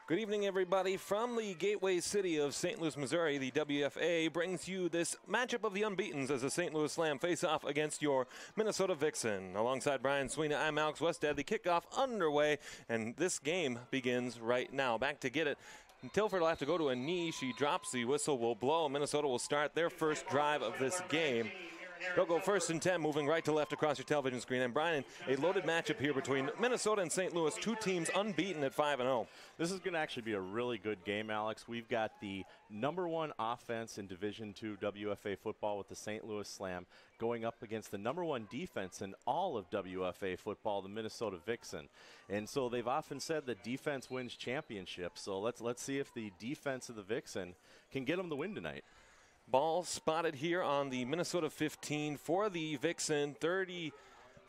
Good evening, everybody. From the gateway city of St. Louis, Missouri, the WFA brings you this matchup of the unbeatens as the St. Louis Slam face off against your Minnesota Vixen. Alongside Brian Sweeney, I'm Alex Westad. The kickoff underway, and this game begins right now. Back to get it. Tilford will have to go to a knee. She drops. The whistle will blow. Minnesota will start their first drive of this game. They'll go 1st and 10, moving right to left across your television screen. And Brian, a loaded matchup here between Minnesota and St. Louis, two teams unbeaten at 5-0. This is going to actually be a really good game, Alex. We've got the #1 offense in Division II WFA football with the St. Louis Slam going up against the #1 defense in all of WFA football, the Minnesota Vixen. And so they've often said that defense wins championships. So let's see if the defense of the Vixen can get them the win tonight. Ball spotted here on the Minnesota 15 for the Vixen.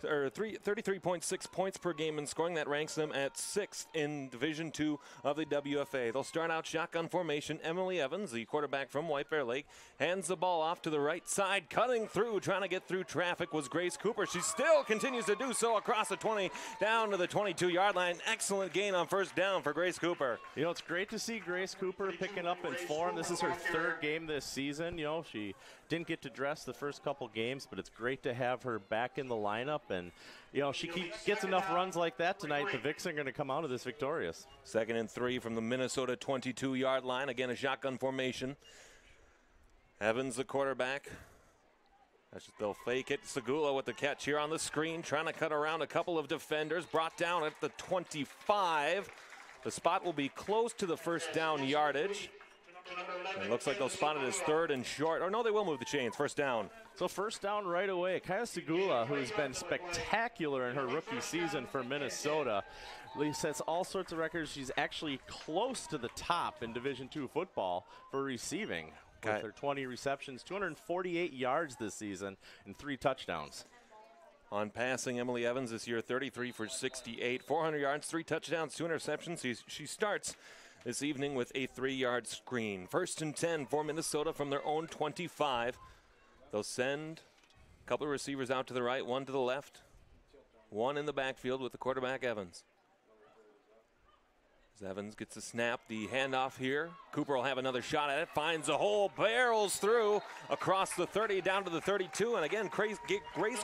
33.6 points per game in scoring. That ranks them at 6th in Division II of the WFA. They'll start out shotgun formation. Emily Evans, the quarterback from White Bear Lake, hands the ball off to the right side. Cutting through, trying to get through traffic was Grace Cooper. She still continues to do so across the 20 down to the 22-yard line. Excellent gain on first down for Grace Cooper. You know, it's great to see Grace Cooper picking up in form. This is her 3rd game this season. You know, she didn't get to dress the first couple games, but it's great to have her back in the lineup. And, you know, she gets enough runs like that tonight. The Vixen are going to come out of this victorious. 2nd and 3 from the Minnesota 22-yard line. Again, a shotgun formation. Evans, the quarterback. They'll fake it. Segula with the catch here on the screen, trying to cut around a couple of defenders. Brought down at the 25. The spot will be close to the first down yardage. It looks like they'll spot it as 3rd and short. Or no, they will move the chains. First down. So first down right away. Kaya Segula, who's been spectacular in her rookie season for Minnesota, sets all sorts of records. She's actually close to the top in Division II football for receiving. With her 20 receptions, 248 yards this season, and 3 touchdowns. On passing, Emily Evans this year, 33 for 68, 400 yards, 3 touchdowns, 2 interceptions. She starts this evening with a 3-yard screen. 1st and 10 for Minnesota from their own 25. They'll send a couple of receivers out to the right, one to the left, one in the backfield with the quarterback, Evans. As Evans gets a snap, the handoff here. Cooper will have another shot at it, finds a hole, barrels through across the 30 down to the 32, and again, Grace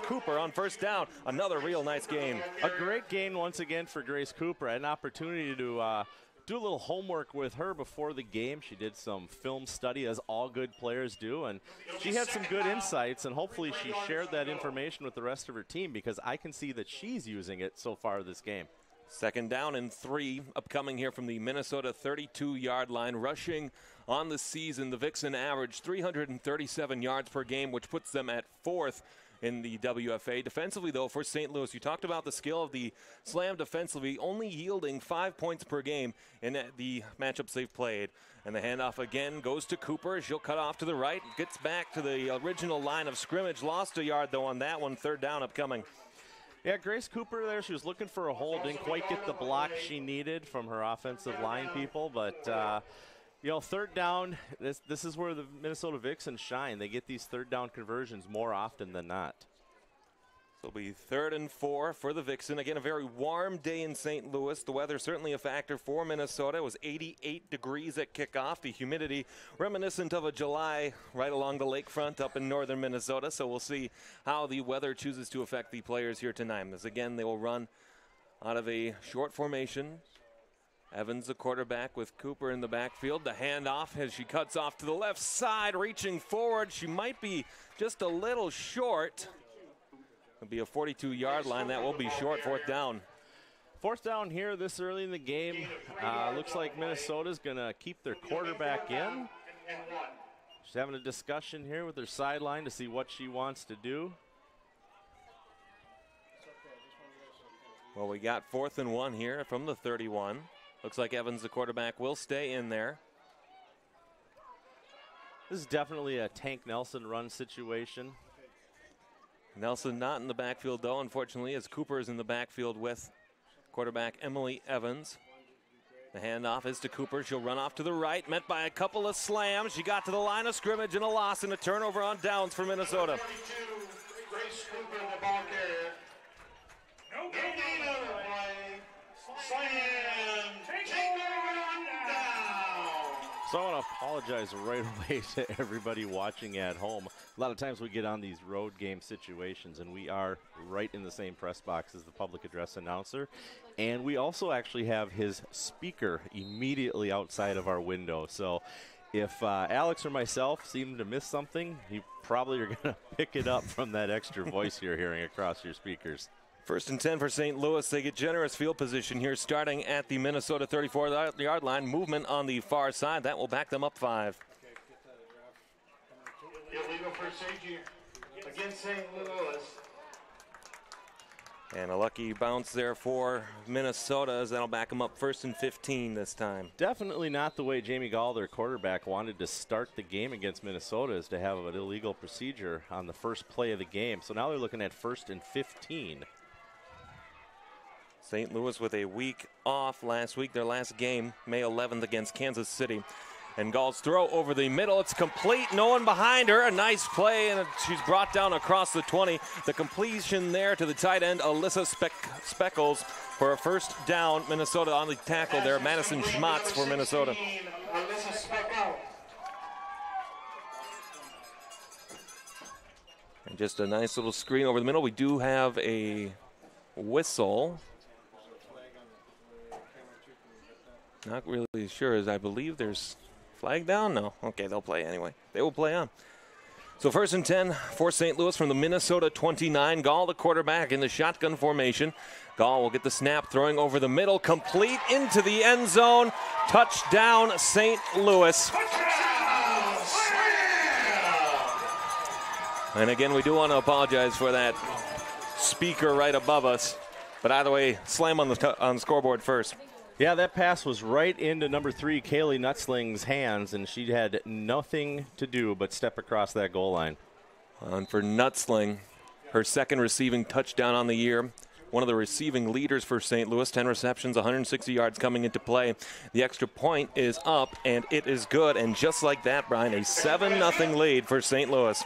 Cooper on first down. Another real nice game. A great game once again for Grace Cooper. I had an opportunity to do a little homework with her before the game. She did some film study, as all good players do, and she had some good insights, and hopefully she shared that information with the rest of her team, because I can see that she's using it so far this game. 2nd down and 3 upcoming here from the Minnesota 32-yard line. Rushing on the season, the Vixen averaged 337 yards per game, which puts them at 4th in the WFA. Defensively, though, for St. Louis, you talked about the skill of the Slam defensively, only yielding 5 points per game in the matchups they've played. And the handoff again goes to Cooper. She'll cut off to the right, gets back to the original line of scrimmage. Lost a yard, though, on that one. 3rd down upcoming. Yeah, Grace Cooper there, she was looking for a hole, didn't quite get the block she needed from her offensive line people, but you know, 3rd down, this is where the Minnesota Vixens shine. They get these 3rd down conversions more often than not. So it'll be 3rd and 4 for the Vixen. Again, a very warm day in St. Louis. The weather certainly a factor for Minnesota. It was 88 degrees at kickoff. The humidity reminiscent of a July right along the lakefront up in northern Minnesota. So we'll see how the weather chooses to affect the players here tonight. As again, they will run out of a short formation. Evans, the quarterback, with Cooper in the backfield. The handoff as she cuts off to the left side, reaching forward. She might be just a little short. It'll be a 42-yard line. That will be short. 4th down. 4th down here this early in the game. Looks like Minnesota's going to keep their quarterback in. She's having a discussion here with her sideline to see what she wants to do. Well, we got 4th and 1 here from the 31. Looks like Evans, the quarterback, will stay in there. This is definitely a Tank Nelson run situation. Nelson not in the backfield, though, unfortunately, as Cooper is in the backfield with quarterback Emily Evans. The handoff is to Cooper. She'll run off to the right, met by a couple of slams. She got to the line of scrimmage and a loss and a turnover on downs for Minnesota. Grace Cooper in the ball carrier. No need of play. Slam. Take over on So I want to apologize right away to everybody watching at home. A lot of times we get on these road game situations, and we are right in the same press box as the public address announcer. And we also actually have his speaker immediately outside of our window. So if Alex or myself seem to miss something, you probably are going to pick it up from that extra voice you're hearing across your speakers. 1st and 10 for St. Louis. They get generous field position here starting at the Minnesota 34-yard line. Movement on the far side. That will back them up 5. Illegal procedure against St. Louis. And a lucky bounce there for Minnesota as that'll back them up 1st and 15 this time. Definitely not the way Jamie Gall, their quarterback, wanted to start the game against Minnesota, is to have an illegal procedure on the first play of the game. So now they're looking at 1st and 15. St. Louis with a week off last week, their last game, May 11th against Kansas City. And Gall's throw over the middle, it's complete, no one behind her, a nice play, and she's brought down across the 20. The completion there to the tight end, Alyssa Speckles, for a 1st down. Minnesota on the tackle there, Madison Schmatz for Minnesota. Alyssa Speckles. And just a nice little screen over the middle. We do have a whistle. Not really sure, as I believe there's flag down. No, okay, they'll play anyway. They will play on. So 1st and 10 for St. Louis from the Minnesota 29. Gall, the quarterback, in the shotgun formation. Gall will get the snap, throwing over the middle, complete into the end zone. Touchdown, St. Louis. And again, we do want to apologize for that speaker right above us. But either way, slam on the scoreboard first. Yeah, that pass was right into number 3, Kaylee Nutzling's hands, and she had nothing to do but step across that goal line. And for Nutzling, her 2nd receiving touchdown on the year. One of the receiving leaders for St. Louis, 10 receptions, 160 yards coming into play. The extra point is up, and it is good. And just like that, Brian, a 7-0 lead for St. Louis.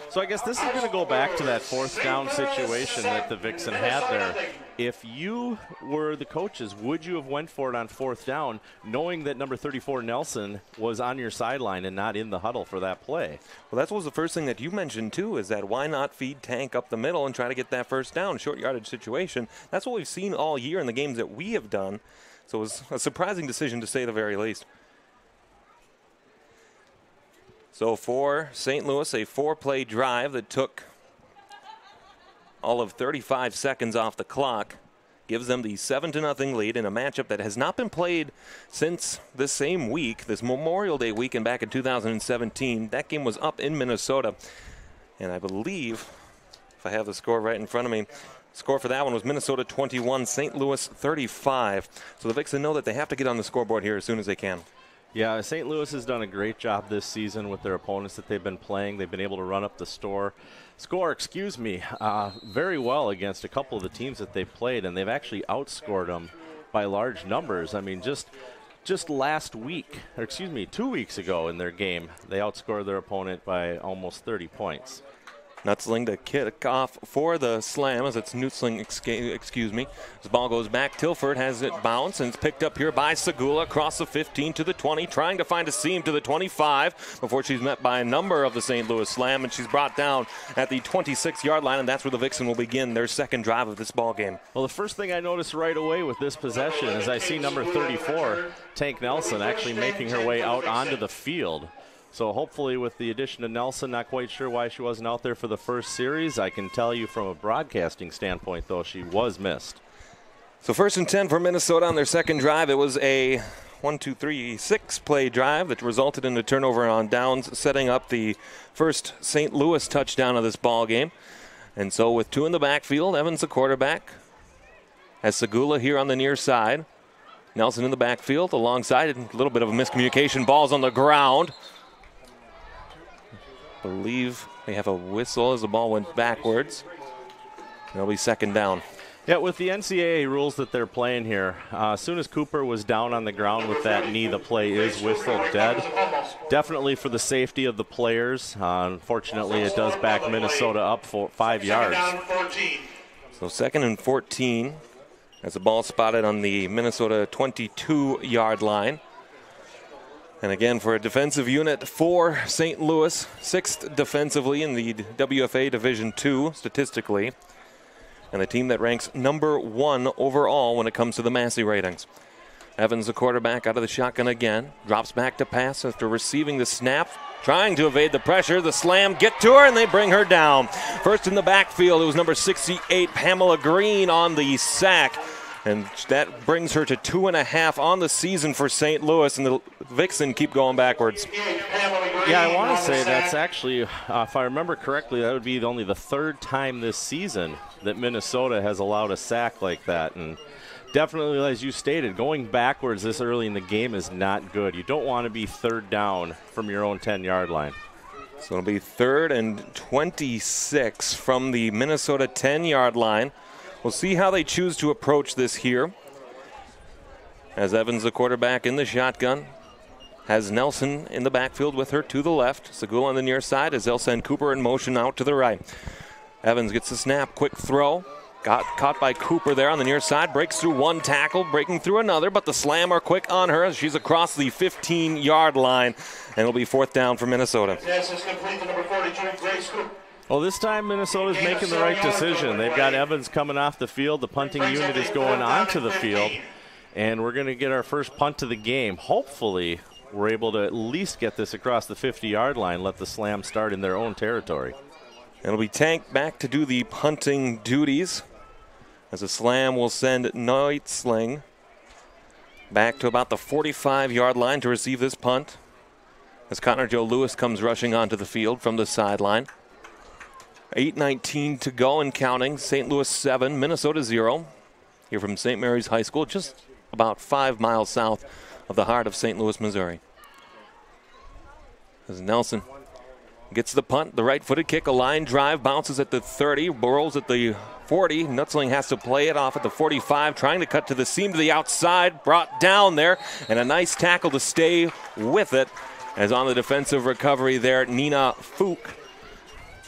So I guess this is going to go back to that 4th down situation that the Vixen had there. If you were the coaches, would you have went for it on 4th down, knowing that number 34 Nelson was on your sideline and not in the huddle for that play? Well, that was the first thing that you mentioned, too, is that why not feed Tank up the middle and try to get that 1st down, short yardage situation. That's what we've seen all year in the games that we have done. So it was a surprising decision, to say the very least. So for St. Louis, a 4-play drive that took all of 35 seconds off the clock gives them the 7-0 lead in a matchup that has not been played since this same week, this Memorial Day weekend back in 2017. That game was up in Minnesota. And I believe, if I have the score right in front of me, score for that one was Minnesota 21, St. Louis 35. So the Vixen know that they have to get on the scoreboard here as soon as they can. Yeah, St. Louis has done a great job this season with their opponents that they've been playing. They've been able to run up the score very well against a couple of the teams that they've played, and they've actually outscored them by large numbers. I mean, just last week, 2 weeks ago in their game, they outscored their opponent by almost 30 points. Nutzling to kick off for the Slam as it's Nutzling, excuse me. This ball goes back. Tilford has it bounce, and it's picked up here by Segula across the 15 to the 20, trying to find a seam to the 25 before she's met by a number of the St. Louis Slam, and she's brought down at the 26-yard line, and that's where the Vixen will begin their 2nd drive of this ball game. Well, the first thing I noticed right away with this possession is I see number 34, Tank Nelson, actually making her way out onto the field. So hopefully with the addition of Nelson, not quite sure why she wasn't out there for the first series. I can tell you from a broadcasting standpoint, though, she was missed. So 1st and 10 for Minnesota on their 2nd drive. It was a 6-play drive that resulted in a turnover on downs, setting up the first St. Louis touchdown of this ball game. And so with 2 in the backfield, Evans the quarterback, has Segula here on the near side. Nelson in the backfield alongside, a little bit of a miscommunication. Ball's on the ground. Believe they have a whistle as the ball went backwards. It'll be 2nd down. Yeah, with the NCAA rules that they're playing here, as soon as Cooper was down on the ground with that knee, the play is whistled dead. Definitely for the safety of the players. Unfortunately, it does back Minnesota up for 5 yards. So 2nd and 14 as the ball spotted on the Minnesota 22-yard line. And again, for a defensive unit for St. Louis, 6th defensively in the WFA Division II statistically, and the team that ranks number 1 overall when it comes to the Massey ratings. Evans, the quarterback, out of the shotgun again, drops back to pass after receiving the snap, trying to evade the pressure. The slam, get to her, and they bring her down. First in the backfield, it was number 68, Pamela Green, on the sack. And that brings her to 2.5 on the season for St. Louis, and the Vixen keep going backwards. Yeah, I want to say that's actually, if I remember correctly, that would be only the 3rd time this season that Minnesota has allowed a sack like that. And definitely, as you stated, going backwards this early in the game is not good. You don't want to be 3rd down from your own 10-yard line. So it'll be 3rd and 26 from the Minnesota 10-yard line. We'll see how they choose to approach this here. As Evans, the quarterback, in the shotgun, has Nelson in the backfield with her to the left. Segula on the near side as they'll send Cooper in motion out to the right. Evans gets the snap, quick throw. Got caught by Cooper there on the near side. Breaks through one tackle, breaking through another, but the slam are quick on her as she's across the 15-yard line. And it'll be 4th down for Minnesota. Pass is complete to number 42, Grace Cooper. Well, this time Minnesota's making the right decision. They've got Evans coming off the field. The punting unit is going onto the field. And we're going to get our first punt to the game. Hopefully, we're able to at least get this across the 50-yard line, let the slam start in their own territory. It'll be Tank back to do the punting duties, as the slam will send Neutzling back to about the 45-yard line to receive this punt, as Connor Joe Lewis comes rushing onto the field from the sideline. 8:19 to go and counting. St. Louis 7, Minnesota 0. Here from St. Mary's High School, just about 5 miles south of the heart of St. Louis, Missouri. As Nelson gets the punt, the right-footed kick, a line drive, bounces at the 30, rolls at the 40. Nutzling has to play it off at the 45, trying to cut to the seam to the outside, brought down there, and a nice tackle to stay with it. As on the defensive recovery there, Nina Fook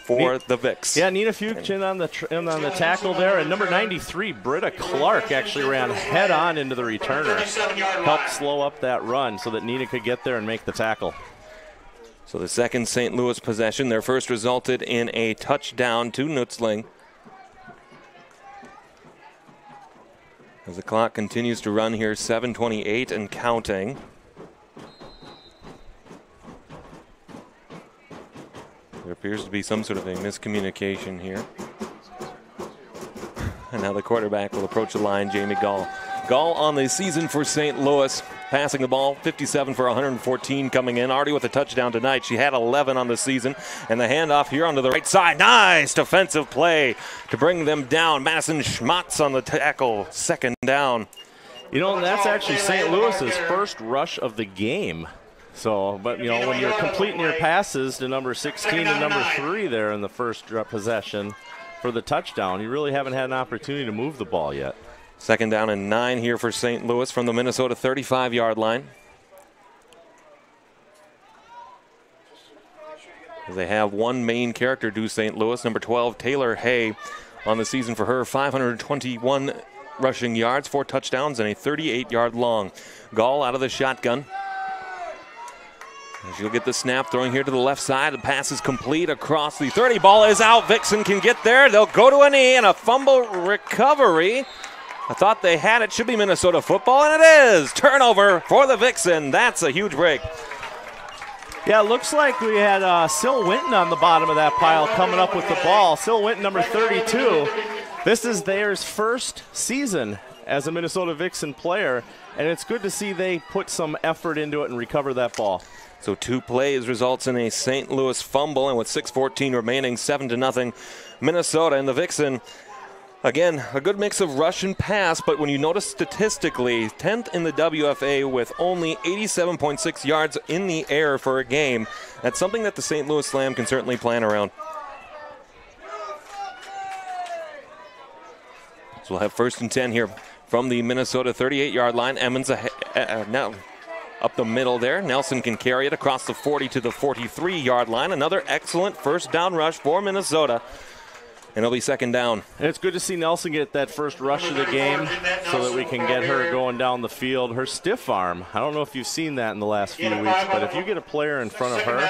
for the Vix. Yeah, Nina Fuchs in on the tackle there. And number 93, Britta Clark, actually ran head on into the returner. Helped slow up that run so that Nina could get there and make the tackle. So the second St. Louis possession, their first resulted in a touchdown to Nutzling. As the clock continues to run here, 7:28 and counting. There appears to be some sort of a miscommunication here. And now the quarterback will approach the line, Jamie Gall. Gall on the season for St. Louis, passing the ball, 57 for 114 coming in. Already with a touchdown tonight. She had 11 on the season. And the handoff here onto the right side. Nice defensive play to bring them down. Madison Schmatz on the tackle, 2nd down. You know, that's actually St. Louis's first rush of the game. So, but, you know, when you're completing your passes to number 16 and number 3 there in the first possession for the touchdown, you really haven't had an opportunity to move the ball yet. 2nd down and 9 here for St. Louis from the Minnesota 35-yard line. They have one main character due St. Louis, number 12, Taylor Hay, on the season for her, 521 rushing yards, 4 touchdowns, and a 38-yard long. Gall out of the shotgun. She'll get the snap, throwing here to the left side. The pass is complete across the 30. Ball is out. Vixen can get there. They'll go to a knee and a fumble recovery. I thought they had it. Should be Minnesota football, and it is. Turnover for the Vixen. That's a huge break. Yeah, it looks like we had Syl Winton on the bottom of that pile coming up with the ball. Syl Winton, number 32. This is theirs first season as a Minnesota Vixen player, and it's good to see they put some effort into it and recover that ball. So 2 plays results in a St. Louis fumble, and with 6:14 remaining, 7-0 Minnesota. And the Vixen, again, a good mix of rush and pass, but when you notice statistically, 10th in the WFA with only 87.6 yards in the air for a game. That's something that the St. Louis Slam can certainly plan around. So we'll have 1st and 10 here from the Minnesota 38-yard line. Emmons now up the middle there. Nelson can carry it across the 40 to the 43-yard line. Another excellent first down rush for Minnesota. And it'll be second down. And it's good to see Nelson get that first rush of the game so that we can get her going down the field. Her stiff arm, I don't know if you've seen that in the last few weeks, but if you get a player in front of her,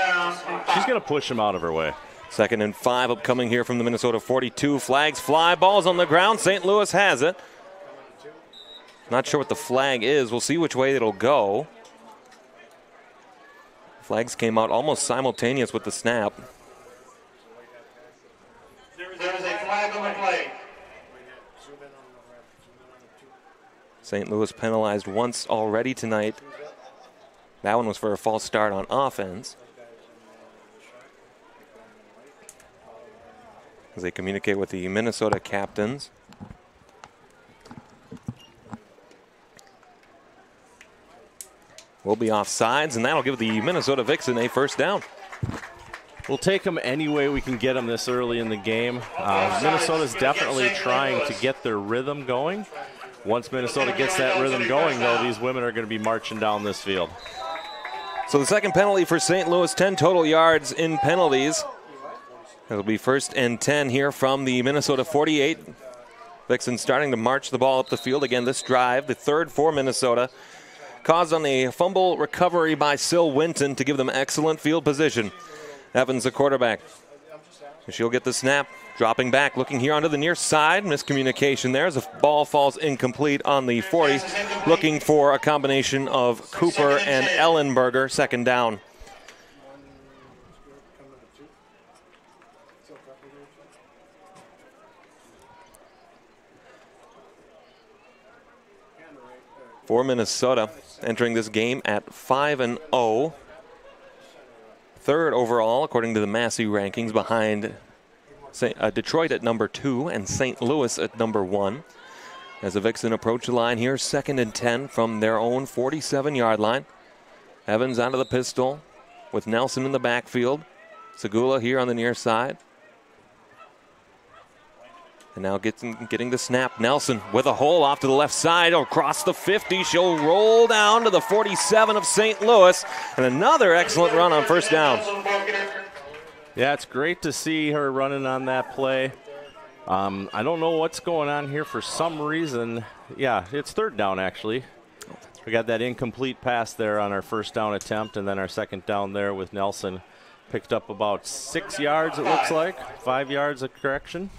she's going to push him out of her way. 2nd and 5 upcoming here from the Minnesota 42. Flags fly, ball's on the ground. St. Louis has it. Not sure what the flag is. We'll see which way it'll go. Flags came out almost simultaneous with the snap. There is a flag on the play. St. Louis penalized once already tonight. That one was for a false start on offense. As they communicate with the Minnesota captains. Will be offsides, and that'll give the Minnesota Vixen a first down. We'll take them any way we can get them this early in the game. Minnesota's definitely trying to get their rhythm going. Once Minnesota gets that rhythm going, though, these women are going to be marching down this field. So the second penalty for St. Louis, 10 total yards in penalties. It'll be 1st and 10 here from the Minnesota 48. Vixen starting to march the ball up the field. Again, this drive, the 3rd for Minnesota, caused on a fumble recovery by Sil Winton to give them excellent field position. Evans, the quarterback. She'll get the snap, dropping back, looking here onto the near side. Miscommunication there as the ball falls incomplete on the 40. Looking for a combination of Cooper and Ellenberger, 2nd down. For Minnesota, entering this game at 5-0. 3rd overall, according to the Massey rankings, behind Detroit at number 2 and St. Louis at number 1. As the Vixen approach the line here, 2nd and 10 from their own 47-yard line. Evans out of the pistol with Nelson in the backfield. Segula here on the near side. And now getting the snap. Nelson with a hole off to the left side across the 50. She'll roll down to the 47 of St. Louis. And another excellent run on first down. Yeah, it's great to see her running on that play. I don't know what's going on here for some reason. Yeah, it's 3rd down, actually. We got that incomplete pass there on our first down attempt, and then our 2nd down there with Nelson. Picked up about 6 yards, it looks like. 5 yards of correction.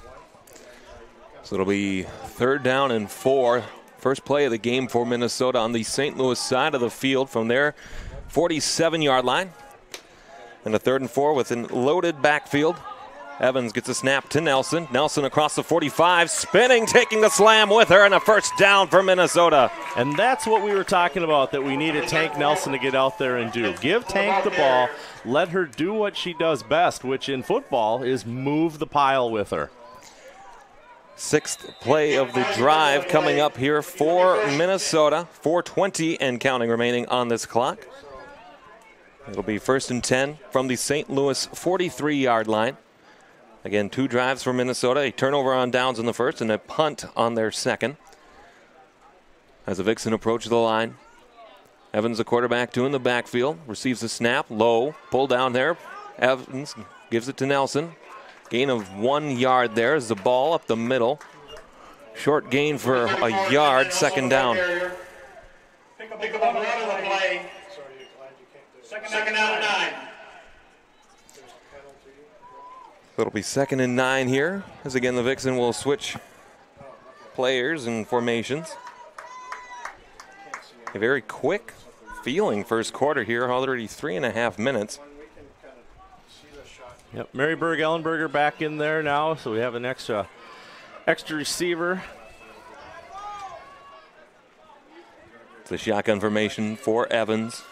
So it'll be 3rd down and 4. First play of the game for Minnesota on the St. Louis side of the field from their 47-yard line. And a 3rd and 4 with a loaded backfield. Evans gets a snap to Nelson. Nelson across the 45, spinning, taking the slam with her, and a first down for Minnesota. And that's what we were talking about, that we needed Tank Nelson to get out there and do. Give Tank the ball, let her do what she does best, which in football is move the pile with her. 6th play of the drive coming up here for Minnesota. 4:20 and counting remaining on this clock. It'll be 1st and 10 from the St. Louis 43-yard line. Again, 2 drives for Minnesota, a turnover on downs in the 1st and a punt on their 2nd. As the Vixen approach the line, Evans, the quarterback, 2 in the backfield, receives the snap, low, pull down there. Evans gives it to Nelson. Gain of 1 yard there as the ball up the middle. Short gain for a yard, 2nd down. Pick up a run on the play. Second down and 9. It'll be 2nd and 9 here, as again the Vixen will switch players and formations. A very quick feeling first quarter here, already 3.5 minutes. Yep, Maryburg Ellenberger back in there now, so we have an extra receiver. It's a shotgun formation for Evans.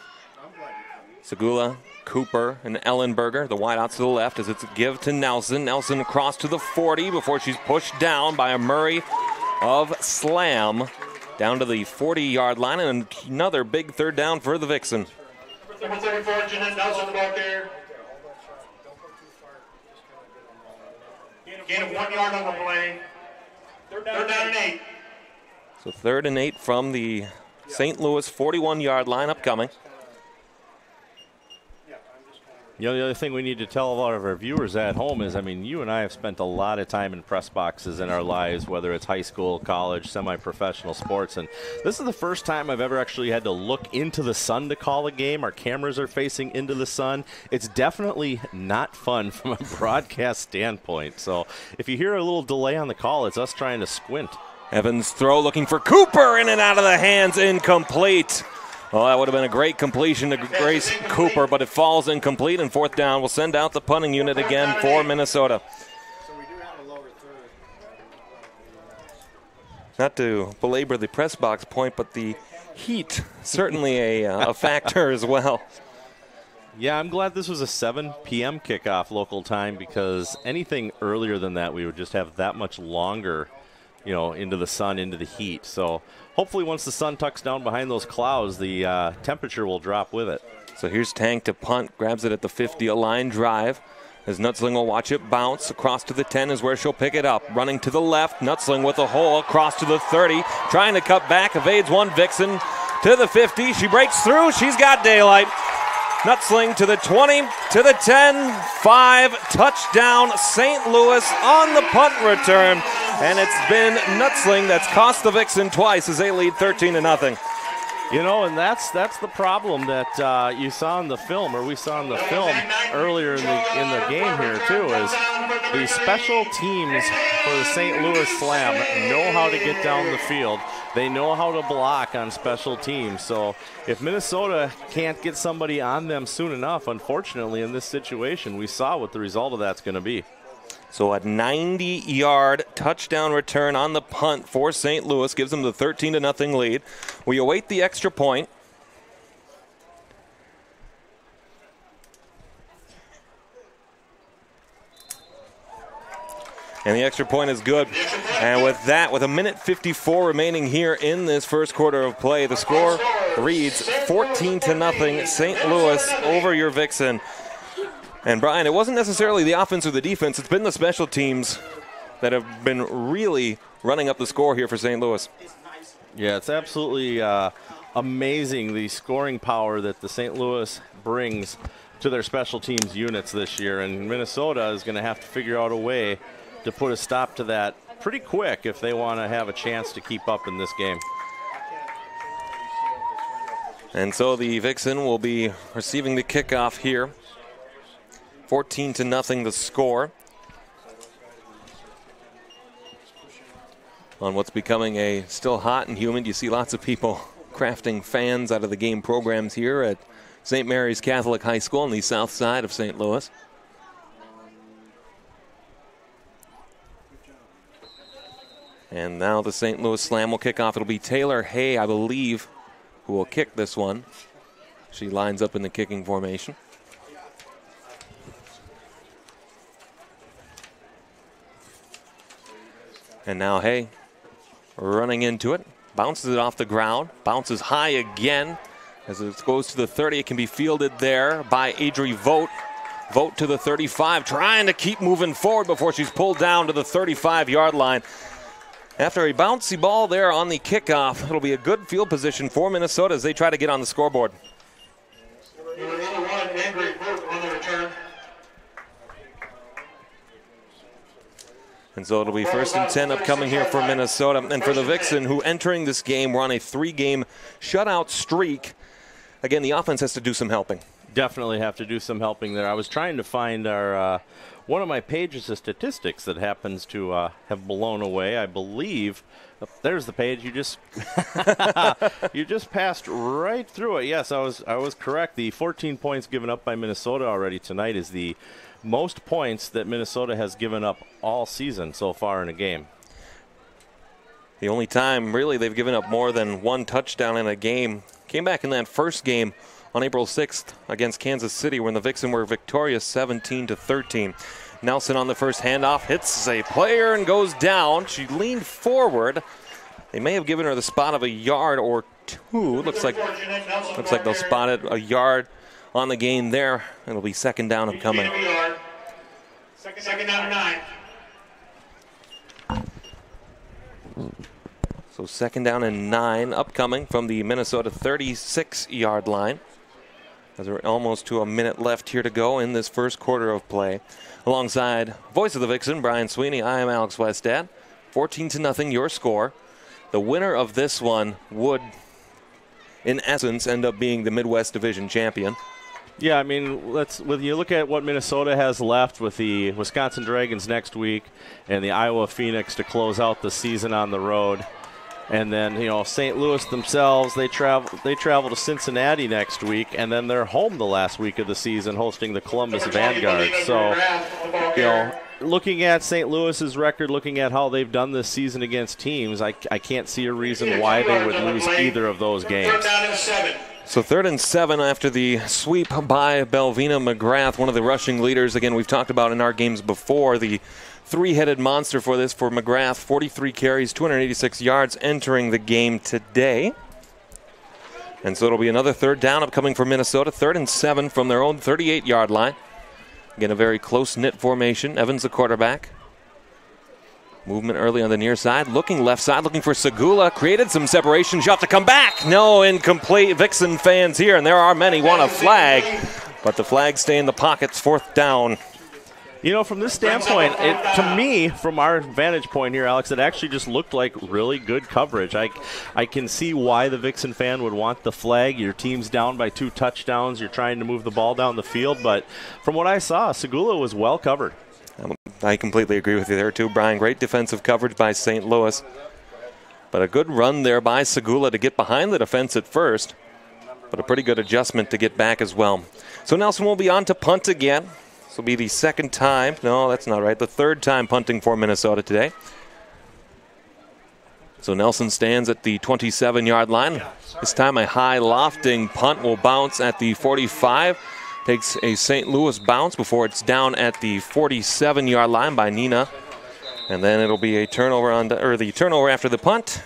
Segula, Cooper, and Ellenberger. The wideouts to the left as it's a give to Nelson. Nelson across to the 40 before she's pushed down by a Murray of Slam. Down to the 40-yard line, and another big 3rd down for the Vixen. Number 34, Jeanette Nelson back there. Gain of 1 yard on the play. 3rd down and 8. So 3rd and 8 from the St. Louis 41-yard line upcoming. You know, the other thing we need to tell a lot of our viewers at home is, I mean, you and I have spent a lot of time in press boxes in our lives, whether it's high school, college, semi-professional sports, and this is the first time I've ever actually had to look into the sun to call a game. Our cameras are facing into the sun. It's definitely not fun from a broadcast standpoint. So if you hear a little delay on the call, it's us trying to squint. Evans' throw looking for Cooper, in and out of the hands, incomplete. Well, that would have been a great completion to Grace Cooper, but it falls incomplete, and fourth down will send out the punting unit again for Minnesota. So we do have a lower third. Not to belabor the press box point, but the heat certainly a factor as well. Yeah, I'm glad this was a 7 p.m. kickoff local time, because anything earlier than that, we would just have that much longer, you know, into the sun, into the heat. So hopefully once the sun tucks down behind those clouds, the temperature will drop with it. So here's Tank to punt, grabs it at the 50, a line drive. As Nutzling will watch it bounce across to the 10 is where she'll pick it up. Running to the left, Nutzling with a hole across to the 30, trying to cut back, evades one. Vixen to the 50, she breaks through, she's got daylight. Nutzling to the 20, to the 10, 5, touchdown St. Louis on the punt return. And it's been Nutzling that's cost the Vixen twice as they lead 13-0. You know, and that's the problem that you saw in the film, or we saw in the film earlier in the game here too, is the special teams for the St. Louis Slam know how to get down the field. They know how to block on special teams. So if Minnesota can't get somebody on them soon enough, unfortunately in this situation, we saw what the result of that's going to be. So a 90-yard touchdown return on the punt for St. Louis gives them the 13-0 lead. We await the extra point. And the extra point is good. And with that, with a minute 54 remaining here in this first quarter of play, the score reads 14-0 St. Louis over your Vixen. And Brian, it wasn't necessarily the offense or the defense. It's been the special teams that have been really running up the score here for St. Louis. Yeah, it's absolutely amazing the scoring power that the St. Louis brings to their special teams units this year. And Minnesota is going to have to figure out a way to put a stop to that pretty quick if they want to have a chance to keep up in this game. And so the Vixen will be receiving the kickoff here. 14-0 the score on what's becoming a still hot and humid. You see lots of people crafting fans out of the game programs here at St. Mary's Catholic High School on the south side of St. Louis. And now the St. Louis Slam will kick off. It'll be Taylor Hay, I believe, who will kick this one. She lines up in the kicking formation. And now Hay running into it, bounces it off the ground, bounces high again. As it goes to the 30, it can be fielded there by Adri Vogt. Vogt to the 35, trying to keep moving forward before she's pulled down to the 35-yard line. After a bouncy ball there on the kickoff, it'll be a good field position for Minnesota as they try to get on the scoreboard. Number 1, Adri Vogt on the return. And so it'll be 1st and 10 upcoming here for Minnesota. And for the Vixen, who entering this game, we're on a 3-game shutout streak. Again, the offense has to do some helping. Definitely have to do some helping there. I was trying to find our one of my pages of statistics that happens to have blown away. I believe there's the page. You just you just passed right through it. Yes, I was correct. The 14 points given up by Minnesota already tonight is the most points that Minnesota has given up all season so far in a game. The only time, really, they've given up more than one touchdown in a game came back in that first game on April 6th against Kansas City when the Vixen were victorious 17-13. Nelson on the first handoff, hits a player and goes down. She leaned forward. They may have given her the spot of a yard or two. Looks like they'll spot it a yard on the gain there. It'll be 2nd down and coming. Second down and 9. So 2nd down and 9 upcoming from the Minnesota 36-yard line. as we're almost to a minute left here to go in this first quarter of play. Alongside voice of the Vixen, Brian Sweeney, I am Alex Westad. 14-0 your score. The winner of this one would, in essence, end up being the Midwest Division champion. Yeah, I mean, when you look at what Minnesota has left with the Wisconsin Dragons next week and the Iowa Phoenix to close out the season on the road. And then, St. Louis themselves, they travel to Cincinnati next week, and then they're home the last week of the season hosting the Columbus Vanguard. So, looking at St. Louis's record, looking at how they've done this season against teams, I can't see a reason why they would lose either of those games. So 3rd and 7 after the sweep by Belvina McGrath, one of the rushing leaders. Again, we've talked about in our games before, the three-headed monster for McGrath. 43 carries, 286 yards entering the game today. And so it'll be another third down upcoming for Minnesota. 3rd and 7 from their own 38-yard line. Again, a very close-knit formation. Evans the quarterback. Movement early on the near side. Looking left side, looking for Segula. Created some separation. Shot to come back. No, incomplete. Vixen fans here, and there are many, want a flag. But the flags stay in the pockets. 4th down. From this standpoint, to me, from our vantage point here, Alex, it actually just looked like really good coverage. I can see why the Vixen fan would want the flag. Your team's down by 2 touchdowns. You're trying to move the ball down the field. But from what I saw, Segula was well covered. I completely agree with you there, too, Brian. Great defensive coverage by St. Louis. But a good run there by Segula to get behind the defense at first. But a pretty good adjustment to get back as well. So Nelson will be on to punt again. This will be the second time. No, that's not right. The third time punting for Minnesota today. So Nelson stands at the 27-yard line. This time a high lofting punt will bounce at the 45. Takes a St. Louis bounce before it's down at the 47-yard line by Nina. And then it'll be a turnover the turnover after the punt.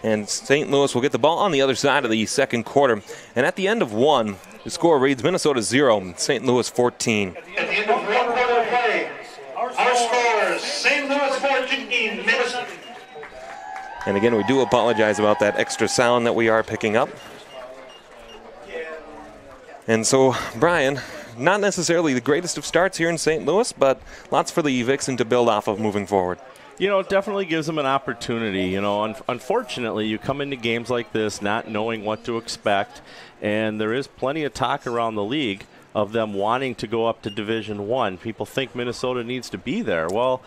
And St. Louis will get the ball on the other side of the second quarter. And at the end of one, the score reads Minnesota 0, St. Louis 14. At the end of one quarter play, our score is St. Louis 14, Minnesota. And again, we do apologize about that extra sound that we are picking up. And so, Brian, not necessarily the greatest of starts here in St. Louis, but lots for the Vixen to build off of moving forward. It definitely gives them an opportunity. Unfortunately, you come into games like this not knowing what to expect, and there is plenty of talk around the league of them wanting to go up to Division I. People think Minnesota needs to be there. Well,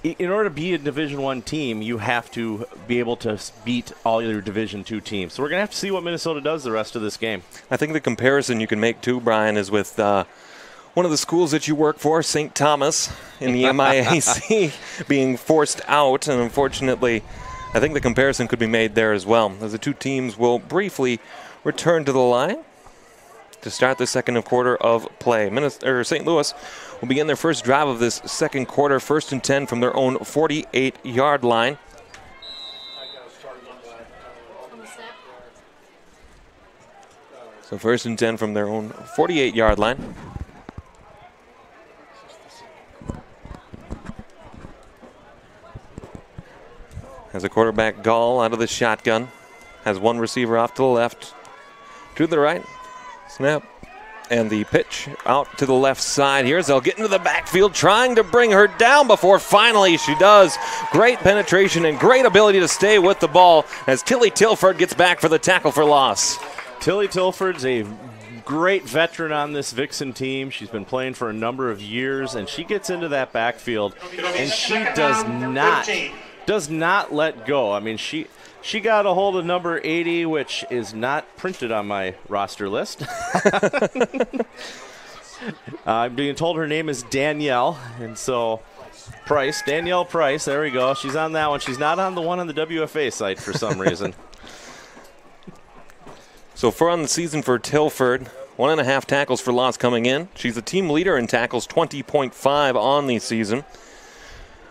in order to be a Division I team, you have to be able to beat all your Division II teams. So we're going to have to see what Minnesota does the rest of this game. I think the comparison you can make, too, Brian, is with one of the schools that you work for, St. Thomas, in the MIAC, being forced out. And unfortunately, I think the comparison could be made there as well, as the two teams will briefly return to the line to start the second quarter of play. St. Louis will begin their first drive of this second quarter, 1st and 10 from their own 48-yard line. So 1st and 10 from their own 48-yard line. As a quarterback, Gall out of the shotgun. Has one receiver off to the left. To the right. Snap. And the pitch out to the left side here as they'll get into the backfield, trying to bring her down before finally she does. Great penetration and great ability to stay with the ball as Tilly Tilford gets back for the tackle for loss. Tilly Tilford's a great veteran on this Vixen team. She's been playing for a number of years, and she gets into that backfield, and she does not let go. I mean, she got a hold of number 80, which is not printed on my roster list. I'm being told her name is Danielle, and so Danielle Price, there we go. She's on that one. She's not on the one on the WFA site for some reason. So far on the season for Tilford, 1.5 tackles for loss coming in. She's the team leader in tackles, 20.5 on the season.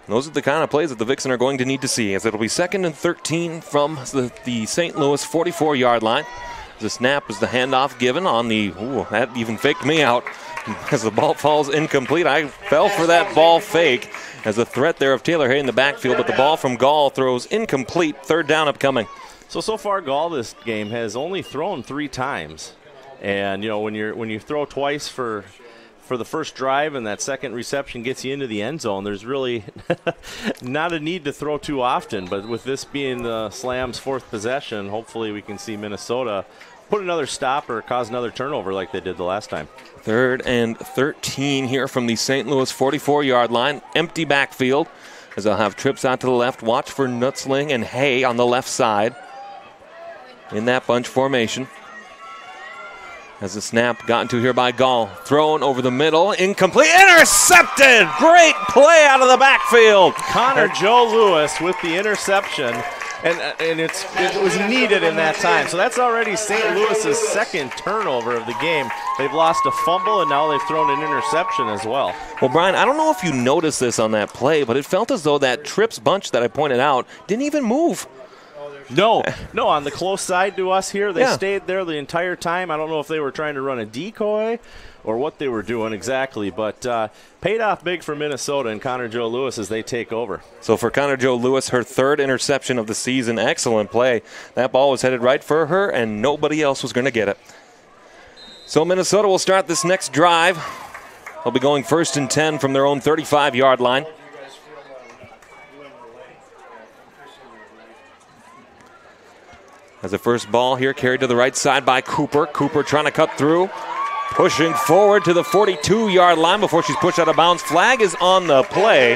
And those are the kind of plays that the Vixen are going to need to see, as it'll be 2nd and 13 from the St. Louis 44-yard line. The snap is the handoff given on the, that even faked me out as the ball falls incomplete. I fell for that ball fake as a threat there of Taylor Hay in the backfield, but the ball from Gall throws incomplete. 3rd down upcoming. So far, Gall this game has only thrown 3 times. And, you know, when you throw twice for the first drive and that second reception gets you into the end zone, there's really not a need to throw too often. But with this being the Slam's 4th possession, hopefully we can see Minnesota put another stop or cause another turnover like they did the last time. 3rd and 13 here from the St. Louis 44-yard line. Empty backfield as they'll have trips out to the left. Watch for Nutzling and Hay on the left side in that bunch formation. As the snap gotten to here by Gall. Thrown over the middle. Incomplete. Intercepted! Great play out of the backfield. Connor Joe Lewis with the interception. And it was needed in that time. So that's already St. Louis's 2nd turnover of the game. They've lost a fumble, and now they've thrown an interception as well. Well, Brian, I don't know if you noticed this on that play, but it felt as though that trips bunch that I pointed out didn't even move. No, on the close side to us here, they stayed there the entire time. I don't know if they were trying to run a decoy or what they were doing exactly, but paid off big for Minnesota and Connor Joe Lewis as they take over. So for Connor Joe Lewis, her 3rd interception of the season. Excellent play. That ball was headed right for her, and nobody else was going to get it. So Minnesota will start this next drive. They'll be going 1st and 10 from their own 35-yard line. As the first ball here carried to the right side by Cooper. Cooper trying to cut through. Pushing forward to the 42-yard line before she's pushed out of bounds. Flag is on the play.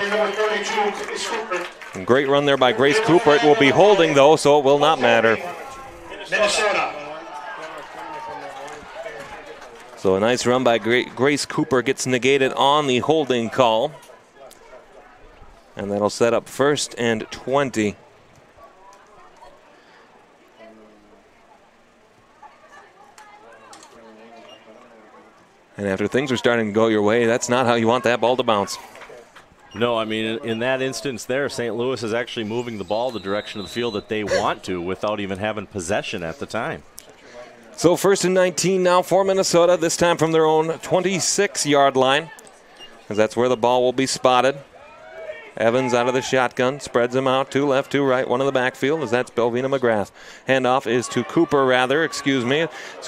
And great run there by Grace Cooper. It will be holding, though, so it will not matter. Minnesota. So a nice run by Grace Cooper gets negated on the holding call. And that'll set up 1st and 20. And after things are starting to go your way, that's not how you want that ball to bounce. No, I mean, in that instance there, St. Louis is actually moving the ball the direction of the field that they want to without even having possession at the time. So 1st and 19 now for Minnesota, this time from their own 26-yard line, because that's where the ball will be spotted. Evans out of the shotgun, spreads him out, 2 left, 2 right, 1 in the backfield, as that's Belvina McGrath. Handoff is to Cooper, As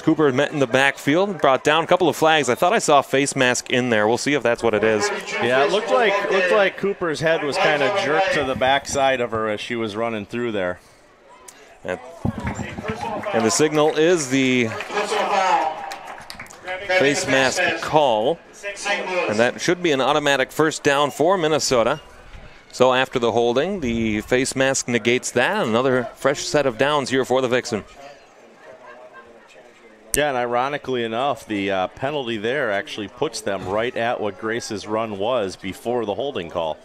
Cooper met in the backfield, brought down a couple of flags. I thought I saw a face mask in there. We'll see if that's what it is. Yeah, it looked like Cooper's head was kind of jerked to the backside of her as she was running through there. And the signal is the face mask call. And that should be an automatic 1st down for Minnesota. So after the holding, the face mask negates that. Another fresh set of downs here for the Vixen. Yeah, and ironically enough, the penalty there actually puts them right at what Grace's run was before the holding call.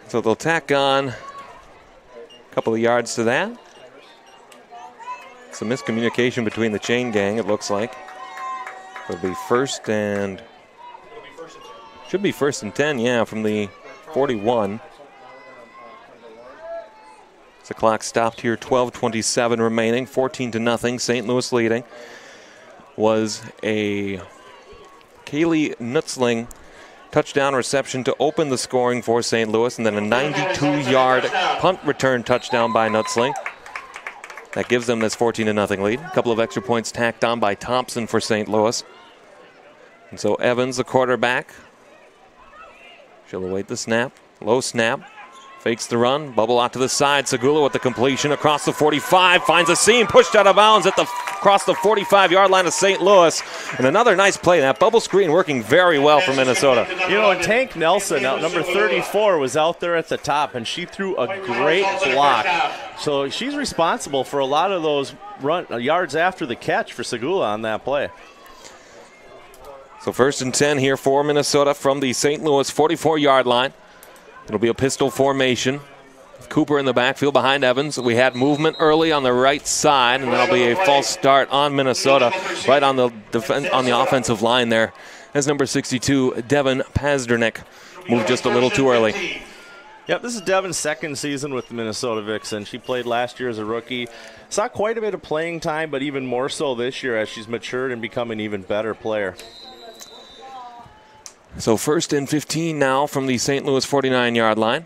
So they'll tack on a couple of yards to that. Some miscommunication between the chain gang, it looks like. It'll be 1st and... Should be 1st and 10, yeah, from the 41. The clock stopped here, 12:27 remaining, 14-0, St. Louis leading. Was a Kaylee Nutzling touchdown reception to open the scoring for St. Louis, and then a 92-yard punt return touchdown by Nutzling. That gives them this 14-0 lead. A couple of extra points tacked on by Thompson for St. Louis. And so Evans, the quarterback, she'll await the snap. Low snap. Fakes the run. Bubble out to the side. Segula with the completion across the 45. Finds a seam. Pushed out of bounds across the 45-yard line of St. Louis. And another nice play. That bubble screen working very well for Minnesota. You know, and Tank Nelson, number 34, was out there at the top, and she threw a great block. So she's responsible for a lot of those yards after the catch for Segula on that play. So 1st and 10 here for Minnesota from the St. Louis 44-yard line. It'll be a pistol formation. Cooper in the backfield behind Evans. We had movement early on the right side, and that'll be a false start on Minnesota right on the offensive line there. As number 62, Devin Pazdernick, moved just a little too early. Yep, this is Devin's 2nd season with the Minnesota Vixen. She played last year as a rookie. Saw quite a bit of playing time, but even more so this year as she's matured and become an even better player. So 1st and 15 now from the St. Louis 49-yard line.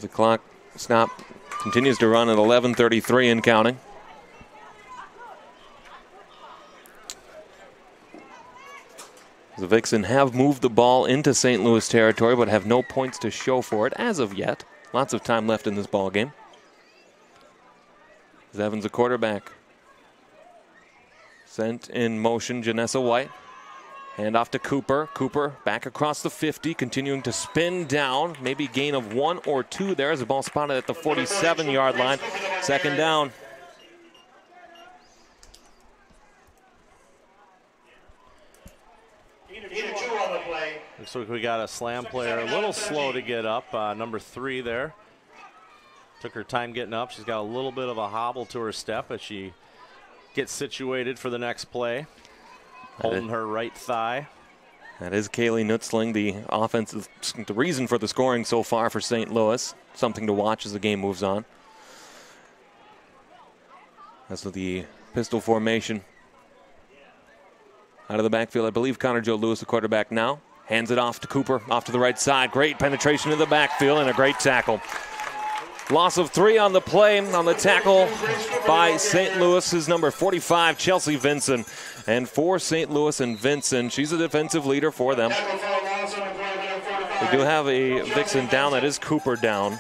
The clock stopped Continues to run at 11:33 and counting. The Vixen have moved the ball into St. Louis territory, but have no points to show for it as of yet. Lots of time left in this ball game. Evans, the quarterback. Sent in motion, Janessa White. Hand off to Cooper. Cooper back across the 50, continuing to spin down. Maybe gain of 1 or 2 there as the ball spotted at the 47-yard line. Second down. Looks like we got a slam player a little slow to get up. Number 3 there. Took her time getting up. She's got a little bit of a hobble to her step as she gets situated for the next play. Holding her right thigh. That is Kaylee Nutzling. The offense is the reason for the scoring so far for St. Louis. Something to watch as the game moves on. That's with the pistol formation. Out of the backfield, I believe Connor Joe Lewis, the quarterback now. Hands it off to Cooper, off to the right side. Great penetration to the backfield and a great tackle. Loss of 3 on the play, on the tackle by St. Louis's number 45, Chelsea Vinson. And for St. Louis and Vinson, she's a defensive leader for them. They do have a Vixen down. That is Cooper down.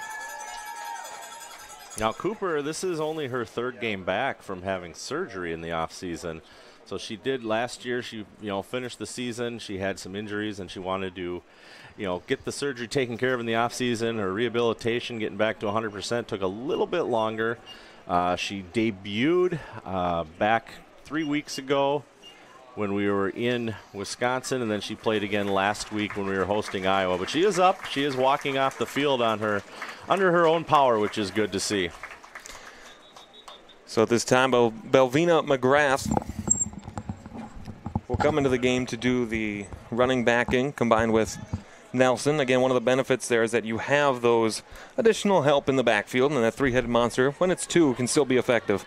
Now Cooper, this is only her 3rd game back from having surgery in the offseason. So she did last year. She, finished the season. She had some injuries, and she wanted to, get the surgery taken care of in the offseason. Her rehabilitation, getting back to 100%, took a little bit longer. She debuted back 3 weeks ago when we were in Wisconsin, and then she played again last week when we were hosting Iowa. But she is up. She is walking off the field under her own power, which is good to see. So at this time, Belvina McGrath will come into the game to do the running backing combined with Nelson. Again, one of the benefits there is that you have those additional help in the backfield, and that 3-headed monster, when it's 2, can still be effective.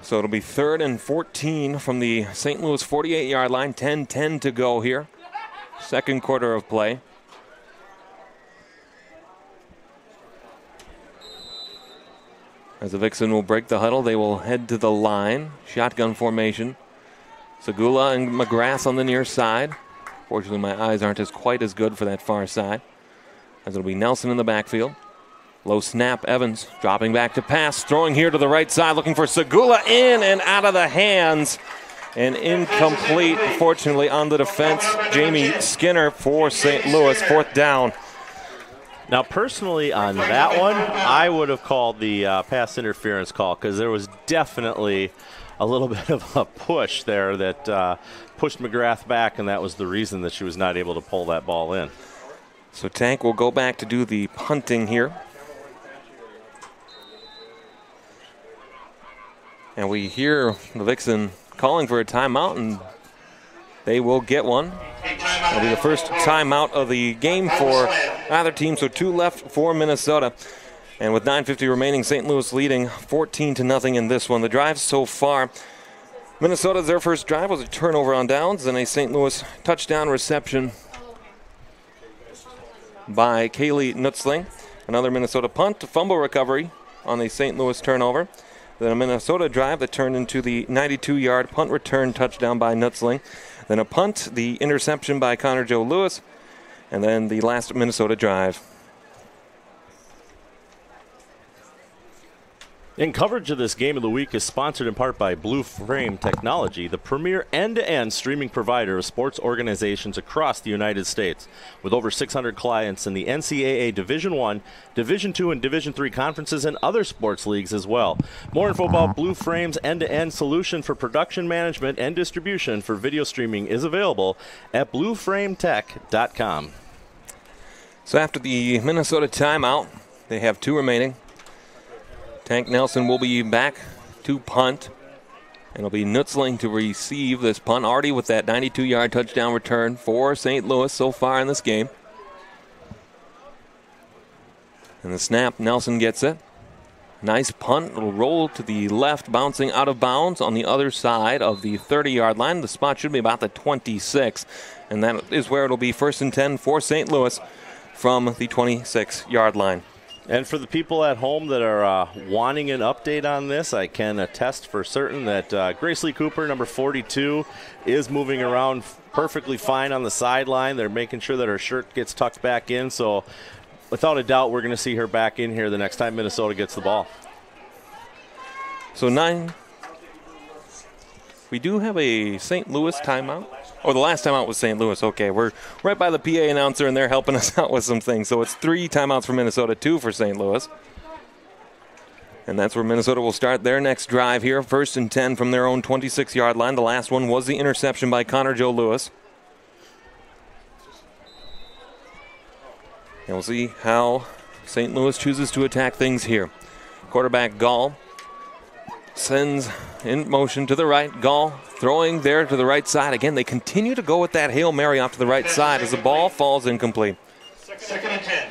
So it'll be 3rd and 14 from the St. Louis 48-yard line. 10-10 to go here. Second quarter of play. As the Vixen will break the huddle, they will head to the line. Shotgun formation. Segula and McGrath on the near side. Fortunately, my eyes aren't quite as good for that far side. As it'll be Nelson in the backfield. Low snap, Evans dropping back to pass. Throwing here to the right side, looking for Segula, in and out of the hands. And incomplete, fortunately, on the defense. Jamie Skinner for St. Louis, 4th down. Now, personally, on that one, I would have called the pass interference call because there was definitely a little bit of a push there that pushed McGrath back, and that was the reason that she was not able to pull that ball in. So Tank will go back to do the punting here. And we hear the Vixen calling for a timeout, and they will get one. It'll be the first timeout of the game for either team, so 2 left for Minnesota. And with 9:50 remaining, St. Louis leading 14-0 in this one. The drive so far, Minnesota's their first drive was a turnover on downs and a St. Louis touchdown reception by Kaylee Nutzling. Another Minnesota punt, fumble recovery on the St. Louis turnover. Then a Minnesota drive that turned into the 92-yard punt return touchdown by Nutzling. Then a punt, the interception by Connor Joe Lewis, and then the last Minnesota drive. And coverage of this game of the week is sponsored in part by Blue Frame Technology, the premier end-to-end streaming provider of sports organizations across the United States. With over 600 clients in the NCAA Division I, Division II, and Division III conferences and other sports leagues as well. More info about Blue Frame's end-to-end solution for production management and distribution for video streaming is available at blueframetech.com. So after the Minnesota timeout, they have 2 remaining. Tank Nelson will be back to punt. And it'll be Nutzling to receive this punt, already with that 92-yard touchdown return for St. Louis so far in this game. And the snap, Nelson gets it. Nice punt. It'll roll to the left, bouncing out of bounds on the other side of the 30-yard line. The spot should be about the 26. And that is where it'll be 1st and 10 for St. Louis. from the 26-yard line. And for the people at home that are wanting an update on this, I can attest for certain that Grace Lee Cooper, number 42, is moving around perfectly fine on the sideline. They're making sure that her shirt gets tucked back in. So without a doubt, we're going to see her back in here the next time Minnesota gets the ball. So 9. We do have a St. Louis timeout. Oh, the last timeout was St. Louis. Okay, we're right by the PA announcer, and they're helping us out with some things. So it's 3 timeouts for Minnesota, 2 for St. Louis. And that's where Minnesota will start their next drive here. 1st and 10 from their own 26-yard line. The last one was the interception by Connor Joe Lewis. And we'll see how St. Louis chooses to attack things here. Quarterback Gall sends in motion to the right. Gall throwing there to the right side. Again, they continue to go with that Hail Mary off to the right side as the ball falls incomplete. 2nd and 10.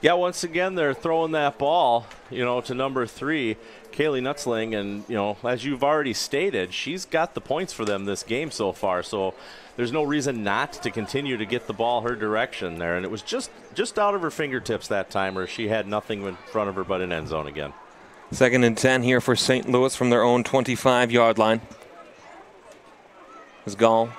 Yeah, once again, they're throwing that ball, to number 3, Kaylee Nutzling. And, as you've already stated, she's got the points for them this game so far. So there's no reason not to continue to get the ball her direction there. And it was just out of her fingertips that time, or she had nothing in front of her but an end zone again. 2nd and 10 here for St. Louis from their own 25-yard line. As Gall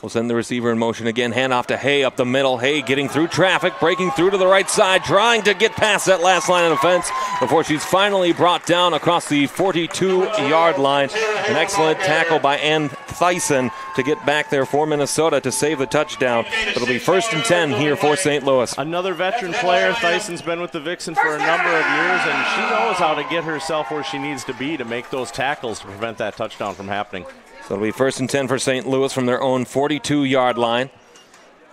will send the receiver in motion again. Handoff to Hay up the middle. Hay getting through traffic, breaking through to the right side, trying to get past that last line of defense before she's finally brought down across the 42-yard line. An excellent tackle by Ann Thyssen to get back there for Minnesota to save the touchdown. It'll be 1st and 10 here for St. Louis. Another veteran player. Thyssen's been with the Vixen for a number of years, and she knows how to get herself where she needs to be to make those tackles to prevent that touchdown from happening. So it'll be 1st and 10 for St. Louis from their own 42-yard line.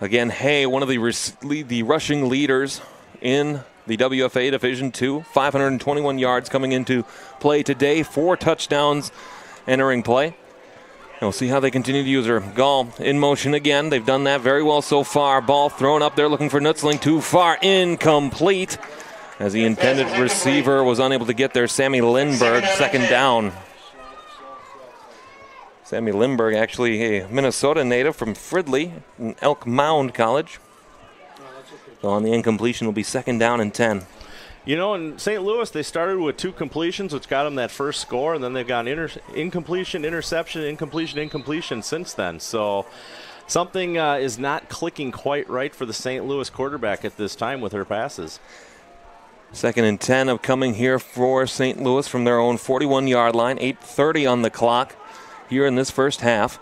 Again, Hay, one of the rushing leaders in the WFA Division II. 521 yards coming into play today. 4 touchdowns entering play. And we'll see how they continue to use her. Gall in motion again. They've done that very well so far. Ball thrown up there looking for Nutzling. Too far. Incomplete. As the intended receiver was unable to get there. Sammy Lindberg, 2nd down. Sammy Lindberg, actually a Minnesota native from Fridley in Elk Mound College. So on the incompletion will be 2nd down and 10. In St. Louis, they started with 2 completions, which got them that first score, and then they've gone incompletion, interception, incompletion since then. So something is not clicking quite right for the St. Louis quarterback at this time with her passes. 2nd and 10 upcoming here for St. Louis from their own 41-yard line. 8:30 on the clock here in this first half.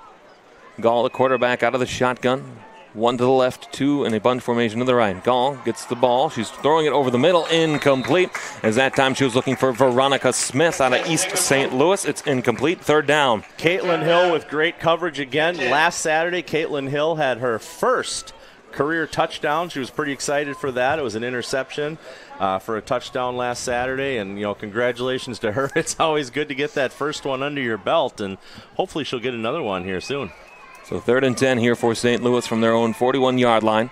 Gall, the quarterback, out of the shotgun. 1 to the left, 2 in a bunch formation to the right. Gall gets the ball. She's throwing it over the middle. Incomplete. As that time she was looking for Veronica Smith out of East St. Louis. It's incomplete. 3rd down. Caitlin Hill with great coverage again. Last Saturday, Caitlin Hill had her first career touchdown. She was pretty excited for that. It was an interception for a touchdown last Saturday, and congratulations to her. It's always good to get that first one under your belt, and hopefully she'll get another one here soon. So 3rd and 10 here for St. Louis from their own 41-yard line,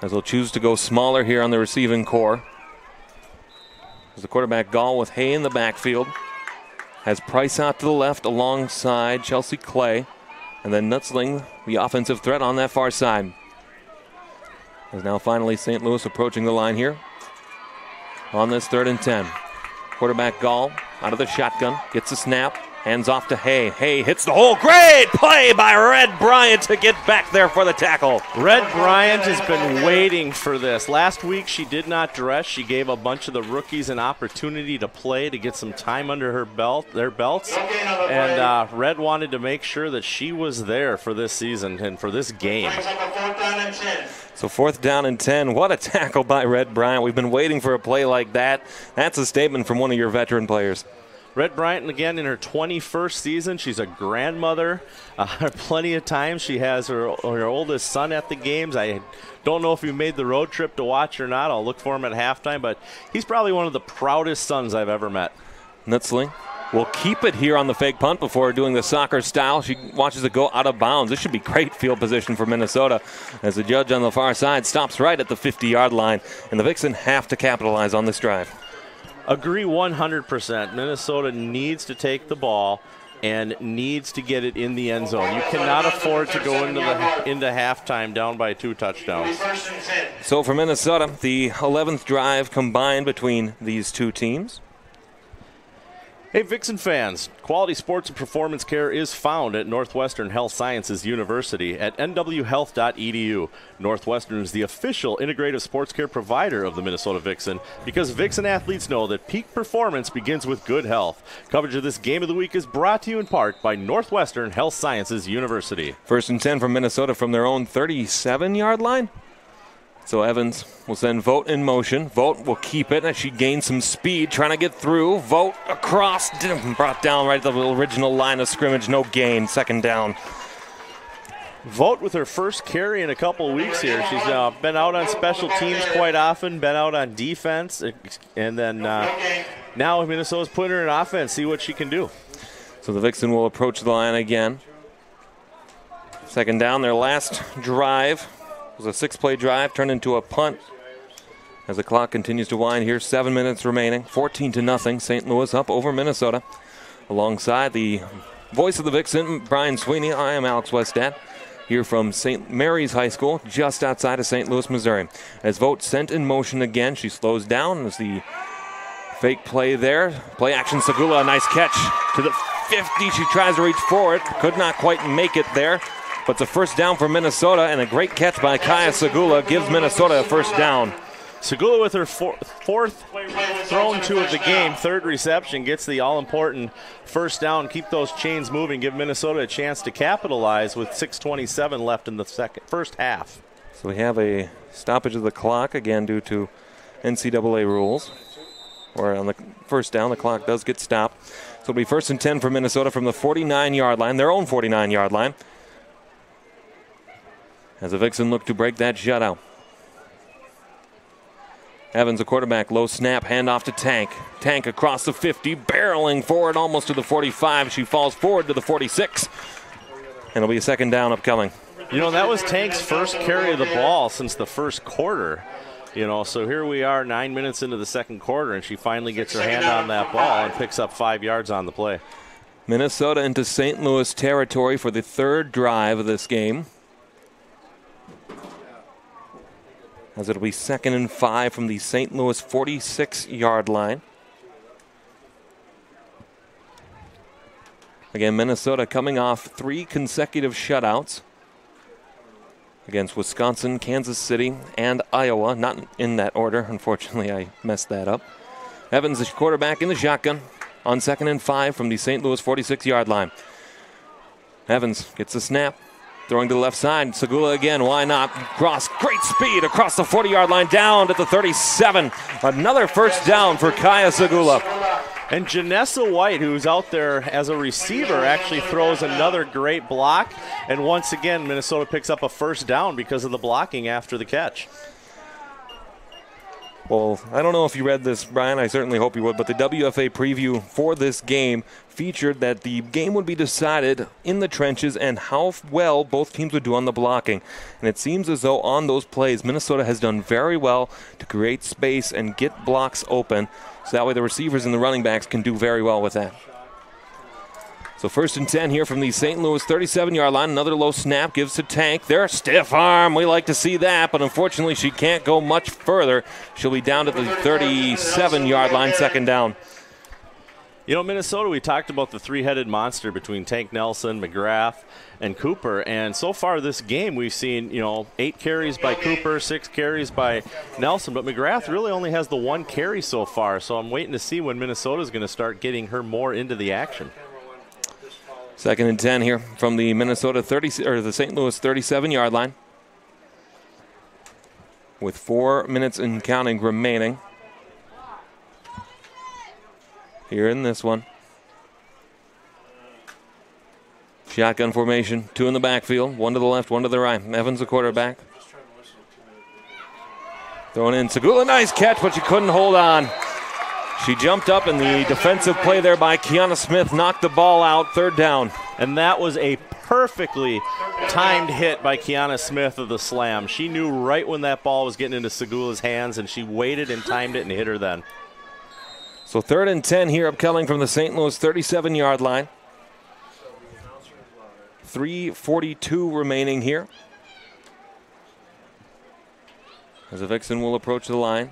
as they'll choose to go smaller here on the receiving core. As the quarterback Gall with Hay in the backfield, has Price out to the left alongside Chelsea Clay, and then Nutzling, the offensive threat on that far side. As now finally St. Louis approaching the line here on this 3rd and 10. Quarterback Gall out of the shotgun, gets a snap, hands off to Hay. Hay hits the hole. Great play by Red Bryant to get back there for the tackle. Red Bryant has been waiting for this. Last week she did not dress. She gave a bunch of the rookies an opportunity to play, to get some time under their belts. And Red wanted to make sure that she was there for this season and for this game. So 4th down and 10. What a tackle by Red Bryant. We've been waiting for a play like that. That's a statement from one of your veteran players. Red Bryant, again, in her 21st season. She's a grandmother. Plenty of times she has her oldest son at the games. I don't know if you made the road trip to watch or not. I'll look for him at halftime, but he's probably one of the proudest sons I've ever met. Nutzling will keep it here on the fake punt before doing the soccer style. She watches it go out of bounds. This should be great field position for Minnesota, as the judge on the far side stops right at the 50-yard line, and the Vixen have to capitalize on this drive. Agree 100%. Minnesota needs to take the ball and needs to get it in the end zone. You cannot afford to go into halftime down by 2 touchdowns. So for Minnesota, the 11th drive combined between these two teams. Hey, Vixen fans, quality sports and performance care is found at Northwestern Health Sciences University at nwhealth.edu. Northwestern is the official integrative sports care provider of the Minnesota Vixen because Vixen athletes know that peak performance begins with good health. Coverage of this game of the week is brought to you in part by Northwestern Health Sciences University. 1st and 10 from Minnesota from their own 37-yard line. So Evans will send Vogt in motion. Vogt will keep it as she gains some speed, trying to get through. Vogt across, brought down right at the original line of scrimmage. No gain, 2nd down. Vogt with her first carry in a couple of weeks here. She's been out on special teams quite often, been out on defense, and then now Minnesota's putting her in offense, see what she can do. So the Vixen will approach the line again. 2nd down, their last drive was a 6-play drive, turned into a punt. As the clock continues to wind here, 7 minutes remaining, 14-0. St. Louis up over Minnesota. Alongside the voice of the Vixen, Brian Sweeney, I am Alex Westat, here from St. Mary's High School, just outside of St. Louis, Missouri. As Vogt sent in motion again, she slows down as the fake play there. Play action, Segula, a nice catch to the 50. She tries to reach for it, could not quite make it there. But it's a 1st down for Minnesota, and a great catch by Kaya Segula gives Minnesota a 1st down. Segula with her fourth thrown 2 of the game, 3rd reception, gets the all-important 1st down. Keep those chains moving, give Minnesota a chance to capitalize with 6:27 left in the first half. So we have a stoppage of the clock, again due to NCAA rules. Or on the 1st down, the clock does get stopped. So it'll be 1st and 10 for Minnesota from the 49-yard line, their own 49-yard line, as the Vixen look to break that shutout. Evans, the quarterback, low snap, handoff to Tank. Tank across the 50, barreling forward almost to the 45. She falls forward to the 46. And it'll be a 2nd down upcoming. You know, that was Tank's first carry of the ball since the 1st quarter. You know, so here we are 9 minutes into the 2nd quarter, and she finally gets her hand on that ball and picks up 5 yards on the play. Minnesota into St. Louis territory for the 3rd drive of this game, as it'll be 2nd and 5 from the St. Louis 46-yard line. Again, Minnesota coming off 3 consecutive shutouts against Wisconsin, Kansas City, and Iowa. Not in that order. Unfortunately, I messed that up. Evans, the quarterback, in the shotgun on 2nd and 5 from the St. Louis 46-yard line. Evans gets the snap. Throwing to the left side, Segula again, why not? Cross, great speed across the 40-yard line, down at the 37. Another 1st down for Kaya Segula. And Janessa White, who's out there as a receiver, actually throws another great block. And once again, Minnesota picks up a 1st down because of the blocking after the catch. Well, I don't know if you read this, Brian. I certainly hope you would. But the WFA preview for this game featured that the game would be decided in the trenches and how well both teams would do on the blocking. And it seems as though on those plays, Minnesota has done very well to create space and get blocks open. So that way the receivers and the running backs can do very well with that. So 1st and 10 here from the St. Louis 37-yard line. Another low snap gives to Tank. There, stiff arm. We like to see that, but unfortunately she can't go much further. She'll be down to the 37-yard line, 2nd down. You know, Minnesota, we talked about the 3-headed monster between Tank Nelson, McGrath, and Cooper. And so far this game, we've seen, 8 carries by Cooper, 6 carries by Nelson. But McGrath really only has the 1 carry so far. So I'm waiting to see when Minnesota's going to start getting her more into the action. 2nd and 10 here from the the St. Louis 37-yard line, with 4 minutes and counting remaining here in this one. Shotgun formation, 2 in the backfield, 1 to the left, 1 to the right. Evans, the quarterback. Throwing in Segula, nice catch, but she couldn't hold on. She jumped up, and the defensive play there by Kiana Smith knocked the ball out, 3rd down. And that was a perfectly timed hit by Kiana Smith of the slam. She knew right when that ball was getting into Segula's hands, and she waited and timed it and hit her then. So 3rd and 10 here upcoming from the St. Louis 37-yard line. 3:42 remaining here. As the Vixen will approach the line.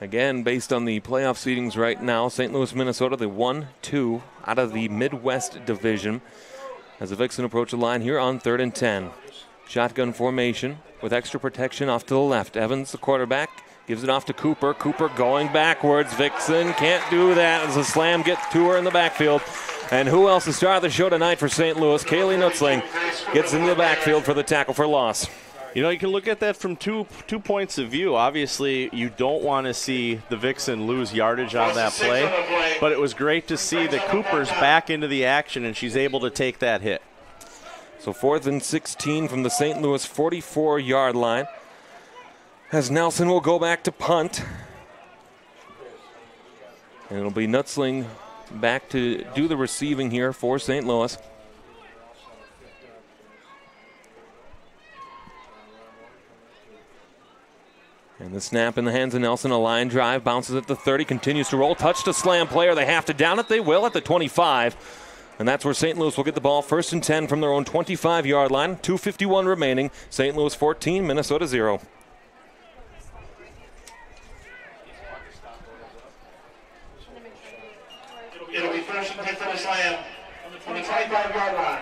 Again, based on the playoff seedings right now, St. Louis, Minnesota, the 1-2 out of the Midwest Division. As the Vixen approach the line here on 3rd and 10. Shotgun formation with extra protection off to the left. Evans, the quarterback, gives it off to Cooper. Cooper going backwards. Vixen can't do that as a slam gets to her in the backfield. And who else? The star of the show tonight for St. Louis, Kaylee Nutzling, gets into the backfield for the tackle for loss. You know, you can look at that from two points of view. Obviously, you don't want to see the Vixen lose yardage on that play, but it was great to see that Cooper's back into the action and she's able to take that hit. So 4th and 16 from the St. Louis 44-yard line. As Nelson will go back to punt. And it'll be Nutzling back to do the receiving here for St. Louis. And the snap in the hands of Nelson, a line drive, bounces at the 30, continues to roll, touch to slam player. They have to down it. They will at the 25. And that's where St. Louis will get the ball 1st and 10 from their own 25-yard line. 2:51 remaining. St. Louis 14, Minnesota 0. It'll be 1st and 10 for the slam on the 25-yard line.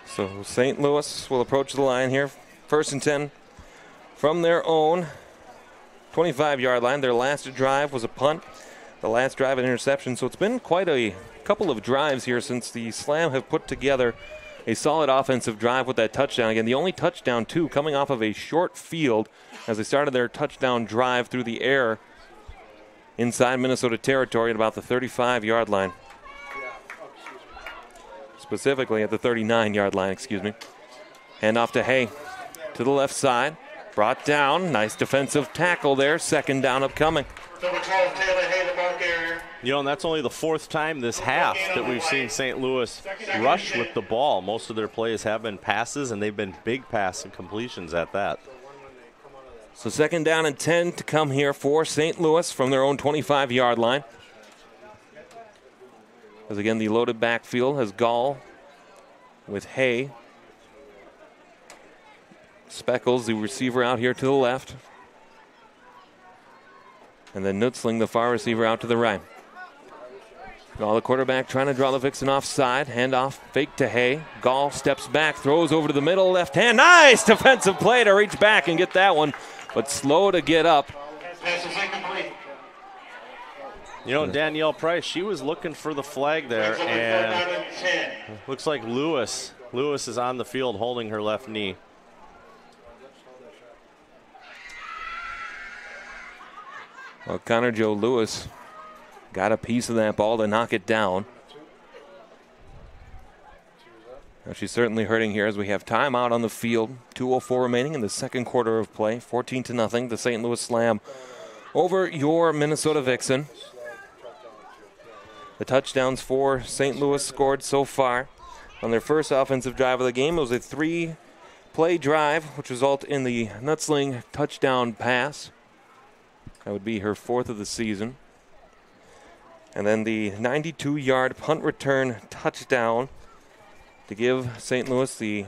So St. Louis will approach the line here. 1st and 10 from their own 25-yard line. Their last drive was a punt. The last drive an interception. So it's been quite a couple of drives here since the Slam have put together a solid offensive drive with that touchdown. Again, the only touchdown, too, coming off of a short field as they started their touchdown drive through the air inside Minnesota territory at about the 35-yard line. Specifically at the 39-yard line, excuse me. Hand off to Hay. To the left side, brought down. Nice defensive tackle there. 2nd down upcoming. Number 12, Taylor Hay, the mark area. You know, and that's only the 4th time this half that we've seen St. Louis rush with the ball. Most of their plays have been passes, and they've been big pass and completions at that. So 2nd down and 10 to come here for St. Louis from their own 25-yard line. As again, the loaded backfield has Gall with Hay. Speckles, the receiver, out here to the left. And then Nutzling, the far receiver, out to the right. Gall, the quarterback, trying to draw the Vixen offside. Handoff, fake to Hay. Gall steps back, throws over to the middle, left hand. Nice defensive play to reach back and get that one, but slow to get up. Pass is incomplete. You know, Danielle Price, she was looking for the flag there, and looks like Lewis is on the field holding her left knee. Well, Connor Joe Lewis got a piece of that ball to knock it down. Now she's certainly hurting here as we have timeout on the field. 2:04 remaining in the 2nd quarter of play. 14-0, the St. Louis Slam over your Minnesota Vixen. The touchdowns for St. Louis scored so far on their first offensive drive of the game. It was a 3-play drive, which resulted in the Nutzling touchdown pass. That would be her 4th of the season. And then the 92-yard punt return touchdown to give St. Louis the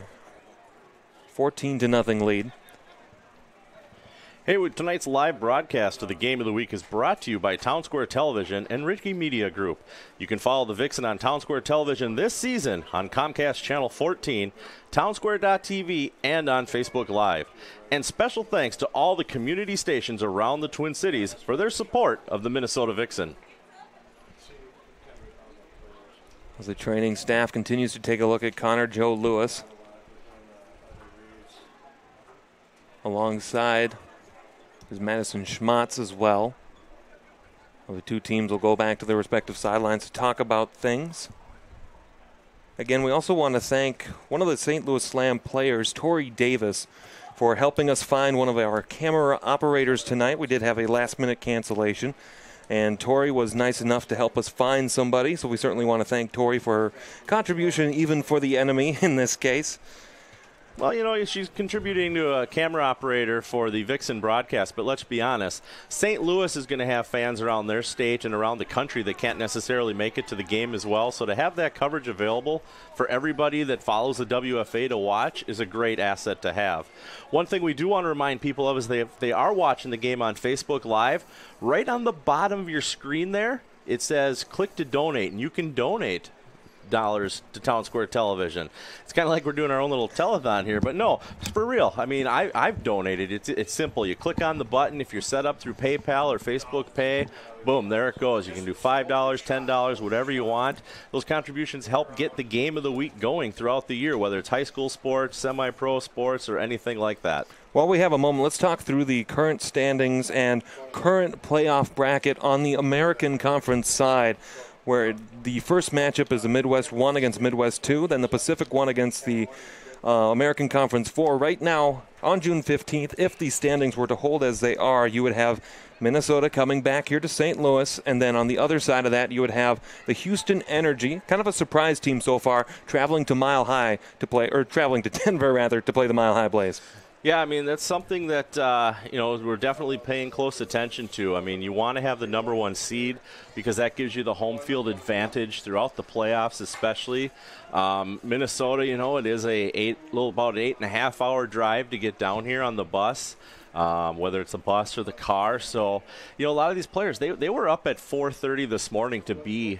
14-0 lead. Hey, tonight's live broadcast of the Game of the Week is brought to you by Town Square Television and Ricky Media Group. You can follow the Vixen on Town Square Television this season on Comcast Channel 14, townsquare.tv, and on Facebook Live. And special thanks to all the community stations around the Twin Cities for their support of the Minnesota Vixen. As the training staff continues to take a look at Connor Joe Lewis alongside is Madison Schmatz as well. Well, the two teams will go back to their respective sidelines to talk about things. Again, we also want to thank one of the St. Louis Slam players, Tori Davis, for helping us find one of our camera operators tonight. We did have a last-minute cancellation, and Tori was nice enough to help us find somebody, so we certainly want to thank Tori for her contribution, even for the enemy in this case. Well, you know, she's contributing to a camera operator for the Vixen broadcast, but let's be honest. St. Louis is going to have fans around their state and around the country that can't necessarily make it to the game as well. So to have that coverage available for everybody that follows the WFA to watch is a great asset to have. One thing we do want to remind people of is they are watching the game on Facebook Live. Right on the bottom of your screen there, it says click to donate, and you can donate dollars to Town Square Television. It's kind of like we're doing our own little telethon here, but no, it's for real. I mean, I've donated. It's simple. You click on the button. If you're set up through PayPal or Facebook Pay, boom, there it goes. You can do $5, $10, whatever you want. Those contributions help get the game of the week going throughout the year, whether it's high school sports, semi-pro sports, or anything like that. While we have a moment, let's talk through the current standings and current playoff bracket on the American Conference side, where the first matchup is the Midwest 1 against Midwest 2, then the Pacific 1 against the American Conference 4. Right now, on June 15th, if the standings were to hold as they are, you would have Minnesota coming back here to St. Louis, and then on the other side of that, you would have the Houston Energy, kind of a surprise team so far, traveling to Mile High to play, or traveling to Denver, rather, to play the Mile High Blaze. Yeah, I mean, that's something that, you know, we're definitely paying close attention to. I mean, you want to have the number 1 seed because that gives you the home field advantage throughout the playoffs, especially. Minnesota, you know, it is about an 8.5-hour drive to get down here on the bus, whether it's a bus or the car. So, you know, a lot of these players, they were up at 4:30 this morning to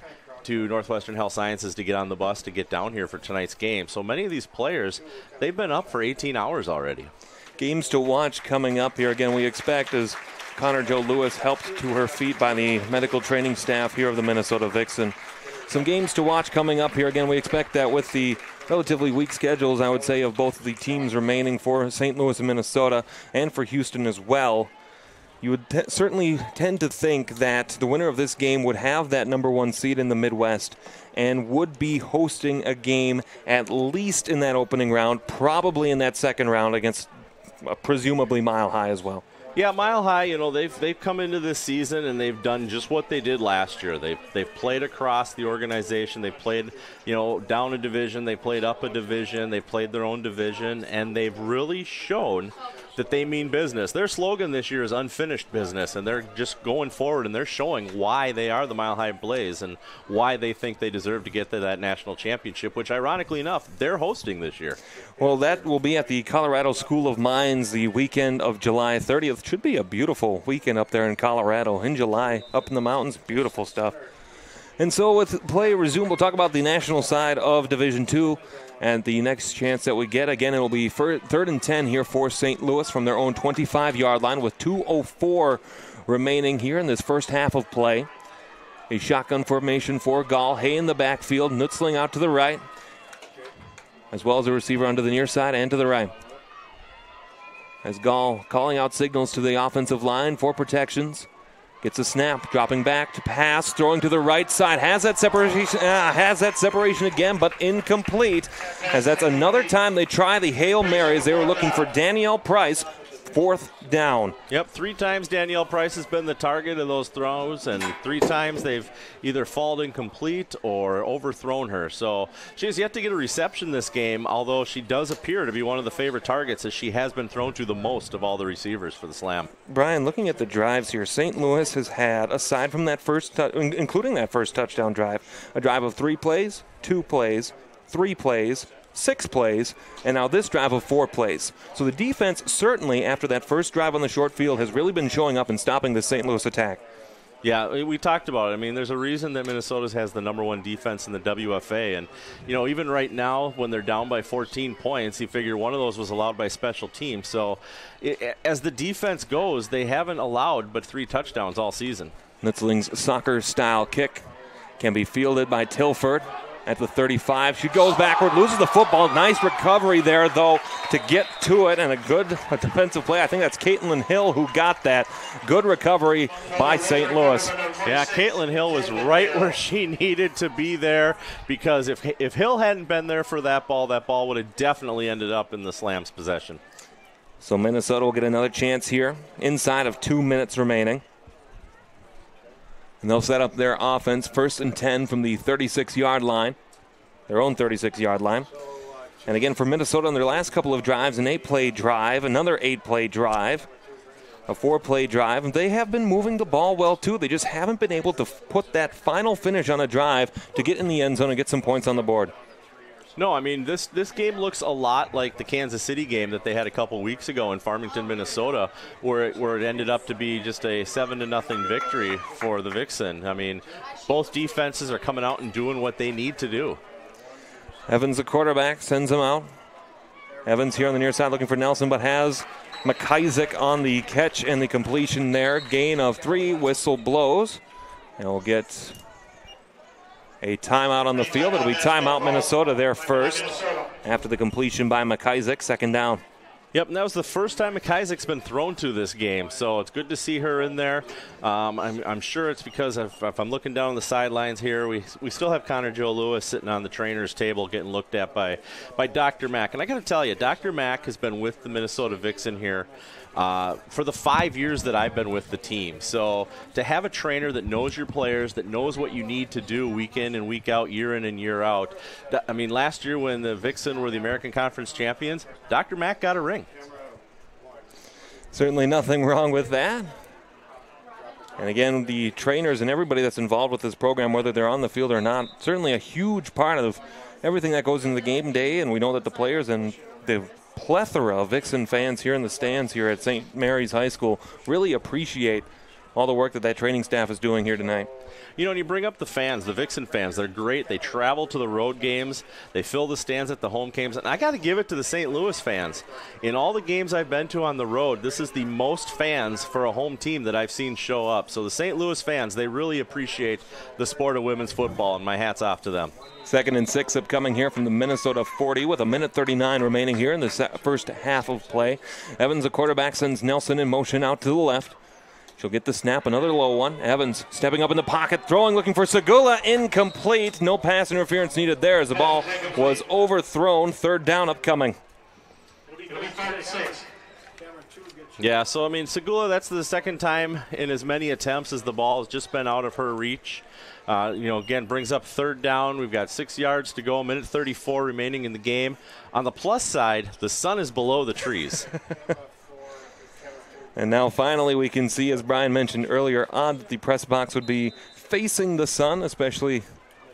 Northwestern Health Sciences to get on the bus to get down here for tonight's game. So many of these players, they've been up for 18 hours already. Games to watch coming up here. Again, we expect as Connor Jo Lewis helped to her feet by the medical training staff here of the Minnesota Vixen. Some games to watch coming up here. Again, we expect that with the relatively weak schedules, I would say, of both of the teams remaining for St. Louis and Minnesota and for Houston as well, you would certainly tend to think that the winner of this game would have that number 1 seed in the Midwest and would be hosting a game at least in that opening round, probably in that second round against presumably Mile High as well. Yeah, Mile High, you know, they've come into this season and they've done just what they did last year. They've played across the organization. They played, you know, down a division. They played up a division. They played their own division, and they've really shown that they mean business. Their slogan this year is unfinished business, and they're just going forward, and they're showing why they are the Mile High Blaze and why they think they deserve to get to that national championship, which ironically enough, they're hosting this year. Well, that will be at the Colorado School of Mines the weekend of July 30th. Should be a beautiful weekend up there in Colorado in July, up in the mountains. Beautiful stuff. And so with play resumed, we'll talk about the national side of Division II. And the next chance that we get, again, it will be 3rd and 10 here for St. Louis from their own 25-yard line with 2:04 remaining here in this first half of play. A shotgun formation for Gall. Hay in the backfield, Nutzling out to the right, as well as a receiver onto the near side and to the right. As Gall calling out signals to the offensive line for protections. Gets a snap, dropping back to pass, throwing to the right side. Has that separation again, but incomplete. As that's another time they try the Hail Marys. They were looking for Danielle Price, 4th down. Yep, 3 times Danielle Price has been the target of those throws, and 3 times they've either fallen incomplete or overthrown her. So she has yet to get a reception this game, although she does appear to be one of the favorite targets as she has been thrown to the most of all the receivers for the Slam. Brian, looking at the drives here, St. Louis has had, aside from that including that first touchdown drive, a drive of 3 plays, 2 plays, 3 plays, 6 plays, and now this drive of 4 plays. So the defense certainly, after that first drive on the short field, has really been showing up and stopping the St. Louis attack. Yeah, we talked about it. I mean, there's a reason that Minnesota has the number 1 defense in the WFA. And, you know, even right now when they're down by 14 points, you figure one of those was allowed by special teams. So as the defense goes, they haven't allowed but 3 touchdowns all season. Nutzling's soccer-style kick can be fielded by Tilford at the 35. She goes backward, loses the football. Nice recovery there, though, to get to it, and a good defensive play. I think that's Caitlin Hill who got that. Good recovery by St. Louis. Yeah, Caitlin Hill was right where she needed to be there, because if Hill hadn't been there for that ball would have definitely ended up in the Slam's possession. So Minnesota will get another chance here inside of 2 minutes remaining. And they'll set up their offense 1st and 10 from the 36-yard line, their own 36-yard line. And again, for Minnesota on their last couple of drives, an 8-play drive, another 8-play drive, a 4-play drive. And they have been moving the ball well, too. They just haven't been able to put that final finish on a drive to get in the end zone and get some points on the board. No, I mean, this game looks a lot like the Kansas City game that they had a couple weeks ago in Farmington, Minnesota, where it ended up to be just a 7-0 victory for the Vixen. I mean, both defenses are coming out and doing what they need to do. Evans, the quarterback, sends him out. Evans here on the near side looking for Nelson, but has McIsaac on the catch and the completion there. Gain of 3, whistle blows. And we'll get a timeout on the field. It'll be timeout Minnesota there first after the completion by McIsaac, 2nd down. Yep, and that was the first time McIsaac's been thrown to this game, so it's good to see her in there. I'm sure it's because if I'm looking down the sidelines here, we still have Connor Joe Lewis sitting on the trainer's table getting looked at by Dr. Mack. And I got to tell you, Dr. Mack has been with the Minnesota Vixen here for the 5 years that I've been with the team. So to have a trainer that knows your players, that knows what you need to do week in and week out, year in and year out. I mean, last year when the Vixen were the American Conference champions, Dr. Mack got a ring. Certainly nothing wrong with that. And again, the trainers and everybody that's involved with this program, whether they're on the field or not, certainly a huge part of everything that goes into the game day. And we know that the players and the plethora of Vixen fans here in the stands here at St. Mary's High School really appreciate all the work that training staff is doing here tonight. You know, and you bring up the fans, the Vixen fans, they're great. They travel to the road games. They fill the stands at the home games. And I got to give it to the St. Louis fans. In all the games I've been to on the road, this is the most fans for a home team that I've seen show up. So the St. Louis fans, they really appreciate the sport of women's football, and my hat's off to them. 2nd and 6 upcoming here from the Minnesota 40 with 1:39 remaining here in the first half of play. Evans, the quarterback, sends Nelson in motion out to the left. She'll get the snap, another low one. Evans stepping up in the pocket, throwing, looking for Segula, incomplete. No pass interference needed there as the ball was overthrown. 3rd down upcoming. Yeah, so I mean, Segula, that's the 2nd time in as many attempts as the ball has just been out of her reach. Again, brings up 3rd down. We've got 6 yards to go, 1:34 remaining in the game. On the plus side, the sun is below the trees. And now finally we can see, as Brian mentioned earlier on, that the press box would be facing the sun, especially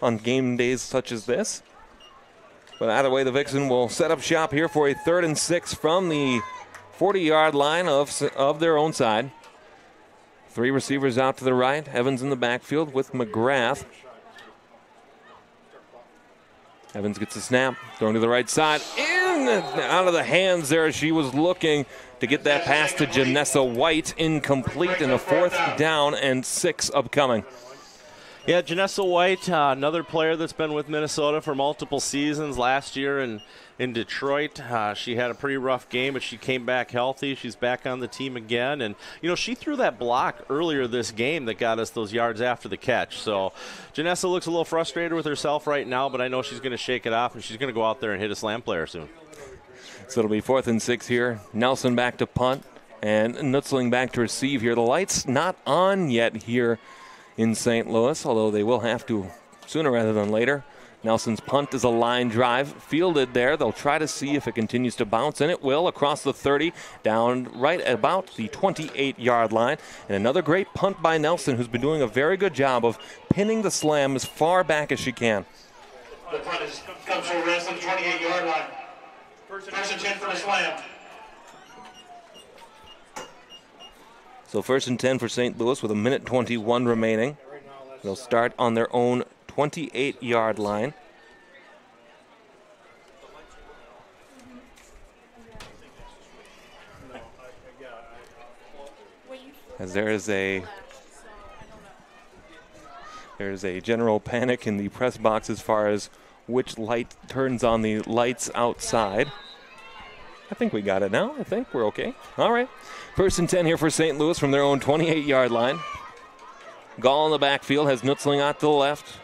on game days such as this. But either way, the Vixen will set up shop here for a 3rd and 6 from the 40-yard line of their own side. 3 receivers out to the right. Evans in the backfield with McGrath. Evans gets the snap, throwing to the right side. Out of the hands there as she was looking to get that pass to Janessa White. Incomplete, and a 4th down and 6 upcoming. Yeah, Janessa White, another player that's been with Minnesota for multiple seasons. Last year in Detroit, she had a pretty rough game, but she came back healthy. She's back on the team again. And, she threw that block earlier this game that got us those yards after the catch. So Janessa looks a little frustrated with herself right now, but I know she's going to shake it off, and she's going to go out there and hit a slam player soon. So it'll be 4th and 6 here. Nelson back to punt and Nutzling back to receive here. The lights not on yet here in St. Louis, although they will have to sooner rather than later. Nelson's punt is a line drive, fielded there. They'll try to see if it continues to bounce, and it will, across the 30, down right about the 28-yard line. And another great punt by Nelson, who's been doing a very good job of pinning the slam as far back as she can. The punt comes to a rest on the 28-yard line. First and 10 for the slam. So 1st and 10 for St. Louis with 1:21 remaining. They'll start on their own 28-yard line. As there's a general panic in the press box as far as which light turns on the lights outside. I think we got it now. I think we're okay. All right. 1st and 10 here for St. Louis from their own 28-yard line. Gall in the backfield has Nutzling out to the left.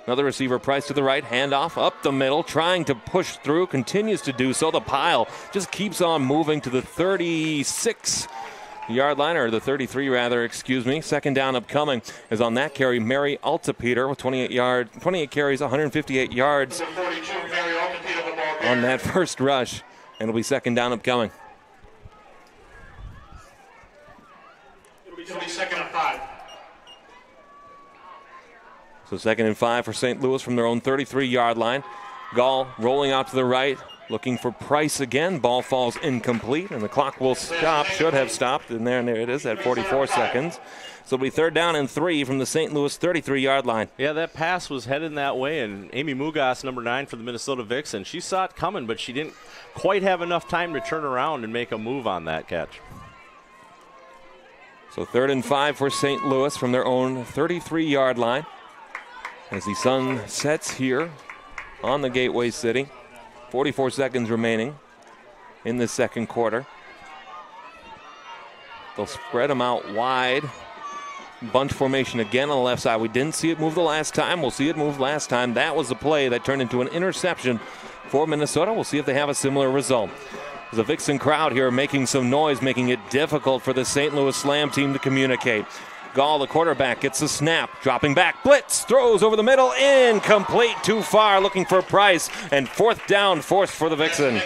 Another receiver, Price to the right. Handoff up the middle, trying to push through. Continues to do so. The pile just keeps on moving to the 36-yard line, or the 33 rather, excuse me. 2nd down upcoming is on that carry. Mary Altapeter with 28 carries, 158 yards. 42, Mary Altapeter, the ball on that first rush, and it'll be second down upcoming. It'll be second and 5. So 2nd and 5 for St. Louis from their own 33-yard line. Gall rolling out to the right, looking for Price again. Ball falls incomplete, and the clock will stop, should have stopped, and there it is at 44 seconds. So it'll be 3rd down and 3 from the St. Louis 33-yard line. Yeah, that pass was headed that way, and Amy Mugas, number 9 for the Minnesota Vixen, she saw it coming, but she didn't quite have enough time to turn around and make a move on that catch. So 3rd and 5 for St. Louis from their own 33-yard line. As the sun sets here on the Gateway City. 44 seconds remaining in the second quarter. They'll spread them out wide. Bunch formation again on the left side. We didn't see it move the last time. We'll see it move last time. That was the play that turned into an interception for Minnesota. We'll see if they have a similar result. There's a Vixen crowd here making some noise, making it difficult for the St. Louis Slam team to communicate. Gall, the quarterback, gets the snap, dropping back, blitz, throws over the middle, incomplete, too far, looking for Price, and 4th down forced for the Vixen.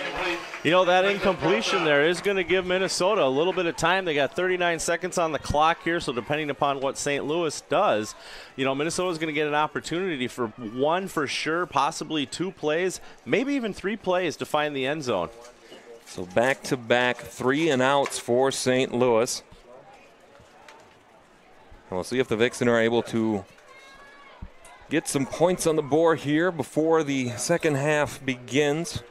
You know, that incompletion there is going to give Minnesota a little bit of time. They got 39 seconds on the clock here, so depending upon what St. Louis does, you know, Minnesota's going to get an opportunity for 1 for sure, possibly 2 plays, maybe even 3 plays to find the end zone. So back-to-back 3 and outs for St. Louis. We'll see if the Vixen are able to get some points on the board here before the second half begins.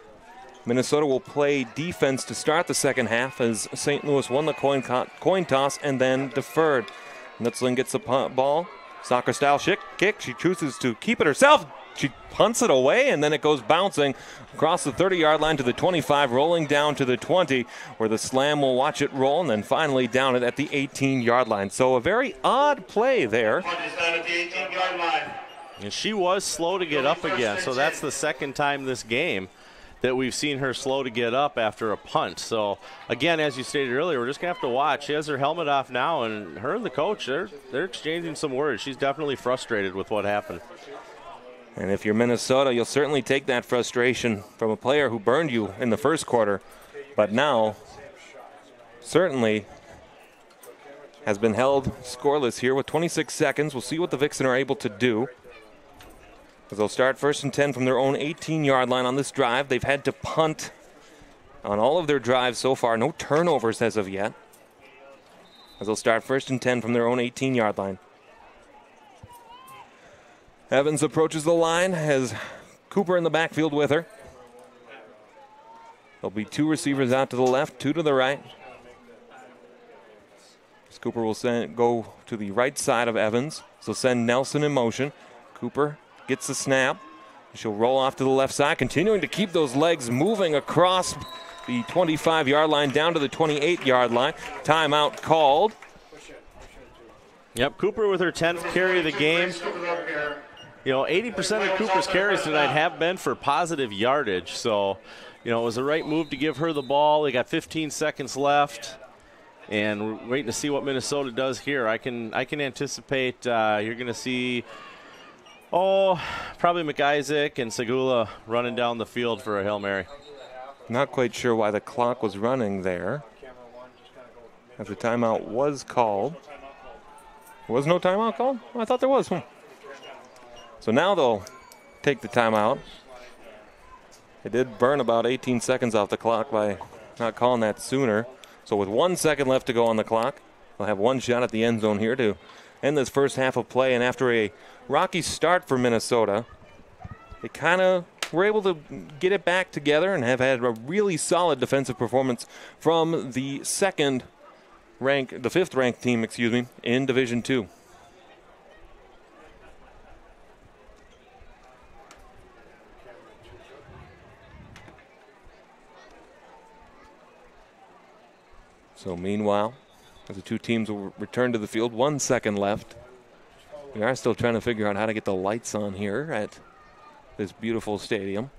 Minnesota will play defense to start the second half as St. Louis won the coin toss and then deferred. Nutzling gets the ball, soccer-style kick. She chooses to keep it herself. She punts it away, and then it goes bouncing across the 30-yard line to the 25, rolling down to the 20, where the Slam will watch it roll, and then finally down it at the 18-yard line. So a very odd play there. And she was slow to get up again, so that's the second time this game that we've seen her slow to get up after a punt. So, again, as you stated earlier, we're just going to have to watch. She has her helmet off now, and her and the coach, they're exchanging some words. She's definitely frustrated with what happened. And if you're Minnesota, you'll certainly take that frustration from a player who burned you in the first quarter, but now certainly has been held scoreless here with 26 seconds. We'll see what the Vixen are able to do, as they'll start 1st and 10 from their own 18-yard line on this drive. They've had to punt on all of their drives so far. No turnovers as of yet, as they'll start 1st and 10 from their own 18-yard line. Evans approaches the line, has Cooper in the backfield with her. There'll be 2 receivers out to the left, 2 to the right. Cooper will go to the right side of Evans, so send Nelson in motion. Cooper gets the snap. She'll roll off to the left side, continuing to keep those legs moving across the 25-yard line down to the 28-yard line. Timeout called. Yep, Cooper with her 10th carry of the game. You know, 80% of Cooper's carries tonight have been for positive yardage. So, you know, it was the right move to give her the ball. They got 15 seconds left, and we're waiting to see what Minnesota does here. I can anticipate you're going to see, probably McIsaac and Segula running down the field for a Hail Mary. Not quite sure why the clock was running there, as the timeout was called. Was no timeout called? I thought there was. So now they'll take the timeout. They did burn about 18 seconds off the clock by not calling that sooner. So with 1 second left to go on the clock, they'll have one shot at the end zone here to end this first half of play. And after a rocky start for Minnesota, they kind of were able to get it back together and have had a really solid defensive performance from the fifth ranked team, in Division II. So meanwhile, as the two teams will return to the field, 1 second left. We are still trying to figure out how to get the lights on here at this beautiful stadium.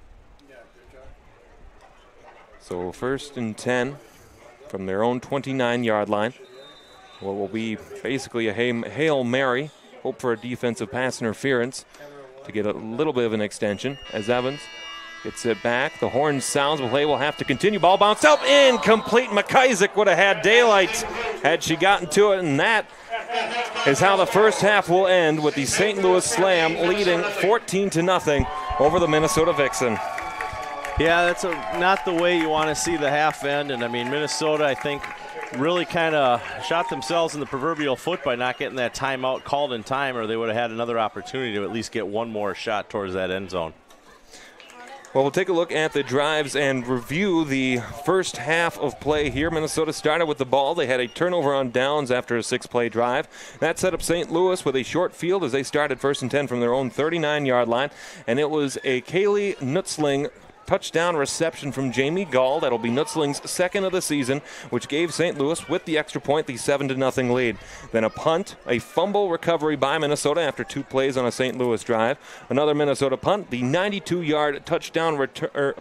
So 1st and 10 from their own 29-yard line. What will be basically a Hail Mary. Hope for a defensive pass interference to get a little bit of an extension, as Evans Gets it back. The horn sounds. Play will have to continue. Ball bounced up. Incomplete. McIsaac would have had daylight had she gotten to it. And that is how the first half will end, with the St. Louis Slam leading 14-0 over the Minnesota Vixen. Yeah, that's not the way you want to see the half end. And, I mean, Minnesota, I think, really kind of shot themselves in the proverbial foot by not getting that timeout called in time, or they would have had another opportunity to at least get one more shot towards that end zone. Well, we'll take a look at the drives and review the first half of play here. Minnesota started with the ball. They had a turnover on downs after a 6-play drive. That set up St. Louis with a short field as they started 1st and 10 from their own 39-yard line. And it was a Kaylee Nutzling touchdown reception from Jamie Gall. That'll be Nutzling's second of the season, which gave St. Louis, with the extra point, the 7-0 lead. Then a punt, a fumble recovery by Minnesota after 2 plays on a St. Louis drive. Another Minnesota punt, the 92-yard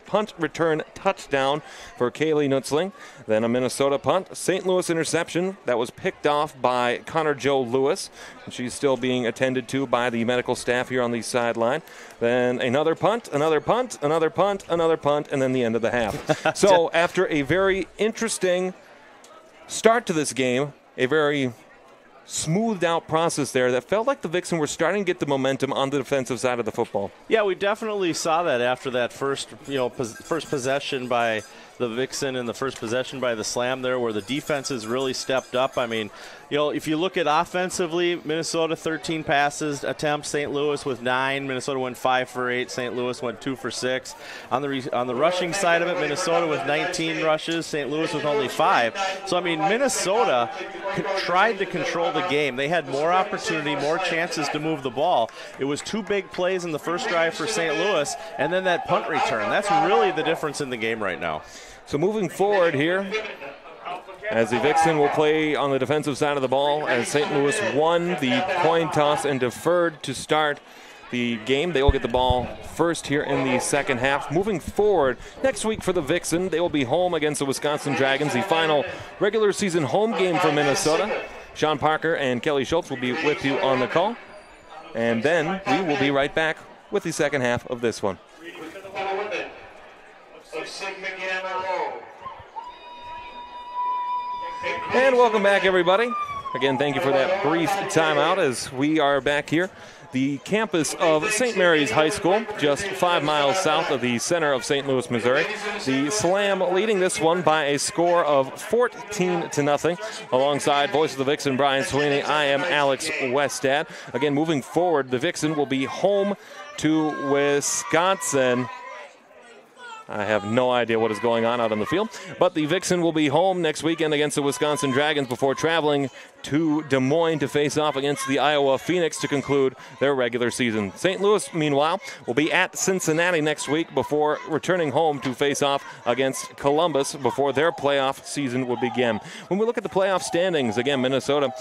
punt return touchdown for Kaylee Nutzling. Then a Minnesota punt, St. Louis interception that was picked off by Connor Joe Lewis. And she's still being attended to by the medical staff here on the sideline. Then another punt, another punt, another punt, another punt, and then the end of the half. So after a very interesting start to this game, a very smoothed out process there that felt like the Vixen were starting to get the momentum on the defensive side of the football. Yeah, we definitely saw that after that first possession by the Vixen and the first possession by the Slam there, where the defenses really stepped up. I mean, if you look at offensively, Minnesota 13 passes attempts, St. Louis with 9. Minnesota went 5 for 8. St. Louis went 2 for 6. On the rushing side of it, Minnesota with 19 rushes, St. Louis with only 5. So I mean, Minnesota tried to control the game. They had more opportunity, more chances to move the ball. It was 2 big plays in the first drive for St. Louis, and then that punt return. That's really the difference in the game right now. So moving forward here, as the Vixen will play on the defensive side of the ball, as St. Louis won the coin toss and deferred to start the game. They will get the ball first here in the second half. Moving forward, next week for the Vixen, they will be home against the Wisconsin Dragons, the final regular season home game for Minnesota. Sean Parker and Kelly Schultz will be with you on the call. And then we will be right back with the second half of this one. And welcome back, everybody. Again, thank you for that brief timeout as we are back here. The campus of St. Mary's High School, just 5 miles south of the center of St. Louis, Missouri. The Slam leading this one by a score of 14-0. Alongside voice of the Vixen, Brian Sweeney, I am Alex Westad. Again, moving forward, the Vixen will be home to Wisconsin. I have no idea what is going on out on the field. But the Vixen will be home next weekend against the Wisconsin Dragons before traveling to Des Moines to face off against the Iowa Phoenix to conclude their regular season. St. Louis, meanwhile, will be at Cincinnati next week before returning home to face off against Columbus before their playoff season would begin. When we look at the playoff standings, again, Minnesota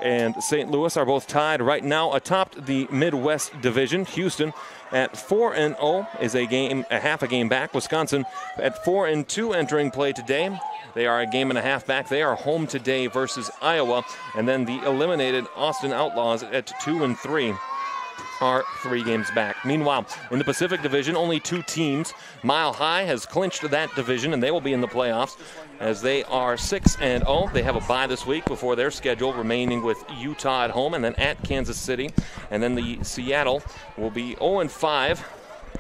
and St. Louis are both tied right now atop the Midwest Division. Houston at 4-0 is a half a game back. Wisconsin at 4-2 entering play today. They are a game and a half back. They are home today versus Iowa. And then the eliminated Austin Outlaws at 2-3 are 3 games back. Meanwhile, in the Pacific Division, only 2 teams. Mile High has clinched that division, and they will be in the playoffs as they are 6-0. They have a bye this week before their schedule, remaining with Utah at home and then at Kansas City. And then the Seattle will be 0-5.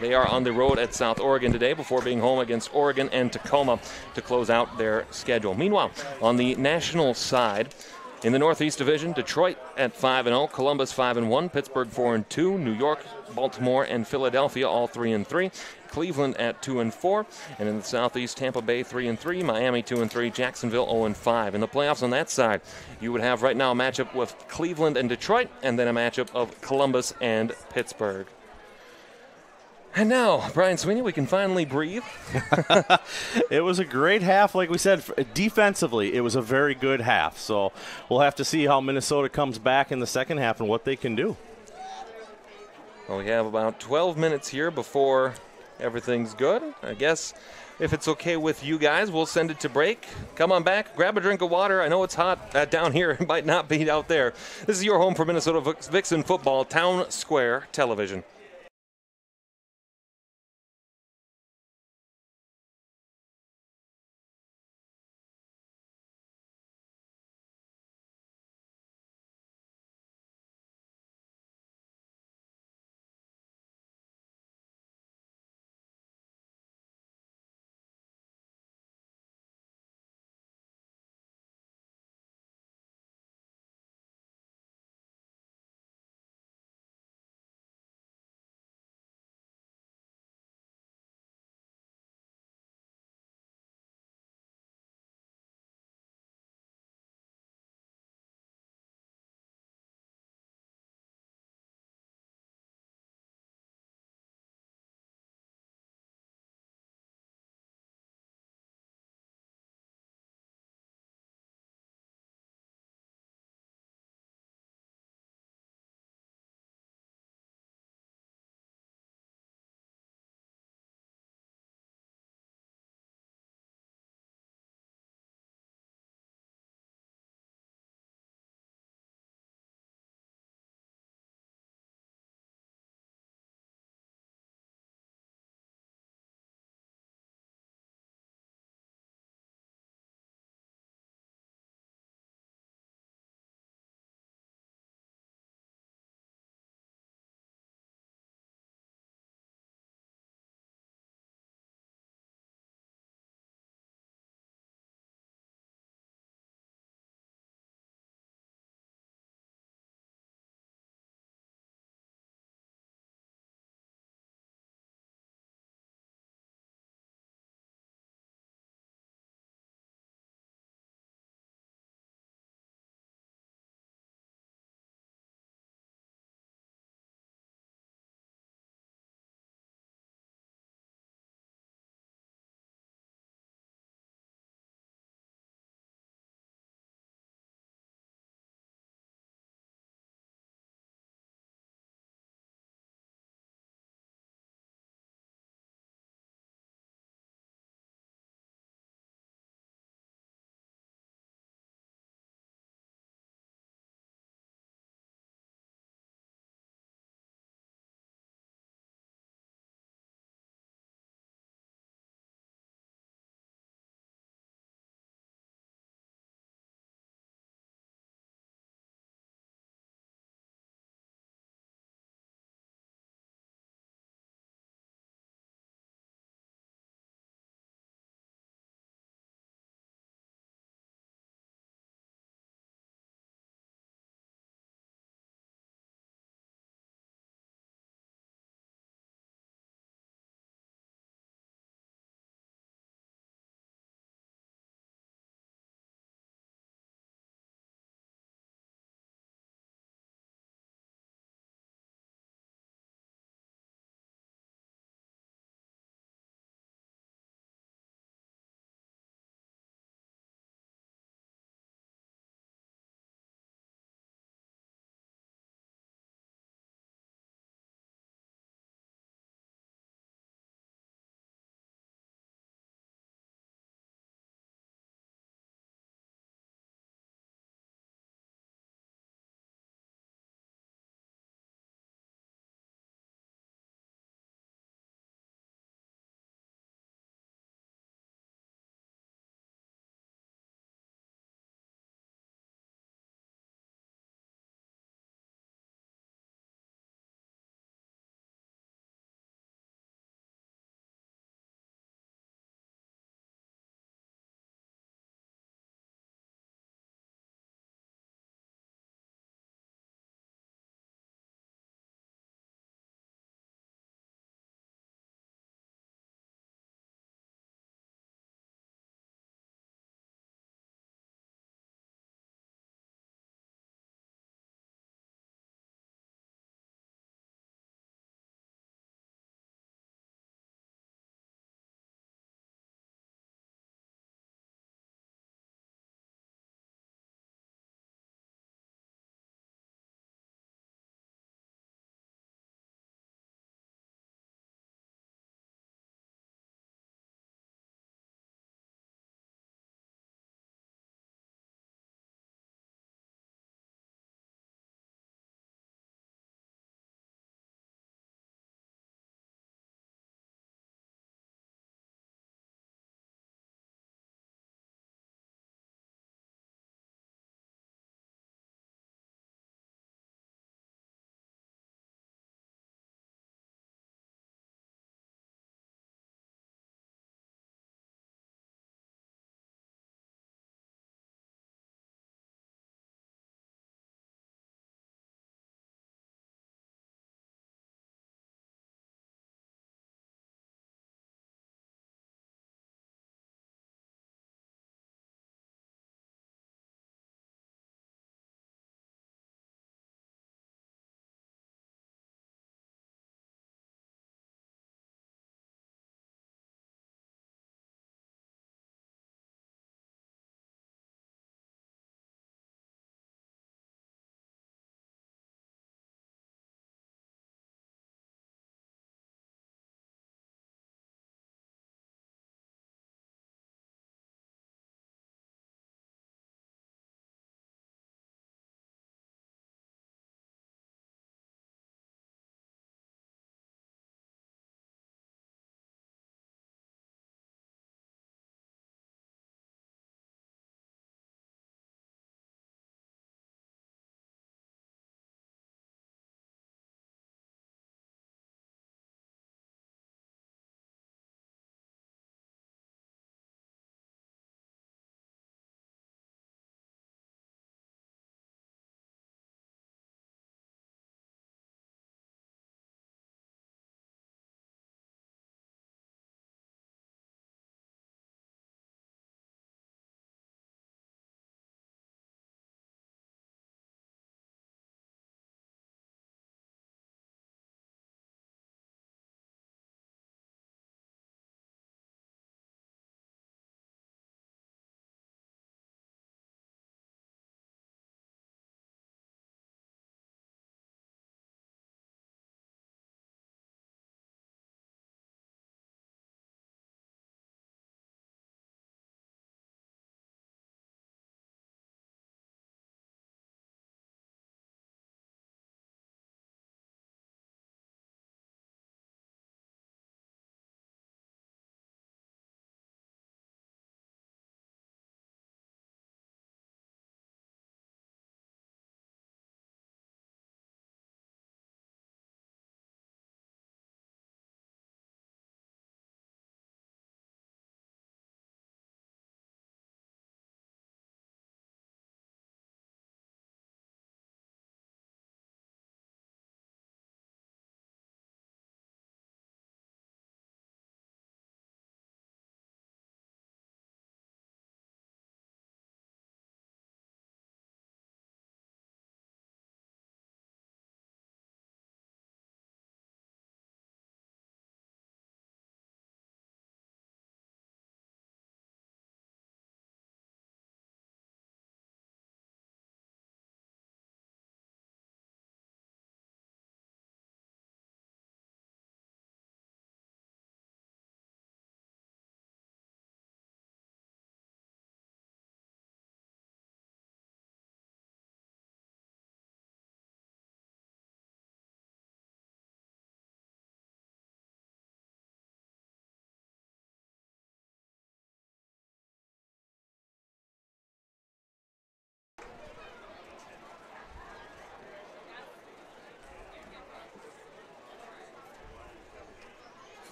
They are on the road at South Oregon today before being home against Oregon and Tacoma to close out their schedule. Meanwhile, on the national side, in the Northeast Division, Detroit at 5-0, Columbus 5-1, Pittsburgh 4-2, New York, Baltimore, and Philadelphia all 3-3, Cleveland at 2-4, and in the Southeast, Tampa Bay 3-3, Miami 2-3, Jacksonville 0-5. In the playoffs on that side, you would have right now a matchup with Cleveland and Detroit, and then a matchup of Columbus and Pittsburgh. And now, Brian Sweeney, we can finally breathe. It was a great half, like we said. Defensively, it was a very good half. So we'll have to see how Minnesota comes back in the second half and what they can do. Well, we have about 12 minutes here before everything's good. I guess if it's okay with you guys, we'll send it to break. Come on back, grab a drink of water. I know it's hot down here. It might not be out there. This is your home for Minnesota Vixen football, Town Square Television.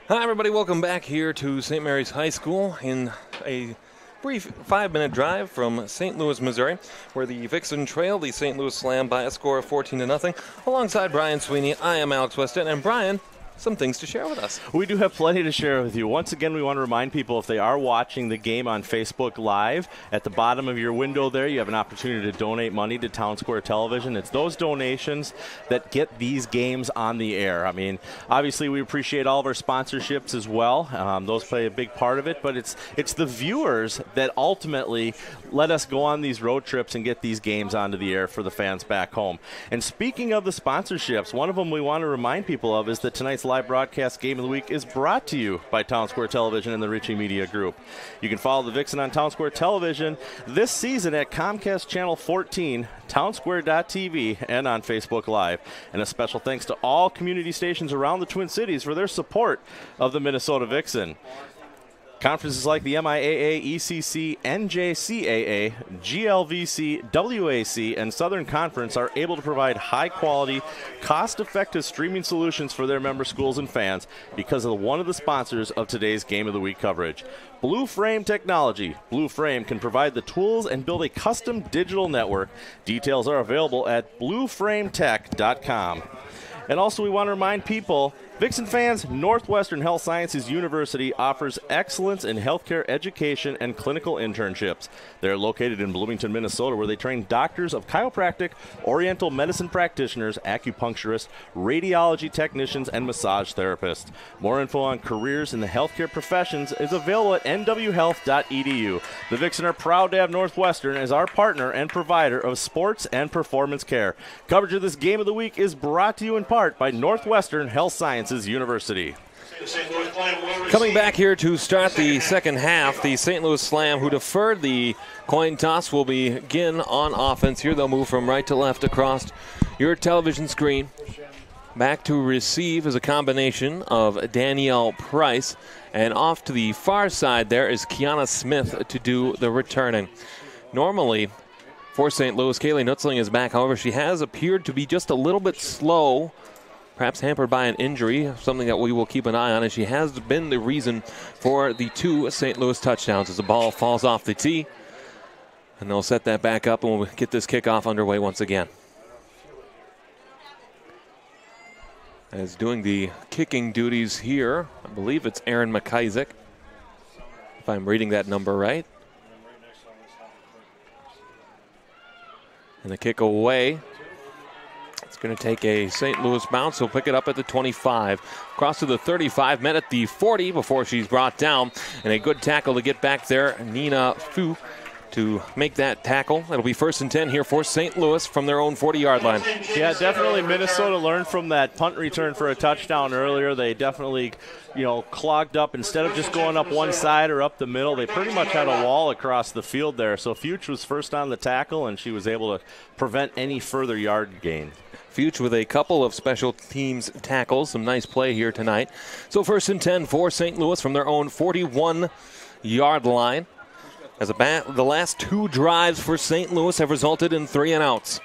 Hi, everybody. Welcome back here to St. Mary's High School in a brief 5-minute drive from St. Louis, Missouri, where the Vixen trailed the St. Louis Slam by a score of 14-0. Alongside Brian Sweeney, I am Alex Weston, and Brian, some things to share with us. We do have plenty to share with you. Once again, we want to remind people if they are watching the game on Facebook Live, at the bottom of your window there, you have an opportunity to donate money to Town Square Television. It's those donations that get these games on the air. I mean, obviously, we appreciate all of our sponsorships as well. Those play a big part of it, but it's the viewers that ultimately let us go on these road trips and get these games onto the air for the fans back home. And speaking of the sponsorships, one of them we want to remind people of is that tonight's live broadcast Game of the Week is brought to you by Town Square Television and the Ritchie Media Group. You can follow the Vixen on Town Square Television this season at Comcast Channel 14, townsquare.tv, and on Facebook Live. And a special thanks to all community stations around the Twin Cities for their support of the Minnesota Vixen. Conferences like the MIAA, ECC, NJCAA, GLVC, WAC, and Southern Conference are able to provide high-quality, cost-effective streaming solutions for their member schools and fans because of one of the sponsors of today's Game of the Week coverage. Blue Frame Technology. Blue Frame can provide the tools and build a custom digital network. Details are available at blueframetech.com. And also we want to remind people, Vixen fans, Northwestern Health Sciences University offers excellence in healthcare education and clinical internships. They're located in Bloomington, Minnesota, where they train doctors of chiropractic, oriental medicine practitioners, acupuncturists, radiology technicians, and massage therapists. More info on careers in the healthcare professions is available at nwhealth.edu. The Vixen are proud to have Northwestern as our partner and provider of sports and performance care. Coverage of this Game of the Week is brought to you in part by Northwestern Health Sciences University. Coming back here to start the second half, the St. Louis Slam, who deferred the coin toss, will begin on offense. Here they'll move from right to left across your television screen. Back to receive is a combination of Danielle Price, and off to the far side there is Kiana Smith to do the returning. Normally, for St. Louis, Kaylee Nutzling is back. However, she has appeared to be just a little bit slow, perhaps hampered by an injury, something that we will keep an eye on, and she has been the reason for the 2 St. Louis touchdowns as the ball falls off the tee. And they'll set that back up, and we'll get this kickoff underway once again. As doing the kicking duties here, I believe it's Aaron McIsaac, if I'm reading that number right. And the kick away. It's going to take a St. Louis bounce. He'll pick it up at the 25. Cross to the 35, met at the 40 before she's brought down. And a good tackle to get back there. Nina Fu to make that tackle. It'll be 1st and 10 here for St. Louis from their own 40-yard line. Yeah, definitely Minnesota learned from that punt return for a touchdown earlier. They definitely, clogged up. Instead of just going up one side or up the middle, they pretty much had a wall across the field there. So Fuchs was first on the tackle, and she was able to prevent any further yard gain. Fuchs with a couple of special teams tackles. Some nice play here tonight. So 1st and 10 for St. Louis from their own 41-yard line. As the last 2 drives for St. Louis have resulted in 3 and outs.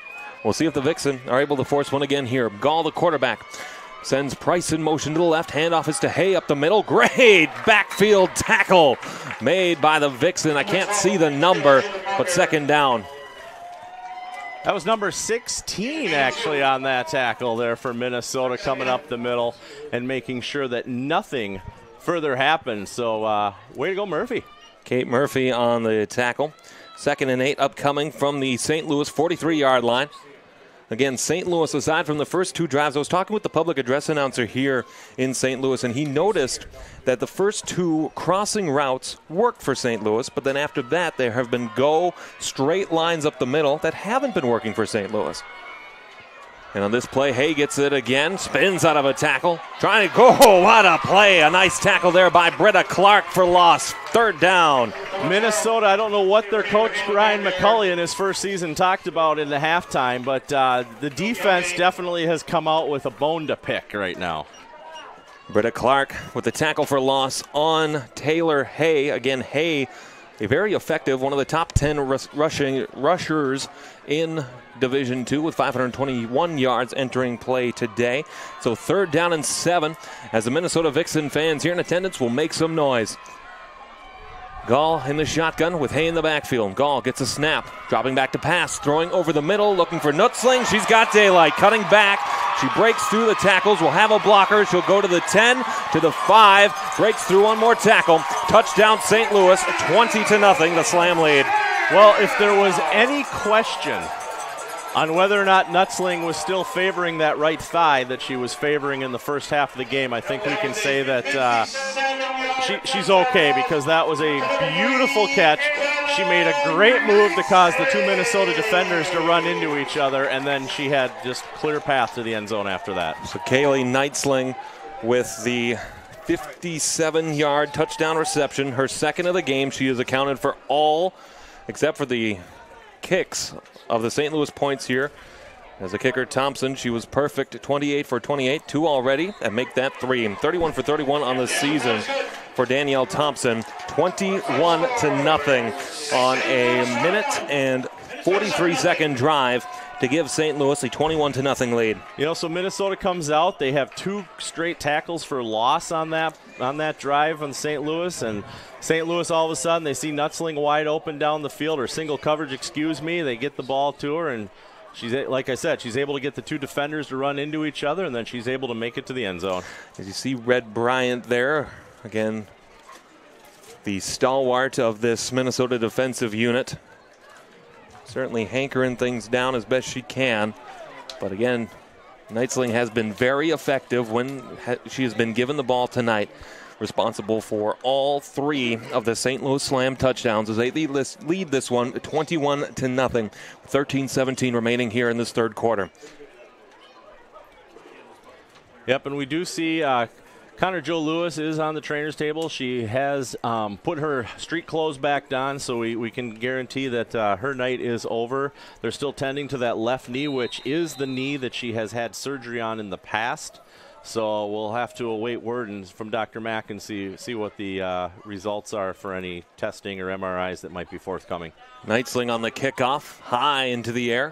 We'll see if the Vixen are able to force one again here. Gall, the quarterback, sends Price in motion to the left. Handoff is to Hay up the middle. Great backfield tackle made by the Vixen. I can't see the number, but 2nd down. That was number 16, actually, on that tackle there for Minnesota, coming up the middle and making sure that nothing further happened. So, way to go, Murphy. Kate Murphy on the tackle. 2nd and 8 upcoming from the St. Louis 43-yard line. Again, St. Louis, aside from the first 2 drives, I was talking with the public address announcer here in St. Louis, and he noticed that the first 2 crossing routes worked for St. Louis, but then after that, there have been straight lines up the middle that haven't been working for St. Louis. And on this play, Hay gets it again, spins out of a tackle, trying to go. What a play. A nice tackle there by Britta Clark for loss. 3rd down. Minnesota, I don't know what their coach, Ryan McCulley, in his first season talked about in the halftime, but the defense definitely has come out with a bone to pick right now. Britta Clark with the tackle for loss on Taylor Hay. Again, Hay a very effective, one of the top 10 rushers in Division II with 521 yards entering play today. So 3rd down and 7 as the Minnesota Vixen fans here in attendance will make some noise. Gall in the shotgun with Hay in the backfield. Gall gets a snap, dropping back to pass, throwing over the middle, looking for Nutzling. She's got daylight, cutting back. She breaks through the tackles, will have a blocker. She'll go to the 10, to the 5, breaks through one more tackle. Touchdown St. Louis, 20-0, the Slam lead. Well, if there was any question on whether or not Nutzling was still favoring that right thigh that she was favoring in the first half of the game, I think we can say that she's okay, because that was a beautiful catch. She made a great move to cause the 2 Minnesota defenders to run into each other, and then she had just clear path to the end zone after that. So Kaylee Nutzling with the 57-yard touchdown reception, her 2nd of the game. She has accounted for all, except for the kicks, of the St. Louis points here. As a kicker, Thompson, she was perfect, 28 for 28, 2 already, and make that 3. 31 for 31 on the season for Danielle Thompson. 21-0 on a minute and 43-second drive to give St. Louis a 21-0 lead. You know, so Minnesota comes out. They have 2 straight tackles for loss on that drive on St. Louis, and St. Louis all of a sudden they see Nutzling wide open down the field, or single coverage, They get the ball to her, and she's, like I said, she's able to get the 2 defenders to run into each other, and then she's able to make it to the end zone. As you see Red Bryant there, again, the stalwart of this Minnesota defensive unit. Certainly hankering things down as best she can. But again, Nutzling has been very effective when she has been given the ball tonight. Responsible for all 3 of the St. Louis Slam touchdowns as they lead this one 21-0. 13-17 remaining here in this 3rd quarter. Yep, and we do see Connor Jo Lewis is on the trainer's table. She has put her street clothes back on, so we can guarantee that her night is over. They're still tending to that left knee, which is the knee that she has had surgery on in the past. So we'll have to await word from Dr. Mack and see what the results are for any testing or MRIs that might be forthcoming. Nutzling on the kickoff, high into the air.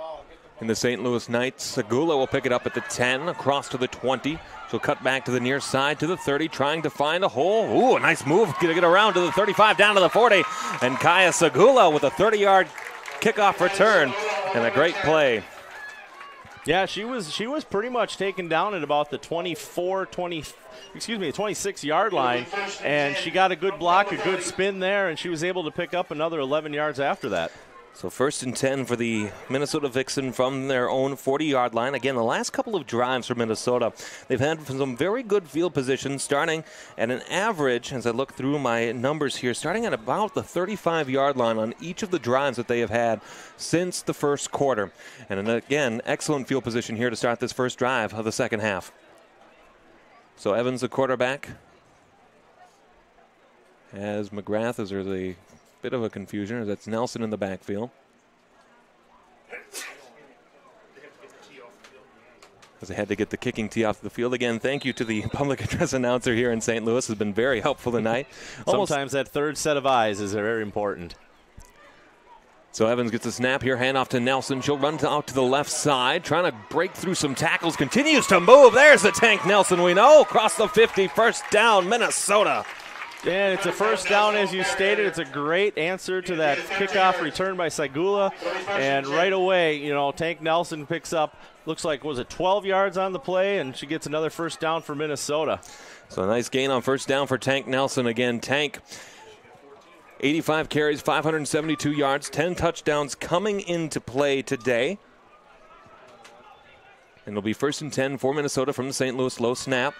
In the St. Louis Knights, Segula will pick it up at the 10, across to the 20. She'll cut back to the near side to the 30, trying to find a hole. Ooh, a nice move to get around to the 35, down to the 40. And Kaya Segula with a 30-yard kickoff return and a great play. Yeah, she was pretty much taken down at about the 26-yard line, and she got a good block, a good spin there, and she was able to pick up another 11 yards after that. So 1st and 10 for the Minnesota Vixen from their own 40-yard line. Again, the last couple of drives for Minnesota, they've had some very good field positions, starting at an average, as I look through my numbers here, starting at about the 35-yard line on each of the drives that they have had since the 1st quarter. And again, excellent field position here to start this first drive of the 2nd half. So Evans, the quarterback, as McGrath, as there's a bit of a confusion, as that's Nelson in the backfield. As they had to get the kicking tee off the field. Again, thank you to the public address announcer here in St. Louis. Has been very helpful tonight. Sometimes that 3rd set of eyes is very important. So Evans gets a snap here, handoff to Nelson. She'll run out to the left side, trying to break through some tackles. Continues to move. There's the Tank Nelson we know. Across the 50, 1st down, Minnesota. And it's a 1st down, as you stated. It's a great answer to that kickoff return by Segula. And right away, you know, Tank Nelson picks up, looks like, was it 12 yards on the play, and she gets another 1st down for Minnesota. So a nice gain on 1st down for Tank Nelson. Again, Tank, 85 carries, 572 yards, 10 touchdowns coming into play today. And it'll be 1st and 10 for Minnesota from the St. Louis low snap.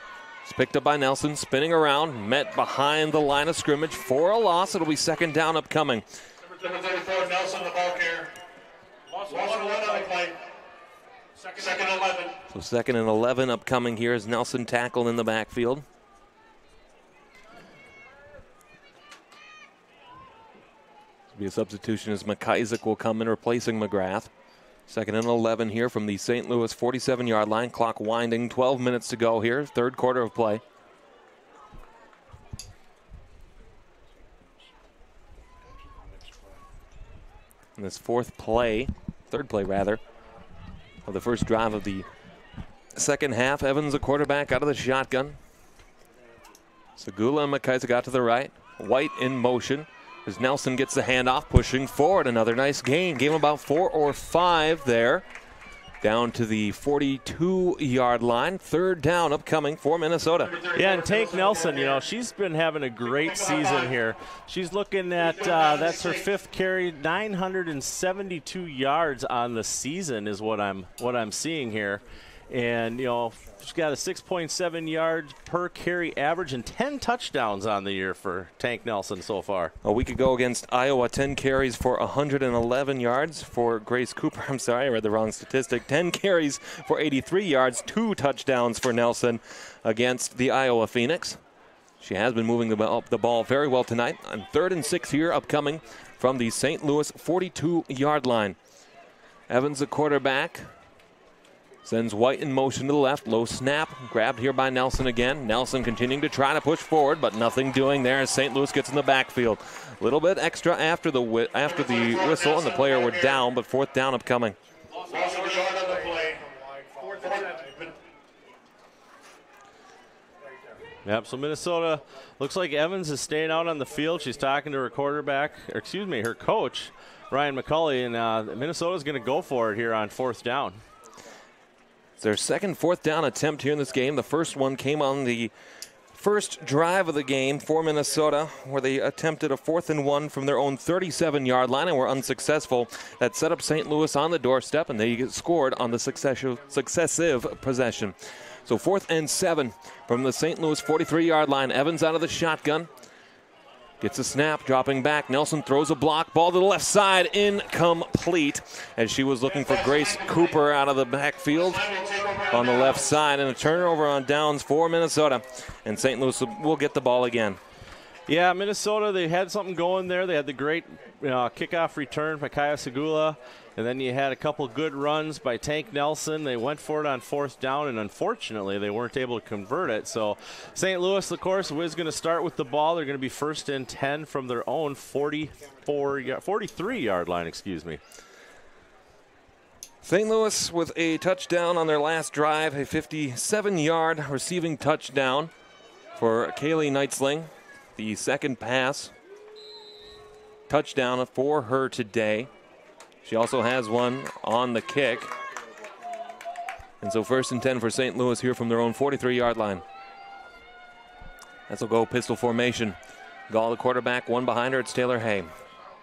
It's picked up by Nelson, spinning around, met behind the line of scrimmage for a loss. It'll be 2nd down upcoming. Number 34, Nelson, the ball carrier. Lost 1 on the play. 2nd and 11. So 2nd and 11 upcoming here as Nelson tackled in the backfield. This will be a substitution as McIsaac will come in replacing McGrath. 2nd and 11 here from the St. Louis 47-yard line. Clock winding, 12 minutes to go here, 3rd quarter of play. in this third play rather, of the first drive of the second half. Evans, the quarterback, out of the shotgun. Segula and Makaisa got to the right. White in motion as Nelson gets the handoff, pushing forward. Another nice gain. Gave him about 4 or 5 there. Down to the 42-yard line. Third down upcoming for Minnesota. Yeah, and Tank Nelson, you know, she's been having a great season here. She's looking at, that's her 5th carry, 972 yards on the season is what I'm seeing here. And, you know, she's got a 6.7 yards per carry average and 10 touchdowns on the year for Tank Nelson so far. A week ago against Iowa, 10 carries for 111 yards for Grace Cooper. I'm sorry, I read the wrong statistic. 10 carries for 83 yards, 2 touchdowns for Nelson against the Iowa Phoenix. She has been moving the ball very well tonight. On 3rd and 6 here upcoming from the St. Louis 42-yard line. Evans, the quarterback, sends White in motion to the left. Low snap. Grabbed here by Nelson again. Nelson continuing to try to push forward, but nothing doing there as St. Louis gets in the backfield. A little bit extra after the whistle, and the player were down, but 4th down upcoming. Yep, so Minnesota looks like Evans is staying out on the field. She's talking to her her coach, Ryan McCulley, and Minnesota's going to go for it here on 4th down. It's their second 4th down attempt here in this game. The first one came on the first drive of the game for Minnesota, where they attempted a 4th and 1 from their own 37-yard line and were unsuccessful. That set up St. Louis on the doorstep, and they scored on the successive possession. So 4th and 7 from the St. Louis 43-yard line. Evans out of the shotgun. Gets a snap, dropping back. Nelson throws a block. Ball to the left side, incomplete, as she was looking for Grace Cooper out of the backfield on the left side. And a turnover on downs for Minnesota. And St. Louis will get the ball again. Yeah, Minnesota, they had something going there. They had the great kickoff return by Kaya Segula. And then you had a couple good runs by Tank Nelson. They went for it on 4th down, and unfortunately they weren't able to convert it. So St. Louis, of course, is going to start with the ball. They're going to be 1st and 10 from their own 43-yard line, excuse me. St. Louis with a touchdown on their last drive, a 57-yard receiving touchdown for Kaylee Knightsling. The second pass touchdown for her today. She also has one on the kick. And so 1st and 10 for St. Louis here from their own 43-yard line. This will go pistol formation. Gall, the quarterback, one behind her. It's Taylor Hay.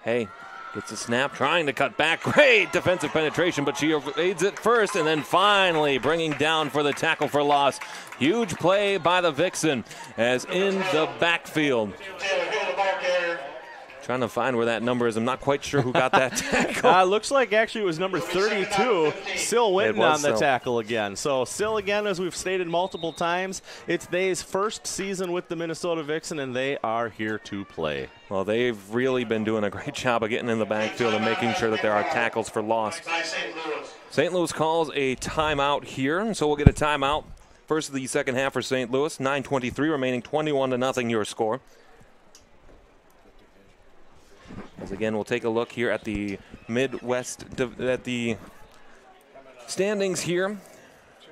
Hay gets a snap, trying to cut back. Great defensive penetration, but she evades it first, and then finally bringing down for the tackle for loss. Huge play by the Vixen as in the backfield. Trying to find where that number is. I'm not quite sure who got that tackle. Looks like actually it was number 32, Sil Winton on the tackle again. So Sil, again, as we've stated multiple times, it's Thay's first season with the Minnesota Vixen, and they are here to play. Well, they've really been doing a great job of getting in the backfield and making sure that there are tackles for loss. St. Louis calls a timeout here, and so we'll get a timeout. First of the second half for St. Louis. 9:23 remaining, 21-0 your score. As again, we'll take a look here at the Midwest, at the standings here.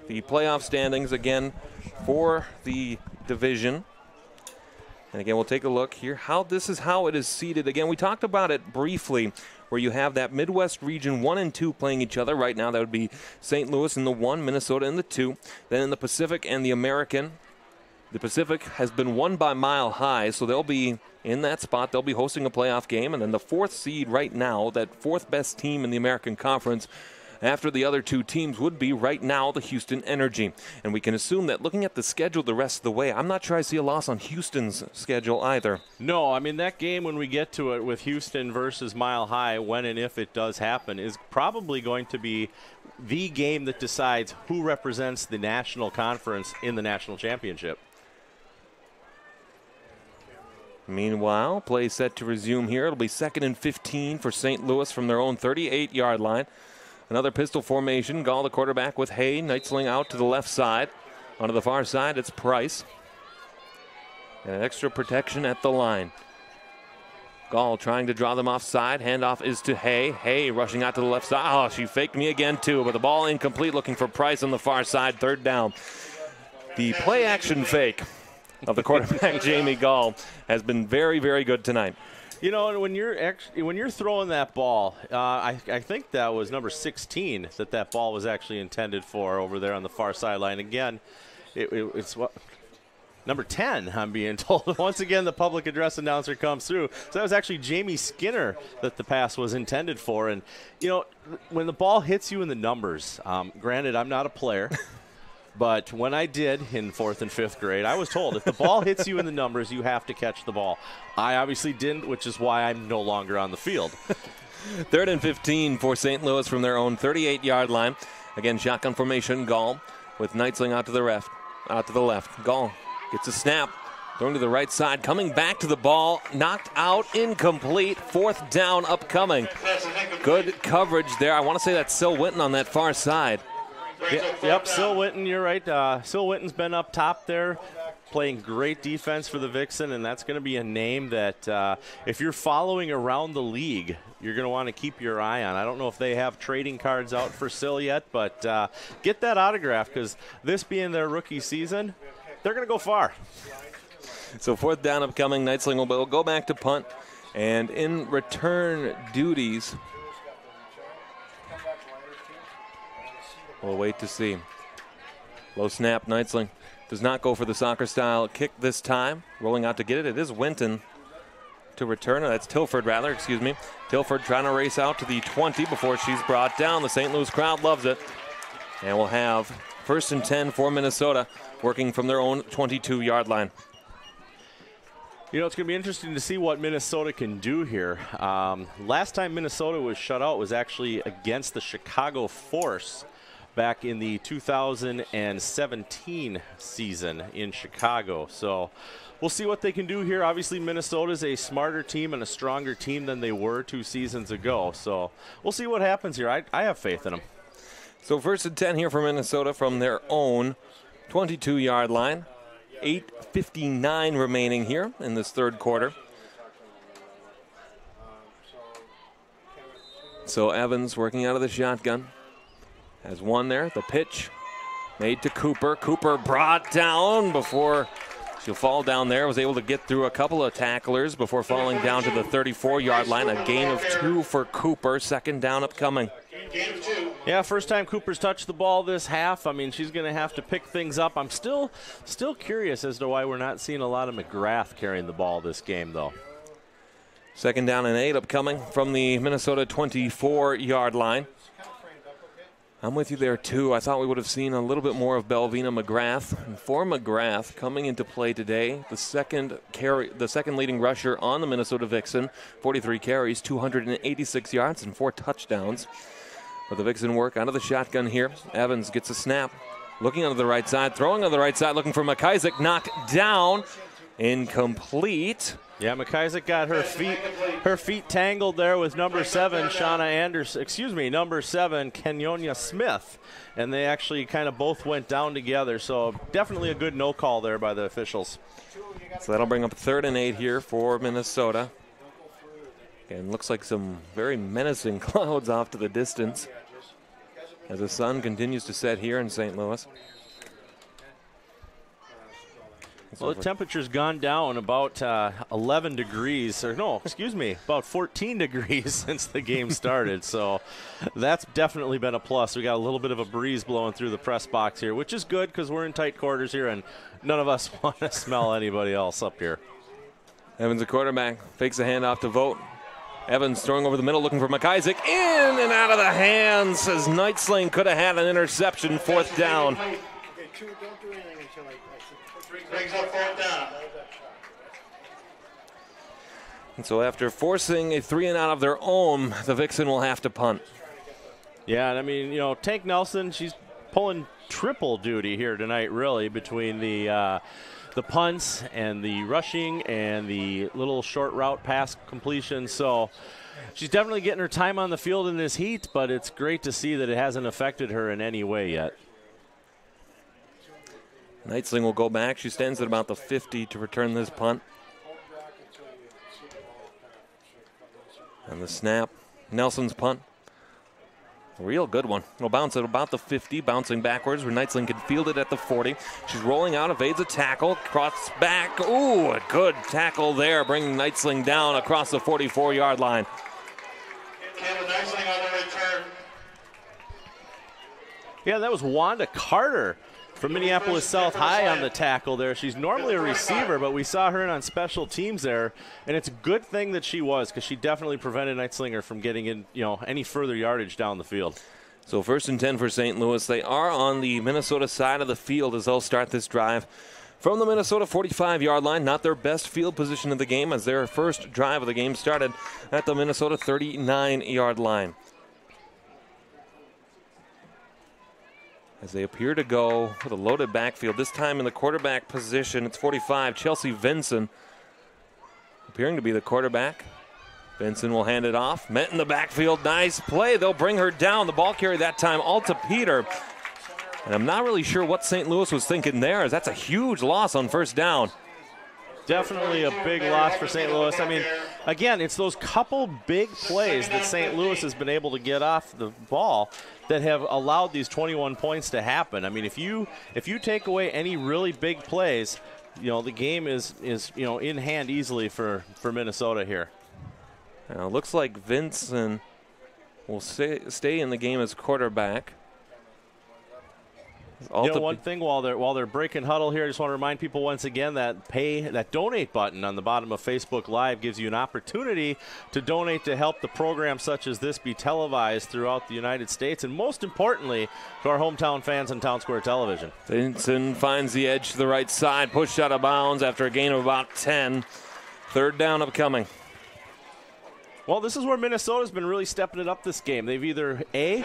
The playoff standings again for the division. And again, we'll take a look here. This is how it is seeded. Again, we talked about it briefly, where you have that Midwest region 1 and 2 playing each other. Right now, that would be St. Louis in the 1, Minnesota in the 2. Then in the Pacific and the American, the Pacific has been won by Mile High, so they'll be in that spot. They'll be hosting a playoff game. And then the 4th seed right now, that 4th best team in the American Conference, after the other 2 teams, would be right now the Houston Energy. And we can assume that looking at the schedule the rest of the way, I'm not sure I see a loss on Houston's schedule either. No, I mean, that game when we get to it with Houston versus Mile High, when and if it does happen, is probably going to be the game that decides who represents the national conference in the national championship. Meanwhile, play set to resume here. It'll be 2nd and 15 for St. Louis from their own 38-yard line. Another pistol formation. Gall, the quarterback, with Hay. Knightsling out to the left side. Onto the far side, it's Price. And an extra protection at the line. Gall trying to draw them offside. Handoff is to Hay. Hay rushing out to the left side. Oh, she faked me again too, but the ball incomplete, looking for Price on the far side, third down. The play action fake of the quarterback, Jamie Gall, has been very, very good tonight. You know, when you're throwing that ball, I think that was number 16 that ball was actually intended for over there on the far sideline. Again, it's what number 10, I'm being told. Once again, the public address announcer comes through. So that was actually Jamie Skinner that the pass was intended for. And, you know, when the ball hits you in the numbers, granted, I'm not a player, but when I did in 4th and 5th grade, I was told if the ball hits you in the numbers, you have to catch the ball. I obviously didn't, which is why I'm no longer on the field. 3rd and 15 for St. Louis from their own 38-yard line. Again, shotgun formation, Gall with Neitzling out to the left. Gall gets a snap, throwing to the right side, coming back to the ball, knocked out, incomplete, 4th down upcoming. Good coverage there. I want to say that's Sil Winton on that far side. Yep, Sil Winton, you're right. Sil Winton's been up top there, playing great defense for the Vixen, and that's going to be a name that if you're following around the league, you're going to want to keep your eye on. I don't know if they have trading cards out for Sil yet, but get that autograph, because this being their rookie season, they're going to go far. So 4th down upcoming. Neitzling will go back to punt. And in return duties, we'll wait to see. Low snap. Neitzling does not go for the soccer-style kick this time. Rolling out to get it. It is Winton to return. That's Tilford, rather. Excuse me. Tilford trying to race out to the 20 before she's brought down. The St. Louis crowd loves it. And we'll have 1st and 10 for Minnesota, working from their own 22-yard line. You know, it's going to be interesting to see what Minnesota can do here. Last time Minnesota was shut out was actually against the Chicago Force back in the 2017 season in Chicago. So we'll see what they can do here. Obviously, Minnesota's a smarter team and a stronger team than they were 2 seasons ago. So we'll see what happens here. I have faith in them. So 1st and 10 here for Minnesota from their own 22-yard line. 8:59 remaining here in this 3rd quarter. So Evans working out of the shotgun. Has one there. The pitch made to Cooper. Cooper brought down before she'll fall down there. Was able to get through a couple of tacklers before falling down to the 34-yard line. A gain of 2 for Cooper. 2nd down upcoming. Yeah, first time Cooper's touched the ball this half. I mean, she's going to have to pick things up. I'm still curious as to why we're not seeing a lot of McGrath carrying the ball this game, though. 2nd down and 8 upcoming from the Minnesota 24-yard line. I'm with you there, too. I thought we would have seen a little bit more of Belvina McGrath. And for McGrath, coming into play today, the second leading rusher on the Minnesota Vixen, 43 carries, 286 yards, and 4 touchdowns. But the Vixen work out of the shotgun here. Evans gets a snap, looking on the right side, throwing on the right side, looking for McIsaac, knocked down, incomplete. Yeah, McIsaac got her feet tangled there with number 7, number 7, Kenyonia Smith. And they actually kind of both went down together. So definitely a good no call there by the officials. So that'll bring up 3rd and 8 here for Minnesota. And looks like some very menacing clouds off to the distance as the sun continues to set here in St. Louis. Well, the temperature's gone down about 11 degrees, about 14 degrees since the game started. So that's definitely been a plus. We got a little bit of a breeze blowing through the press box here, which is good because we're in tight quarters here and none of us want to smell anybody else up here. Evans, a quarterback, fakes a handoff to Vogt. Evans throwing over the middle, looking for McIsaac. In and out of the hands as Neitzling could have had an interception, 4th down. Brings up 4th down. And so after forcing a 3-and-out of their own, the Vixen will have to punt. Yeah, and I mean, you know, Tank Nelson, she's pulling triple duty here tonight, really, between the punts and the rushing and the little short route pass completion. So she's definitely getting her time on the field in this heat, but it's great to see that it hasn't affected her in any way yet. Neitzling will go back. She stands at about the 50 to return this punt. And the snap, Nelson's punt. Real good one. It'll bounce at about the 50, bouncing backwards where Knightsling can field it at the 40. She's rolling out, evades a tackle, cross back. Ooh, a good tackle there, bringing Knightsling down across the 44-yard line. Caleb Knightsling on the return. Yeah, that was Wanda Carter from Minneapolis South High on the tackle there. She's normally a receiver, but we saw her in on special teams there, and it's a good thing that she was because she definitely prevented Knightslinger from getting in, any further yardage down the field. So 1st and 10 for St. Louis. They are on the Minnesota side of the field as they'll start this drive from the Minnesota 45-yard line. Not their best field position of the game as their first drive of the game started at the Minnesota 39-yard line. As they appear to go with a loaded backfield, this time in the quarterback position, it's 45, Chelsea Vinson, appearing to be the quarterback. Vinson will hand it off, met in the backfield, nice play, they'll bring her down. The ball carrier that time, Alta Peter. And I'm not really sure what St. Louis was thinking there, as that's a huge loss on first down. Definitely a big loss for St. Louis. I mean, again, it's those couple big plays that St. Louis has been able to get off the ball that have allowed these 21 points to happen. I mean, if you take away any really big plays, the game is in hand easily for Minnesota here. Now, looks like Vinson will stay in the game as quarterback. One thing while they're breaking huddle here, I just want to remind people once again that donate button on the bottom of Facebook Live gives you an opportunity to donate to help the program such as this be televised throughout the United States, and most importantly, to our hometown fans on Town Square Television. Vinson finds the edge to the right side, pushed out of bounds after a gain of about 10. 3rd down upcoming. Well, this is where Minnesota's been really stepping it up this game. They've either, A,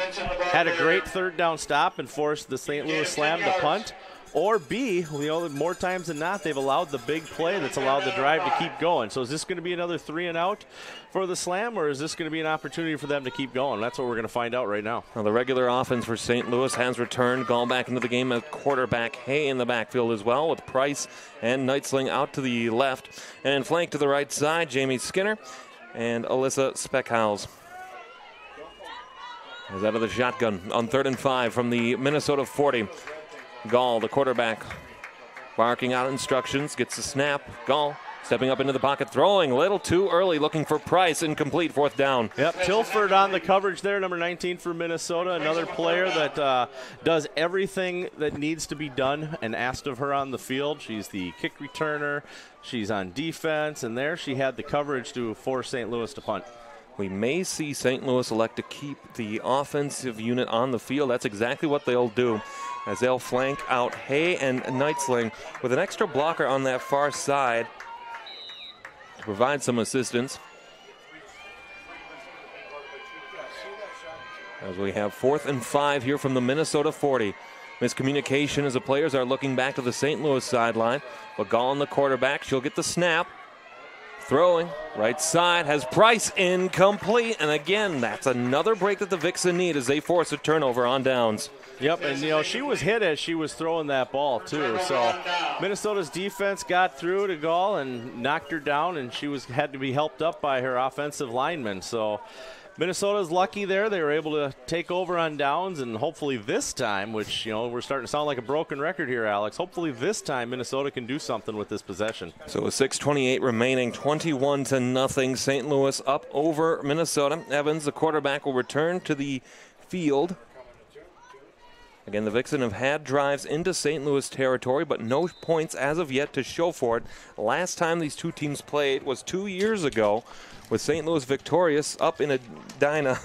had a great 3rd down stop and forced the St. Louis Slam to punt, or B, more times than not, they've allowed the big play that's allowed the drive to keep going. So is this going to be another 3 and out for the Slam, or is this going to be an opportunity for them to keep going? That's what we're going to find out right now. Well, the regular offense for St. Louis has returned. Gone back into the game at quarterback. Hay in the backfield as well, with Price and Knightsling out to the left. And flank to the right side, Jamie Skinner and Alyssa Speckhouse. Is out of the shotgun on 3rd and 5 from the Minnesota 40. Gall, the quarterback, barking out instructions, gets the snap. Gall stepping up into the pocket, throwing a little too early, looking for Price, incomplete, 4th down. Yep, Tilford on the coverage there, number 19 for Minnesota, another player that does everything that needs to be done and asked of her on the field. She's the kick returner, she's on defense, and there she had the coverage to force St. Louis to punt. We may see St. Louis elect to keep the offensive unit on the field. That's exactly what they'll do, as they'll flank out Hay and Knightsling with an extra blocker on that far side to provide some assistance. As we have 4th and 5 here from the Minnesota 40. Miscommunication as the players are looking back to the St. Louis sideline. But Gall on the quarterback, she'll get the snap. Throwing, right side, has Price, incomplete. And again, that's another break that the Vixen need as they force a turnover on downs. Yep, and she was hit as she was throwing that ball too. So Minnesota's defense got through to Gall and knocked her down, and she had to be helped up by her offensive lineman. So Minnesota's lucky there. They were able to take over on downs, and hopefully this time, which, we're starting to sound like a broken record here, Alex. Hopefully this time Minnesota can do something with this possession. So with 6:28 remaining, 21-0, St. Louis up over Minnesota. Evans, the quarterback, will return to the field. Again, the Vixen have had drives into St. Louis territory, but no points as of yet to show for it. Last time these two teams played was 2 years ago, with St. Louis victorious up in Edina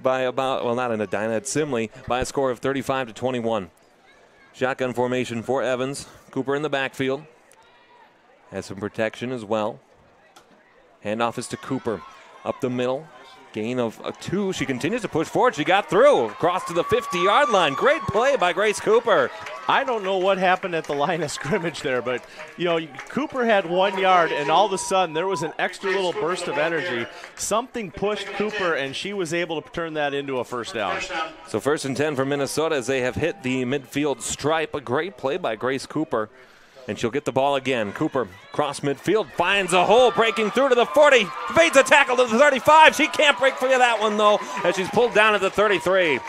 by about, well, not in Edina, at Simley, by a score of 35-21. Shotgun formation for Evans. Cooper in the backfield. Has some protection as well. Handoff is to Cooper. Up the middle. Gain of 2. She continues to push forward. She got through. Across to the 50-yard line. Great play by Grace Cooper. I don't know what happened at the line of scrimmage there, but, Cooper had 1 yard, and all of a sudden there was an extra little burst of energy. Something pushed Cooper, and she was able to turn that into a 1st down. So 1st and 10 for Minnesota as they have hit the midfield stripe. A great play by Grace Cooper. And she'll get the ball again. Cooper, cross midfield, finds a hole, breaking through to the 40. Evades a tackle to the 35. She can't break free of that one, though, as she's pulled down at the 33.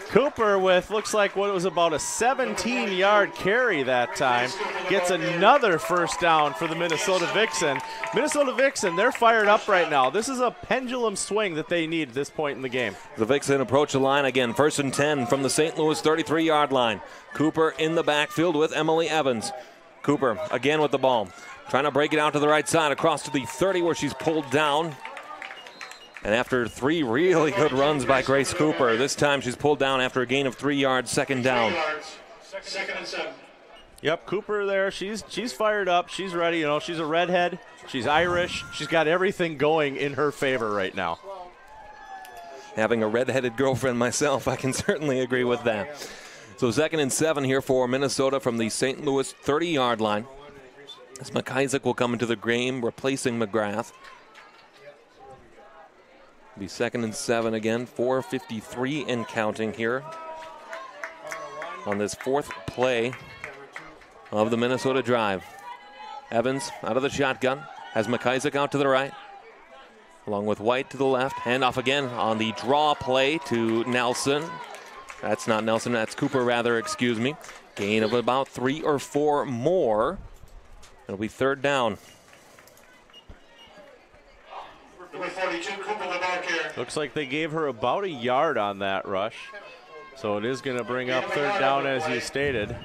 Cooper with looks like what was about a 17-yard carry that time gets another first down for the Minnesota Vixen. Minnesota Vixen, they're fired up right now. This is a pendulum swing that they need at this point in the game. The Vixen approach the line again, 1st and 10 from the St. Louis 33-yard line. Cooper in the backfield with Emily Evans. Cooper again with the ball, trying to break it out to the right side across to the 30 where she's pulled down. And after 3 really good runs by Grace Cooper, this time she's pulled down after a gain of 3 yards, 2nd down. 2nd and 7. Yep, Cooper there, she's fired up, she's ready, you know, she's a redhead, she's Irish, she's got everything going in her favor right now. Having a redheaded girlfriend myself, I can certainly agree with that. So 2nd and 7 here for Minnesota from the St. Louis 30-yard line. As McIsaac will come into the game, replacing McGrath. Be 2nd and 7 again, 4:53 and counting here on this 4th play of the Minnesota drive. Evans out of the shotgun, has McIsaac out to the right, along with White to the left. Handoff again on the draw play to Nelson. That's not Nelson, that's Cooper rather, excuse me. Gain of about 3 or 4 more. It'll be 3rd down. Number 42, Cooper the back here. Looks like they gave her about a yard on that rush. So it is going to bring up 3rd down as you stated.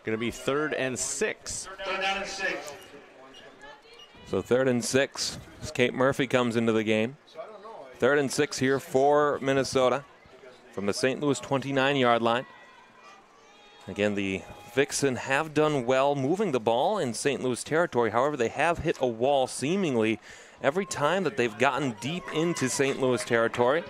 Going to be 3rd and 6. 3rd down and 6. So 3rd and 6 as Kate Murphy comes into the game. 3rd and 6 here for Minnesota from the St. Louis 29-yard line. Again, the Vixen have done well moving the ball in St. Louis territory. However, they have hit a wall seemingly every time that they've gotten deep into St. Louis territory.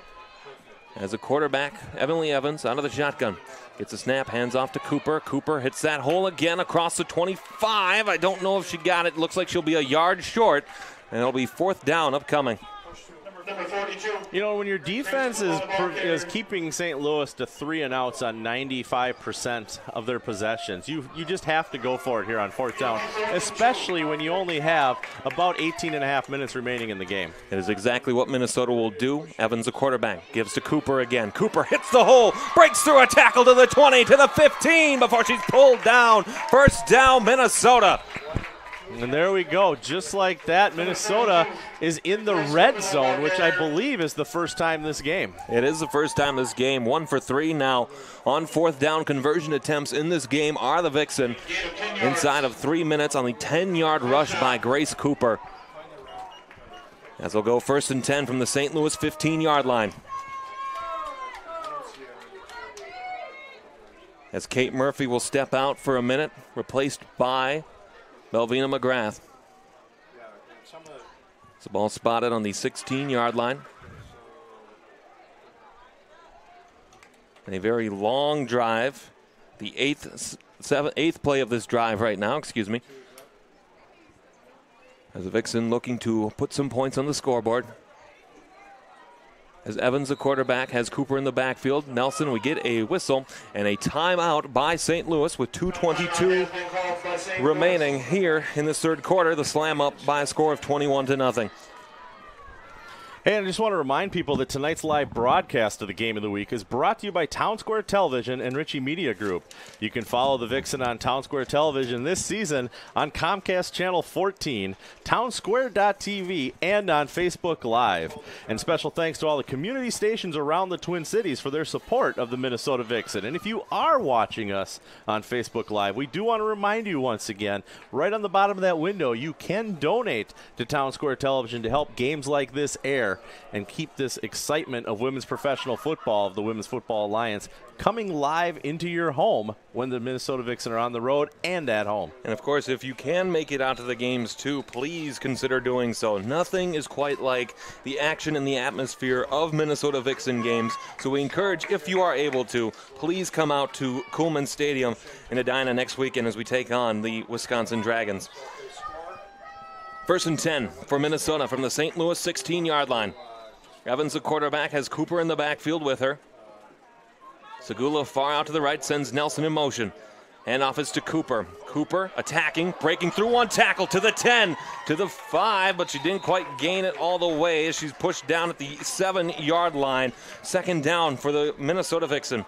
As a quarterback, Emily Evans out of the shotgun. Gets a snap, hands off to Cooper. Cooper hits that hole again across the 25. I don't know if she got it. Looks like she'll be a yard short, and it'll be 4th down upcoming. Number 42. You know, when your defense is keeping St. Louis to 3 and outs on 95% of their possessions, you just have to go for it here on 4th down, especially when you only have about 18 and a half minutes remaining in the game. It is exactly what Minnesota will do. Evans, a quarterback, gives to Cooper again. Cooper hits the hole, breaks through a tackle to the 20, to the 15 before she's pulled down. 1st down, Minnesota. And there we go. Just like that, Minnesota is in the red zone, which I believe is the first time this game. It is the first time this game. 1 for 3 now on 4th down conversion attempts in this game are the Vixen. Inside of 3 minutes on the 10-yard rush by Grace Cooper. As they'll go 1st and 10 from the St. Louis 15-yard line. As Kate Murphy will step out for a minute, replaced by Melvina McGrath. The ball spotted on the 16-yard line. And a very long drive. The eighth play of this drive right now, excuse me. As the Vixen looking to put some points on the scoreboard. As Evans, the quarterback, has Cooper in the backfield. Nelson, we get a whistle and a timeout by St. Louis with 2:22 remaining here in the 3rd quarter. The Slam up by a score of 21-0. Hey, I just want to remind people that tonight's live broadcast of the Game of the Week is brought to you by Town Square Television and Ritchie Media Group. You can follow the Vixen on Town Square Television this season on Comcast Channel 14, townsquare.tv, and on Facebook Live. And special thanks to all the community stations around the Twin Cities for their support of the Minnesota Vixen. And if you are watching us on Facebook Live, we do want to remind you once again, right on the bottom of that window, you can donate to Town Square Television to help games like this air and keep this excitement of women's professional football, of the Women's Football Alliance, coming live into your home when the Minnesota Vixen are on the road and at home. And of course, if you can make it out to the games too, please consider doing so. Nothing is quite like the action and the atmosphere of Minnesota Vixen games. So we encourage, if you are able to, please come out to Coolman Stadium in Edina next weekend as we take on the Wisconsin Dragons. 1st and 10 for Minnesota from the St. Louis 16-yard line. Evans, the quarterback, has Cooper in the backfield with her. Segula far out to the right, sends Nelson in motion. Handoff is to Cooper. Cooper attacking, breaking through one tackle to the 10, to the 5, but she didn't quite gain it all the way as she's pushed down at the 7-yard line. Second down for the Minnesota Vixen.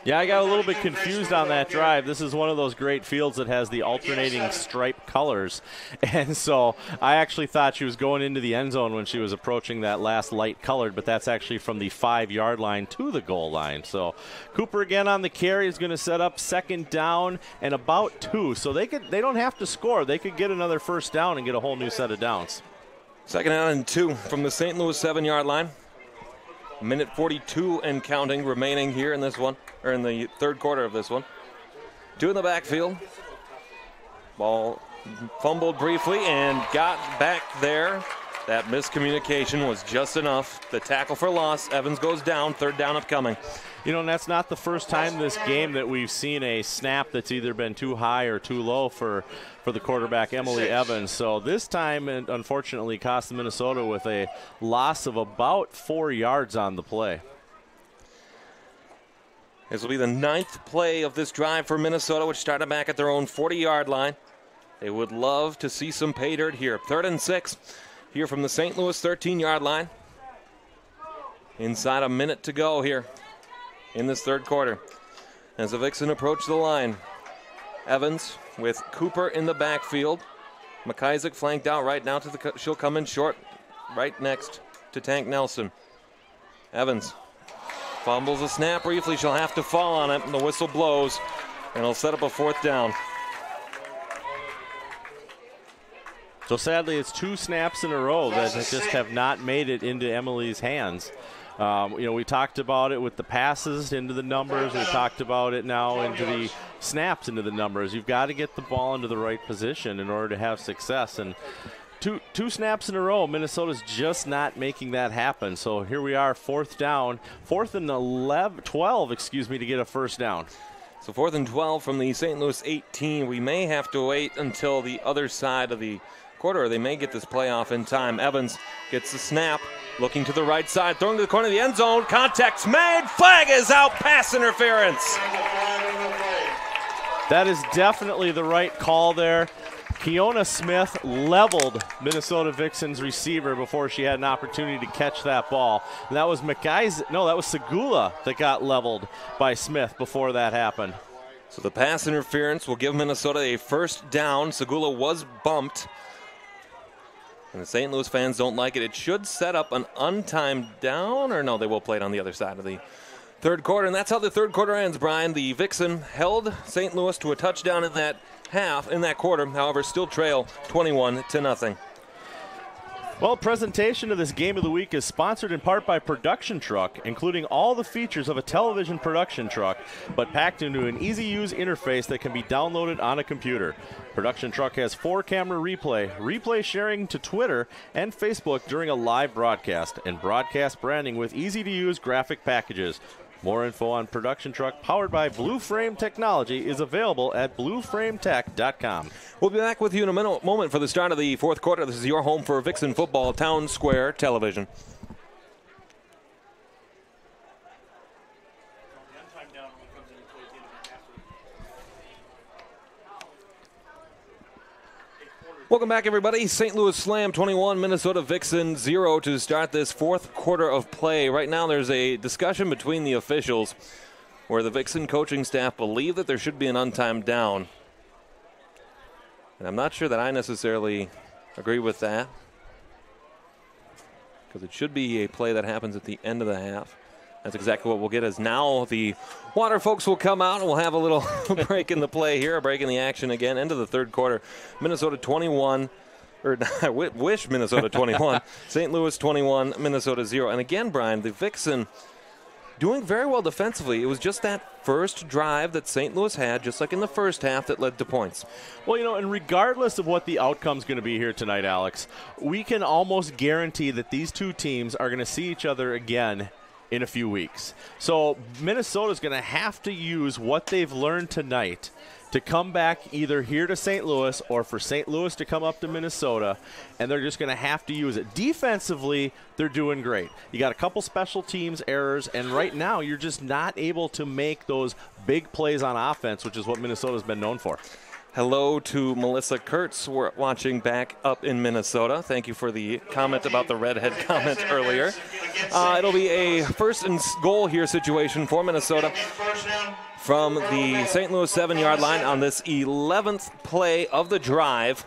Yeah, I got a little bit confused on that drive. This is one of those great fields that has the alternating stripe colors. And so I actually thought she was going into the end zone when she was approaching that last light colored, but that's actually from the 5-yard line to the goal line. So Cooper again on the carry is going to set up second down and about 2. So they don't have to score. They could get another first down and get a whole new set of downs. Second down and 2 from the St. Louis 7-yard line. Minute 42 and counting remaining here in this one, or in the third quarter of this one. 2 in the backfield. Ball fumbled briefly and got back there. That miscommunication was just enough. The tackle for loss. Evans goes down. Third down upcoming. You know, and that's not the first time this game that we've seen a snap that's either been too high or too low for the quarterback, Emily Evans. So this time, it unfortunately, cost Minnesota with a loss of about 4 yards on the play. This will be the 9th play of this drive for Minnesota, which started back at their own 40-yard line. They would love to see some pay dirt here. 3rd and 6 here from the St. Louis 13-yard line. Inside a minute to go here in this third quarter as the Vixen approach the line. Evans with Cooper in the backfield. McIsaac flanked out right now to she'll come in short right next to Tank Nelson. Evans fumbles a snap briefly. She'll have to fall on it, and the whistle blows, and it'll set up a 4th down. So sadly, it's 2 snaps in a row that just have not made it into Emily's hands. You know, we talked about it with the passes into the numbers. We talked about it now into the snaps into the numbers. You've got to get the ball into the right position in order to have success. And two snaps in a row, Minnesota's just not making that happen. So here we are, 4th down, 4th and 12, to get a first down. So 4th and 12 from the St. Louis 18. We may have to wait until the other side of the quarter, or they may get this play off in time. Evans gets the snap. Looking to the right side, throwing to the corner of the end zone. Contact's made. Flag is out. Pass interference. That is definitely the right call there. Keona Smith leveled Minnesota Vixen's receiver before she had an opportunity to catch that ball. And that was that was Segula that got leveled by Smith before that happened. So the pass interference will give Minnesota a first down. Segula was bumped. And the St. Louis fans don't like it. It should set up an untimed down, or no, they will play it on the other side of the third quarter. And that's how the third quarter ends, Brian. The Vixen held St. Louis to a touchdown in that quarter, however, still trail 21-0. Well, presentation of this Game of the Week is sponsored in part by Production Truck, including all the features of a television production truck, but packed into an easy-use interface that can be downloaded on a computer. Production Truck has 4-camera replay sharing to Twitter and Facebook during a live broadcast, and broadcast branding with easy-to-use graphic packages. More info on Production Truck, powered by Blue Frame Technology, is available at blueframetech.com. We'll be back with you in a moment for the start of the fourth quarter. This is your home for Vixen football, Town Square Television. Welcome back, everybody. St. Louis Slam 21, Minnesota Vixen 0 to start this fourth quarter of play. Right now there's a discussion between the officials where the Vixen coaching staff believe that there should be an untimed down. And I'm not sure that I necessarily agree with that, because it should be a play that happens at the end of the half. That's exactly what we'll get, as now the water folks will come out and we'll have a little break in the play here, a break in the action again. End of the third quarter. Minnesota 21, or I wish Minnesota 21, St. Louis 21, Minnesota 0. And again, Brian, the Vixen doing very well defensively. It was just that first drive that St. Louis had, just like in the first half, that led to points. Well, you know, and regardless of what the outcome's going to be here tonight, Alex, we can almost guarantee that these two teams are going to see each other again in a few weeks. So Minnesota's going to have to use what they've learned tonight to come back either here to St. Louis or for St. Louis to come up to Minnesota, and they're just going to have to use it. Defensively, they're doing great. You got a couple special teams errors, and right now you're just not able to make those big plays on offense, which is what Minnesota's been known for. Hello to Melissa Kurtz. We're watching back up in Minnesota. Thank you for the comment about the redhead comment earlier. It'll be a first and goal here situation for Minnesota from the St. Louis 7-yard line on this 11th play of the drive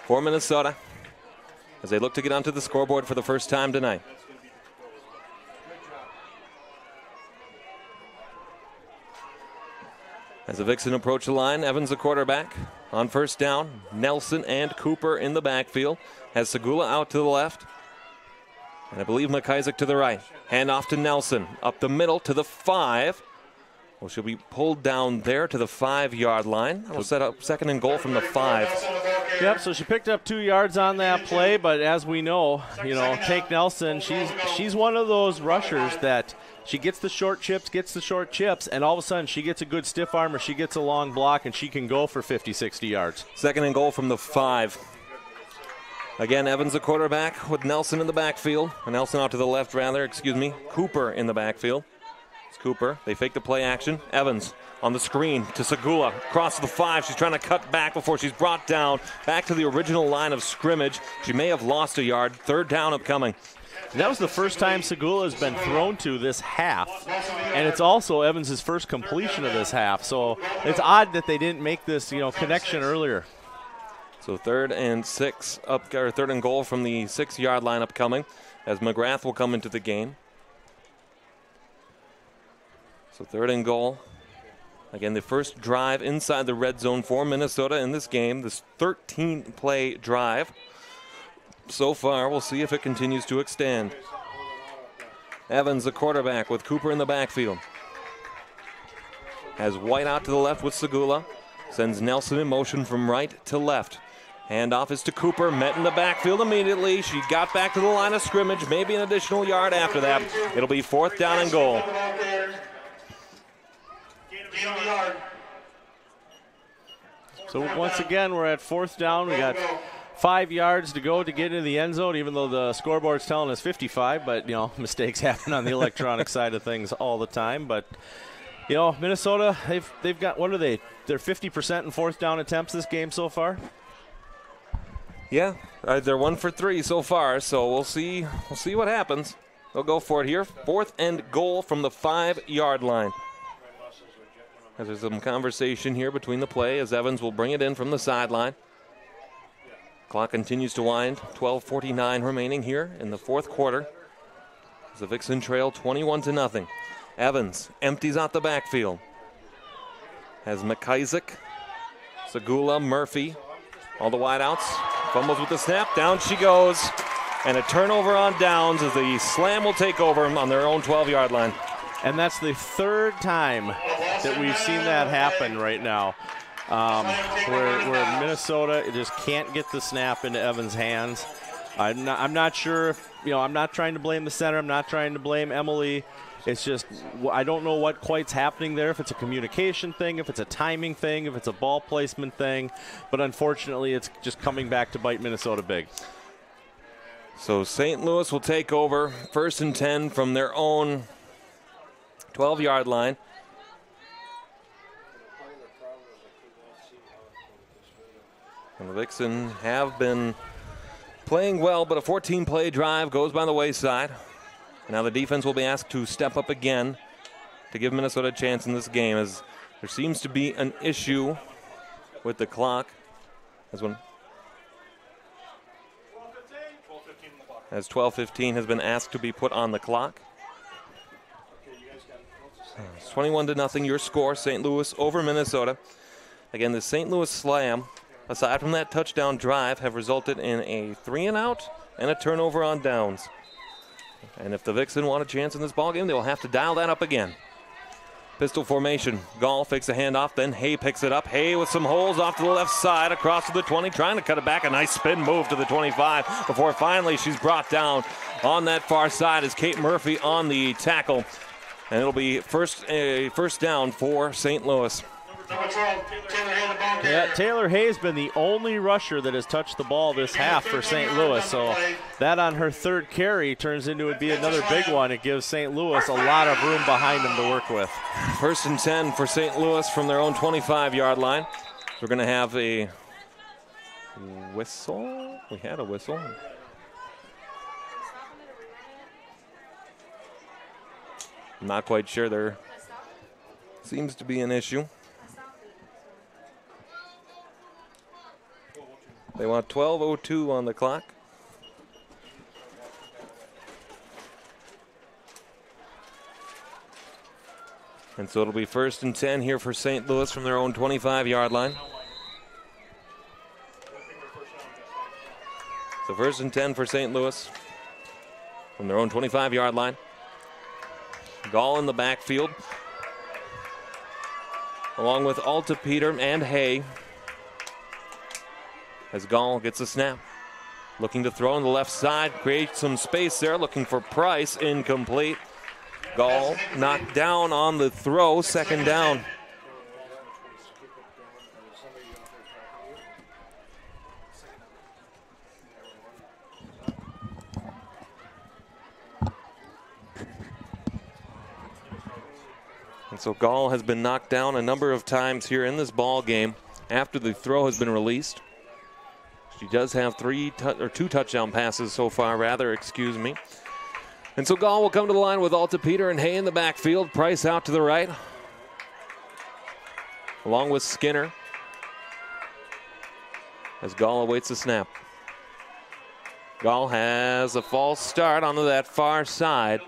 for Minnesota as they look to get onto the scoreboard for the first time tonight. As the Vixen approach the line, Evans the quarterback. On first down, Nelson and Cooper in the backfield. Has Segula out to the left. And I believe McIsaac to the right. Hand off to Nelson. Up the middle to the 5. Well, she'll be pulled down there to the 5-yard line. That'll set up second and goal from the 5. Yep, so she picked up 2 yards on that play, but as we know, take Nelson, she's one of those rushers that she gets the short chips, and all of a sudden she gets a good stiff arm or she gets a long block, and she can go for 50, 60 yards. Second and goal from the 5. Again, Evans the quarterback with Nelson in the backfield. Nelson out to the left, Cooper in the backfield. It's Cooper. They fake the play action. Evans on the screen to Segula. Across the 5. She's trying to cut back before she's brought down. Back to the original line of scrimmage. She may have lost a yard. Third down upcoming. And that was the first time Segula has been thrown to this half, and it's also Evans' first completion of this half. So it's odd that they didn't make this, connection earlier. So third and goal from the 6-yard line upcoming, as McGrath will come into the game. So third and goal. Again, the first drive inside the red zone for Minnesota in this game. This 13-play drive. So far, we'll see if it continues to extend. Evans, the quarterback, with Cooper in the backfield. Has White out to the left with Segula. Sends Nelson in motion from right to left. Handoff is to Cooper, met in the backfield immediately. She got back to the line of scrimmage, maybe an additional yard after that. It'll be fourth down and goal. So once again, we're at fourth down. We got 5 yards to go to get into the end zone, even though the scoreboard's telling us 55. But, mistakes happen on the electronic side of things all the time. But, Minnesota, they've got, what are they? They're 50% in fourth down attempts this game so far. Yeah, they're 1 for 3 so far. So we'll see what happens. They'll go for it here. Fourth and goal from the 5-yard line. As there's some conversation here between the play as Evans will bring it in from the sideline. Clock continues to wind. 12:49 remaining here in the fourth quarter. As the Vixen trail 21-0. Evans empties out the backfield. Has McIsaac, Segula, Murphy, all the wideouts. Fumbles with the snap. Down she goes. And a turnover on downs as the Slam will take over on their own 12-yard line. And that's the third time that we've seen that happen right now. Where Minnesota just can't get the snap into Evans' hands. I'm not sure if, I'm not trying to blame the center. I'm not trying to blame Emily. It's just, I don't know what quite's happening there, if it's a communication thing, if it's a timing thing, if it's a ball placement thing. But unfortunately, it's just coming back to bite Minnesota big. So St. Louis will take over first and 10 from their own 12-yard line. And the Vixen have been playing well, but a 14-play drive goes by the wayside. Now the defense will be asked to step up again to give Minnesota a chance in this game, as there seems to be an issue with the clock. As 12:15 has been asked to be put on the clock. It's 21-0 your score, St. Louis over Minnesota. Again, the St. Louis Slam, aside from that touchdown drive, have resulted in a 3-and-out and a turnover on downs. And if the Vixen want a chance in this ballgame, they'll have to dial that up again. Pistol formation. Gall fakes a handoff, then Hay picks it up. Hay with some holes off to the left side, across to the 20, trying to cut it back. A nice spin move to the 25 before finally she's brought down on that far side as Kate Murphy on the tackle. And it'll be first down for St. Louis. Number 12, Taylor Hay, the ball carrier. Yeah, Taylor Hay's been the only rusher that has touched the ball this half for St. Louis. So that on her third carry turns into it be another big one. It gives St. Louis a lot of room behind them to work with. 1st and 10 for St. Louis from their own 25-yard line. We're going to have a whistle. We had a whistle. I'm not quite sure. There seems to be an issue. They want 12:02 on the clock. And so it'll be 1st and 10 here for St. Louis from their own 25-yard line. So 1st and 10 for St. Louis from their own 25-yard line. Gall in the backfield, along with Alta Peter and Hay. As Gall gets a snap. Looking to throw on the left side, create some space there, looking for Price, incomplete. Gall knocked down on the throw, 2nd down. And so Gall has been knocked down a number of times here in this ball game after the throw has been released. She does have 2 touchdown passes so far, excuse me. And so Gall will come to the line with Alta Peter and Hay in the backfield. Price out to the right, along with Skinner, as Gall awaits the snap. Gall has a false start onto that far side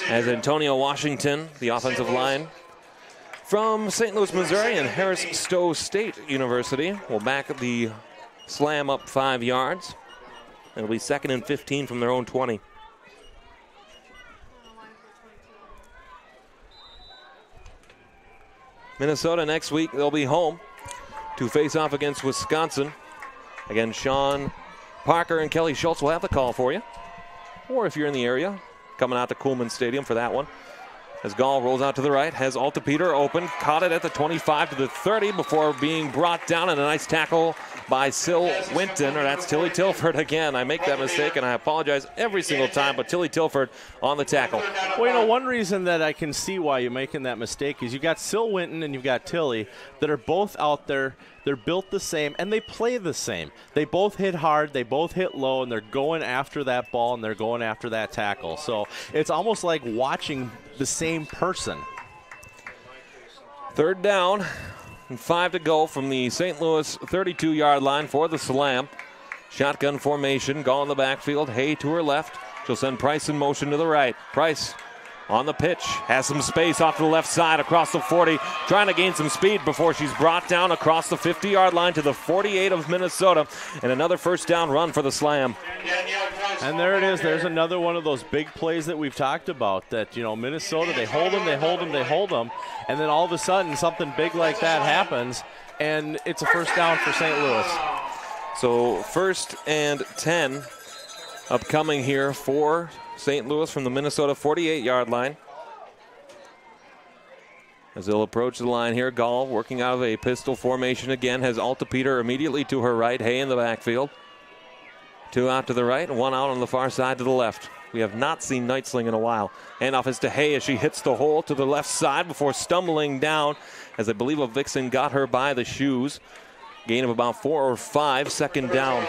as Antonio Washington, the offensive line from St. Louis, Missouri, and Harris Stowe State University, will back the slam up 5 yards. It'll be 2nd and 15 from their own 20. Minnesota next week, they'll be home to face off against Wisconsin. Again, Sean Parker and Kelly Schultz will have the call for you. Or if you're in the area, coming out to Coolman Stadium for that one. As Gall rolls out to the right, has Alta Peter open, caught it at the 25 to the 30 before being brought down, and a nice tackle by Sil Winton, or that's Tilly Tilford again. I make that mistake, and I apologize every single time, but Tilly Tilford on the tackle. Well, you know, one reason that I can see why you're making that mistake is you got Sil Winton and you've got Tilly that are both out there. They're built the same, and they play the same. They both hit hard, they both hit low, and they're going after that ball, and they're going after that tackle. So it's almost like watching the same person. 3rd down and 5 to go from the St. Louis 32-yard line for the slam. Shotgun formation, Gall in the backfield, Hay to her left. She'll send Price in motion to the right. Price on the pitch, has some space off to the left side across the 40, trying to gain some speed before she's brought down across the 50-yard line to the 48 of Minnesota, and another 1st down run for the slam. And there it is. There's another one of those big plays that we've talked about that, you know, Minnesota, they hold them, and then all of a sudden something big like that happens, and it's a 1st down for St. Louis. So 1st and 10 upcoming here for St. Louis from the Minnesota 48-yard line. As they'll approach the line here, Gall working out of a pistol formation again, has Alta Peter immediately to her right, Hay in the backfield. 2 out to the right and 1 out on the far side to the left. We have not seen Nightsling in a while. Handoff is to Hay as she hits the hole to the left side before stumbling down, as I believe a Vixen got her by the shoes. Gain of about 4 or 5, 2nd down.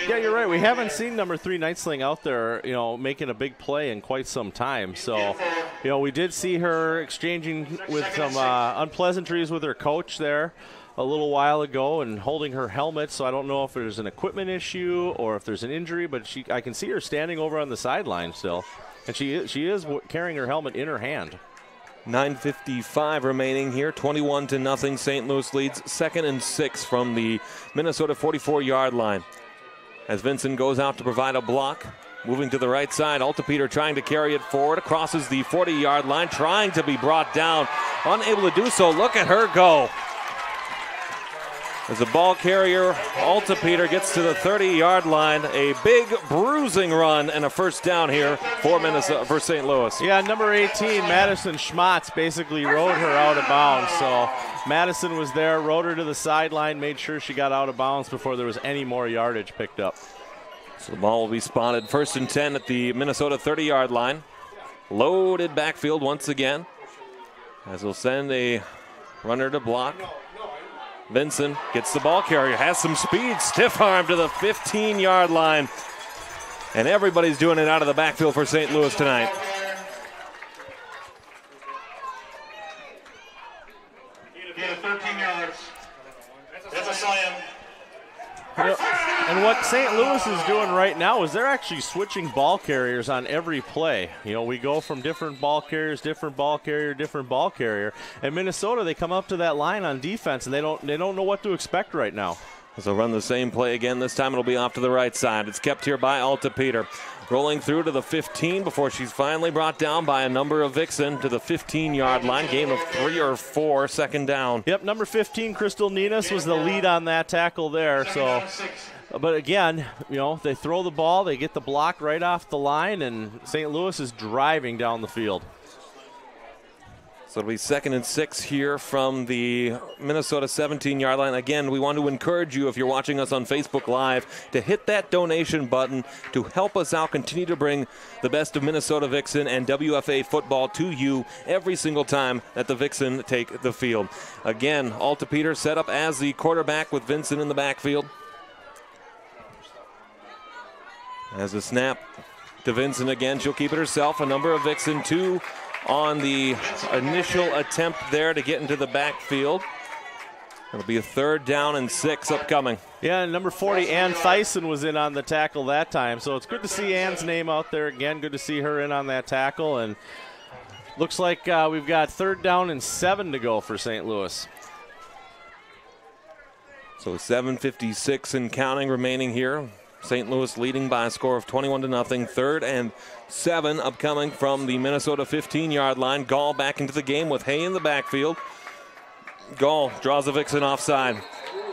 Yeah, you're right. We haven't seen number 3 Nightsling out there, you know, making a big play in quite some time. So, you know, we did see her exchanging with some unpleasantries with her coach there a little while ago and holding her helmet. So I don't know if there's an equipment issue or if there's an injury, but I can see her standing over on the sideline still, and she is carrying her helmet in her hand. 9:55 remaining here, 21-0. St. Louis leads, 2nd and 6 from the Minnesota 44-yard line. As Vincent goes out to provide a block, moving to the right side, Alta Peter trying to carry it forward, crosses the 40-yard line, trying to be brought down, unable to do so. Look at her go. As the ball carrier, Alta Peter, gets to the 30-yard line. A big bruising run and a first down here for St. Louis. Yeah, number 18, Madison Schmatz, basically rode her out of bounds. So Madison was there, rode her to the sideline, made sure she got out of bounds before there was any more yardage picked up. So the ball will be spotted 1st and 10 at the Minnesota 30-yard line. Loaded backfield once again, as they'll send a runner to block. Vixen gets the ball carrier, has some speed, stiff arm to the 15-yard line. And everybody's doing it out of the backfield for St. Louis tonight. Get it 13 yards. That's a slam. And what St. Louis is doing right now is they're actually switching ball carriers on every play. You know, we go from different ball carriers, different ball carrier, different ball carrier. In Minnesota, they come up to that line on defense, and they don't know what to expect right now. So run the same play again. This time it'll be off to the right side. It's kept here by Alta Peter. Rolling through to the 15 before she's finally brought down by a number of Vixen to the 15-yard line. Gain of 3 or 4, second down. Yep, number 15, Crystal Ninas, was the lead on that tackle there. So, but again, you know, they throw the ball, they get the block right off the line, and St. Louis is driving down the field. So it'll be 2nd and 6 here from the Minnesota 17-yard line. Again, we want to encourage you, if you're watching us on Facebook Live, to hit that donation button to help us out, continue to bring the best of Minnesota Vixen and WFA football to you every single time that the Vixen take the field. Again, Alta Peter set up as the quarterback with Vincent in the backfield. As a snap to Vincent again, she'll keep it herself. A number of Vixen, 2 on the initial attempt there to get into the backfield. It'll be a 3rd down and 6 upcoming. Yeah, number 40, Ann Thyssen, was in on the tackle that time. So it's good to see Ann's name out there again. Good to see her in on that tackle. And looks like we've got 3rd down and 7 to go for St. Louis. So 7:56 and counting remaining here. St. Louis leading by a score of 21-0. 3rd and 7 upcoming from the Minnesota 15-yard line. Gall back into the game with Hay in the backfield. Gall draws the Vixen offside.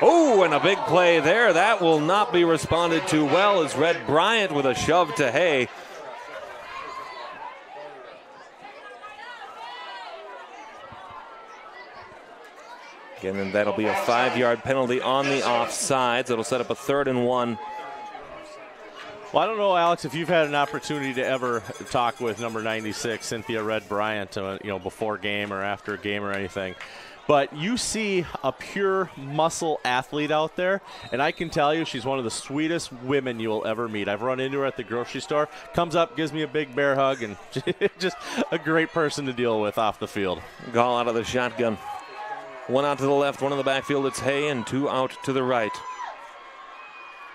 Oh, and a big play there. That will not be responded to well as Red Bryant with a shove to Hay. Again, and that'll be a 5-yard penalty on the offsides. It'll set up a 3rd and 1. Well, I don't know, Alex, if you've had an opportunity to ever talk with number 96, Cynthia Red Bryant, you know, before game or after game or anything. But you see a pure muscle athlete out there, and I can tell you she's one of the sweetest women you will ever meet. I've run into her at the grocery store, comes up, gives me a big bear hug, and just a great person to deal with off the field. Gall out of the shotgun. 1 out to the left, 1 in the backfield. It's Hay, and 2 out to the right.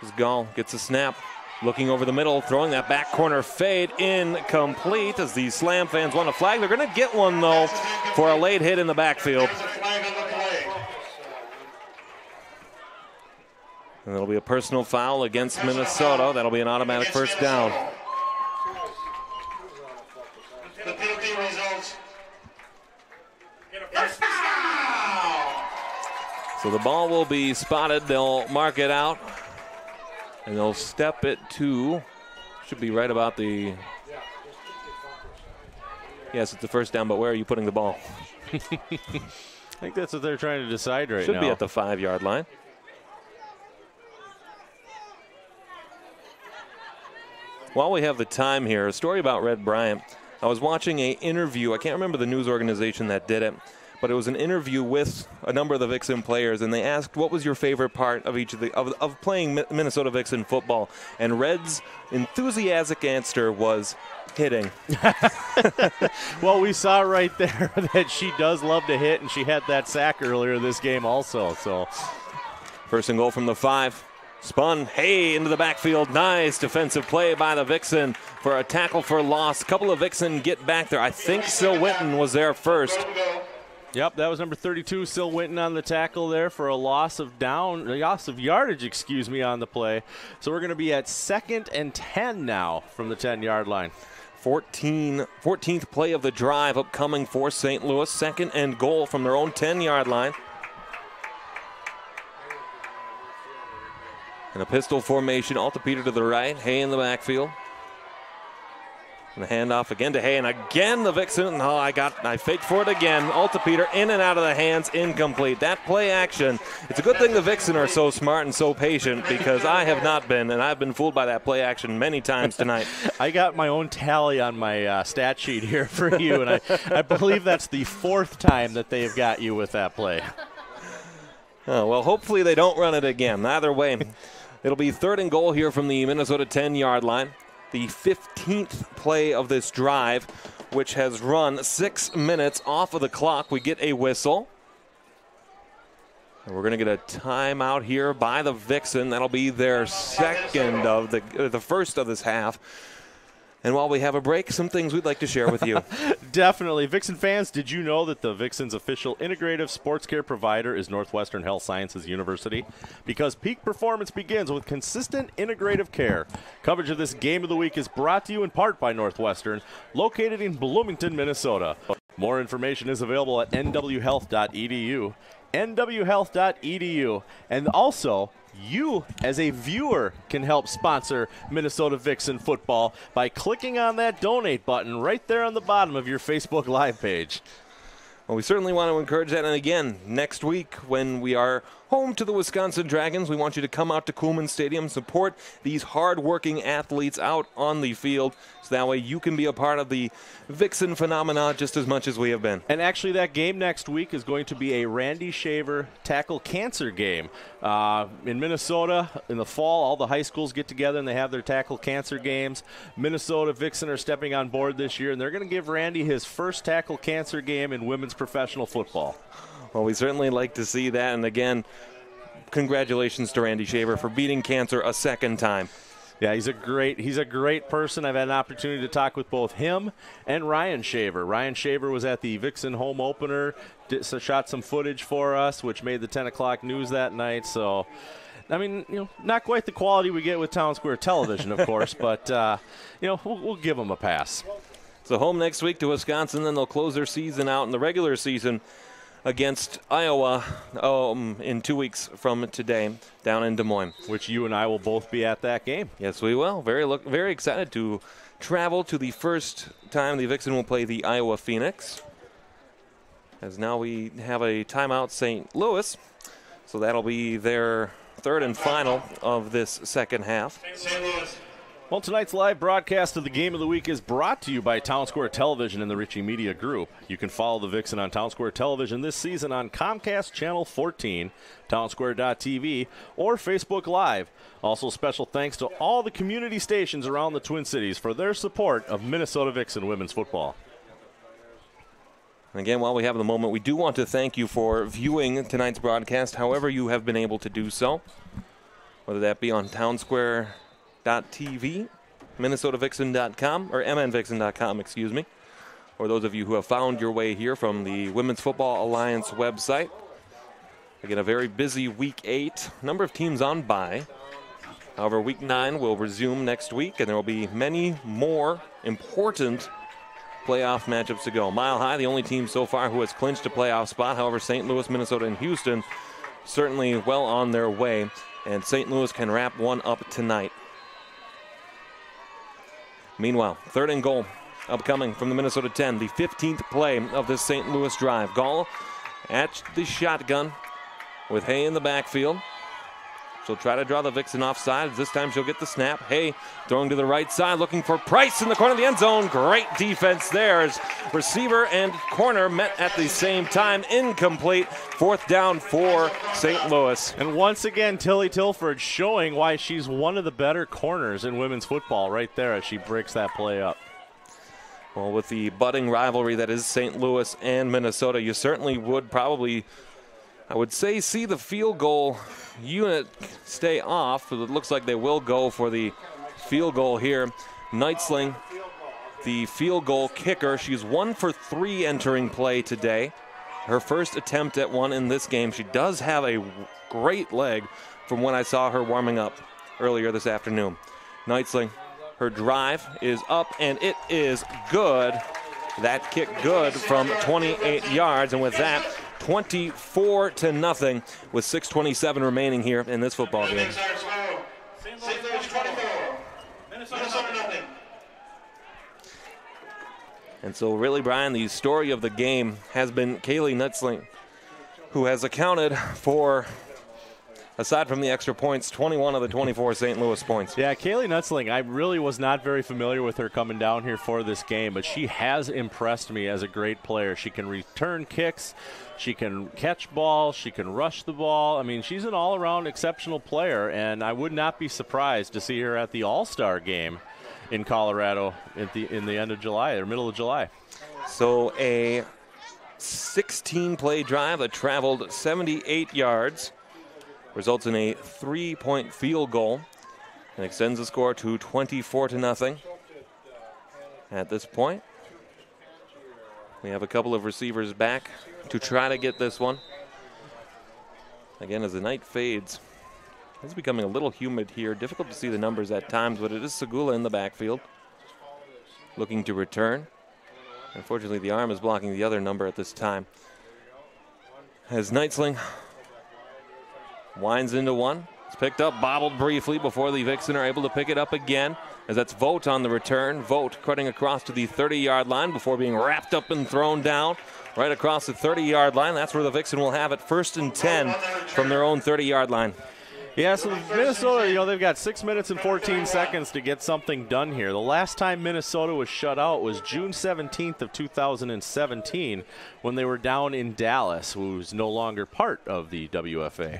As Gall gets a snap. Looking over the middle, throwing that back corner fade incomplete as the Slam fans want a flag. They're going to get one, though, for a late hit in the backfield. And that'll be a personal foul against Minnesota. That'll be an automatic first down. The penalty results. So the ball will be spotted. They'll mark it out. And they'll step it to, should be right about the, yes, it's the first down, but where are you putting the ball? I think that's what they're trying to decide right now. Should be at the 5-yard line. While we have the time here, a story about Red Bryant. I was watching an interview, I can't remember the news organization that did it, but it was an interview with a number of the Vixen players, and they asked what was your favorite part of each of the of playing Minnesota Vixen football, and Red's enthusiastic answer was hitting. Well, we saw right there that she does love to hit, and she had that sack earlier this game also. So, 1st and goal from the 5. Spun Hay into the backfield. Nice defensive play by the Vixen for a tackle for loss. A couple of Vixen get back there. I think Sil Winton was there first. Yep, that was number 32, Sil Winton on the tackle there for a loss of yardage, on the play. So we're going to be at 2nd and 10 now from the 10-yard line. 14th play of the drive upcoming for St. Louis. 2nd and goal from their own 10-yard line. In a pistol formation, Altapeter to the right, Hay in the backfield. And the handoff again to Hay, and again the Vixen. Oh, I faked for it again. Altapeter in and out of the hands, incomplete. That play action. It's a good thing the Vixen are so smart and so patient, because I have not been, and I've been fooled by that play action many times tonight. I got my own tally on my stat sheet here for you, and I believe that's the 4th time that they've got you with that play. Oh, well, hopefully they don't run it again. Either way, it'll be 3rd and goal here from the Minnesota 10-yard line. The 15th play of this drive, which has run 6 minutes off of the clock. We get a whistle. And we're going to get a timeout here by the Vixen. That'll be their second of the first of this half. And while we have a break, some things we'd like to share with you. Definitely. Vixen fans, did you know that the Vixen's official integrative sports care provider is Northwestern Health Sciences University? Because peak performance begins with consistent integrative care. Coverage of this game of the week is brought to you in part by Northwestern, located in Bloomington, Minnesota. More information is available at nwhealth.edu. nwhealth.edu. And also, you, as a viewer, can help sponsor Minnesota Vixen football by clicking on that donate button right there on the bottom of your Facebook Live page. Well, we certainly want to encourage that. And again, next week when we are home to the Wisconsin Dragons, we want you to come out to Koolman Stadium, support these hard-working athletes out on the field, so that way you can be a part of the Vixen phenomena just as much as we have been. And actually, that game next week is going to be a Randy Shaver tackle cancer game. In Minnesota, in the fall, all the high schools get together and they have their tackle cancer games. Minnesota Vixen are stepping on board this year, and they're going to give Randy his first tackle cancer game in women's professional football. Well, we certainly like to see that. And again, congratulations to Randy Shaver for beating cancer a second time. Yeah, he's a great person. I've had an opportunity to talk with both him and Ryan Shaver. Ryan Shaver was at the Vixen home opener, shot some footage for us, which made the 10 o'clock news that night. So, I mean, not quite the quality we get with Town Square Television, of course, but, we'll give them a pass. So home next week to Wisconsin, then they'll close their season out in the regular season against Iowa in 2 weeks from today down in Des Moines. Which you and I will both be at that game. Yes, we will. Very excited to travel to the first time the Vixen will play the Iowa Phoenix. As now we have a timeout St. Louis, so that'll be their 3rd and final of this second half. St. Louis. Well, tonight's live broadcast of the Game of the Week is brought to you by Town Square Television and the Ritchie Media Group. You can follow the Vixen on Town Square Television this season on Comcast Channel 14, townsquare.tv, or Facebook Live. Also, special thanks to all the community stations around the Twin Cities for their support of Minnesota Vixen women's football. And again, while we have the moment, we do want to thank you for viewing tonight's broadcast, however you have been able to do so, whether that be on townsquare.tv, MinnesotaVixen.com, or MNVixen.com, excuse me, or those of you who have found your way here from the Women's Football Alliance website. Again, a very busy Week 8. Number of teams on bye. However, Week 9 will resume next week, and there will be many more important playoff matchups to go. Mile High, the only team so far who has clinched a playoff spot. However, St. Louis, Minnesota, and Houston certainly well on their way, and St. Louis can wrap one up tonight. Meanwhile, 3rd and goal upcoming from the Minnesota 10, the 15th play of this St. Louis drive. Gall at the shotgun with Hay in the backfield. She'll try to draw the Vixen offside. This time she'll get the snap. Hay throwing to the right side, looking for Price in the corner of the end zone. Great defense there as receiver and corner met at the same time. Incomplete. 4th down for St. Louis. And once again, Tilly Tilford showing why she's one of the better corners in women's football right there as she breaks that play up. Well, with the budding rivalry that is St. Louis and Minnesota, you certainly would probably, I would say, see the field goal unit stay off, but it looks like they will go for the field goal here. Knightsling, the field goal kicker. She's 1 for 3 entering play today. Her first attempt at one in this game. She does have a great leg from when I saw her warming up earlier this afternoon. Knightsling, her drive is up, and it is good. That kick good from 28 yards, and with that, 24-0 with 6:27 remaining here in this football game. And so really, Brian, the story of the game has been Kaylee Nutzling, who has accounted for, aside from the extra points, 21 of the 24 St. Louis points. Yeah, Kaylee Nutzling, I really was not very familiar with her coming down here for this game, but she has impressed me as a great player. She can return kicks, she can catch balls, she can rush the ball. I mean, she's an all-around exceptional player, and I would not be surprised to see her at the All-Star game in Colorado in the end of July, or middle of July. So a 16-play drive that traveled 78 yards results in a 3-point field goal and extends the score to 24-0. At this point, we have a couple of receivers back to try to get this one. Again, as the night fades, it's becoming a little humid here. Difficult to see the numbers at times, but it is Segula in the backfield looking to return. Unfortunately, the arm is blocking the other number at this time. As Nutzling winds into one. It's picked up, bobbled briefly before the Vixen are able to pick it up again, as that's Vogt on the return. Vogt cutting across to the 30-yard line before being wrapped up and thrown down right across the 30-yard line. That's where the Vixen will have it, 1st and 10 from their own 30-yard line. Yeah, so Minnesota, they've got 6 minutes and 14 seconds to get something done here. The last time Minnesota was shut out was June 17th of 2017 when they were down in Dallas, who's no longer part of the WFA.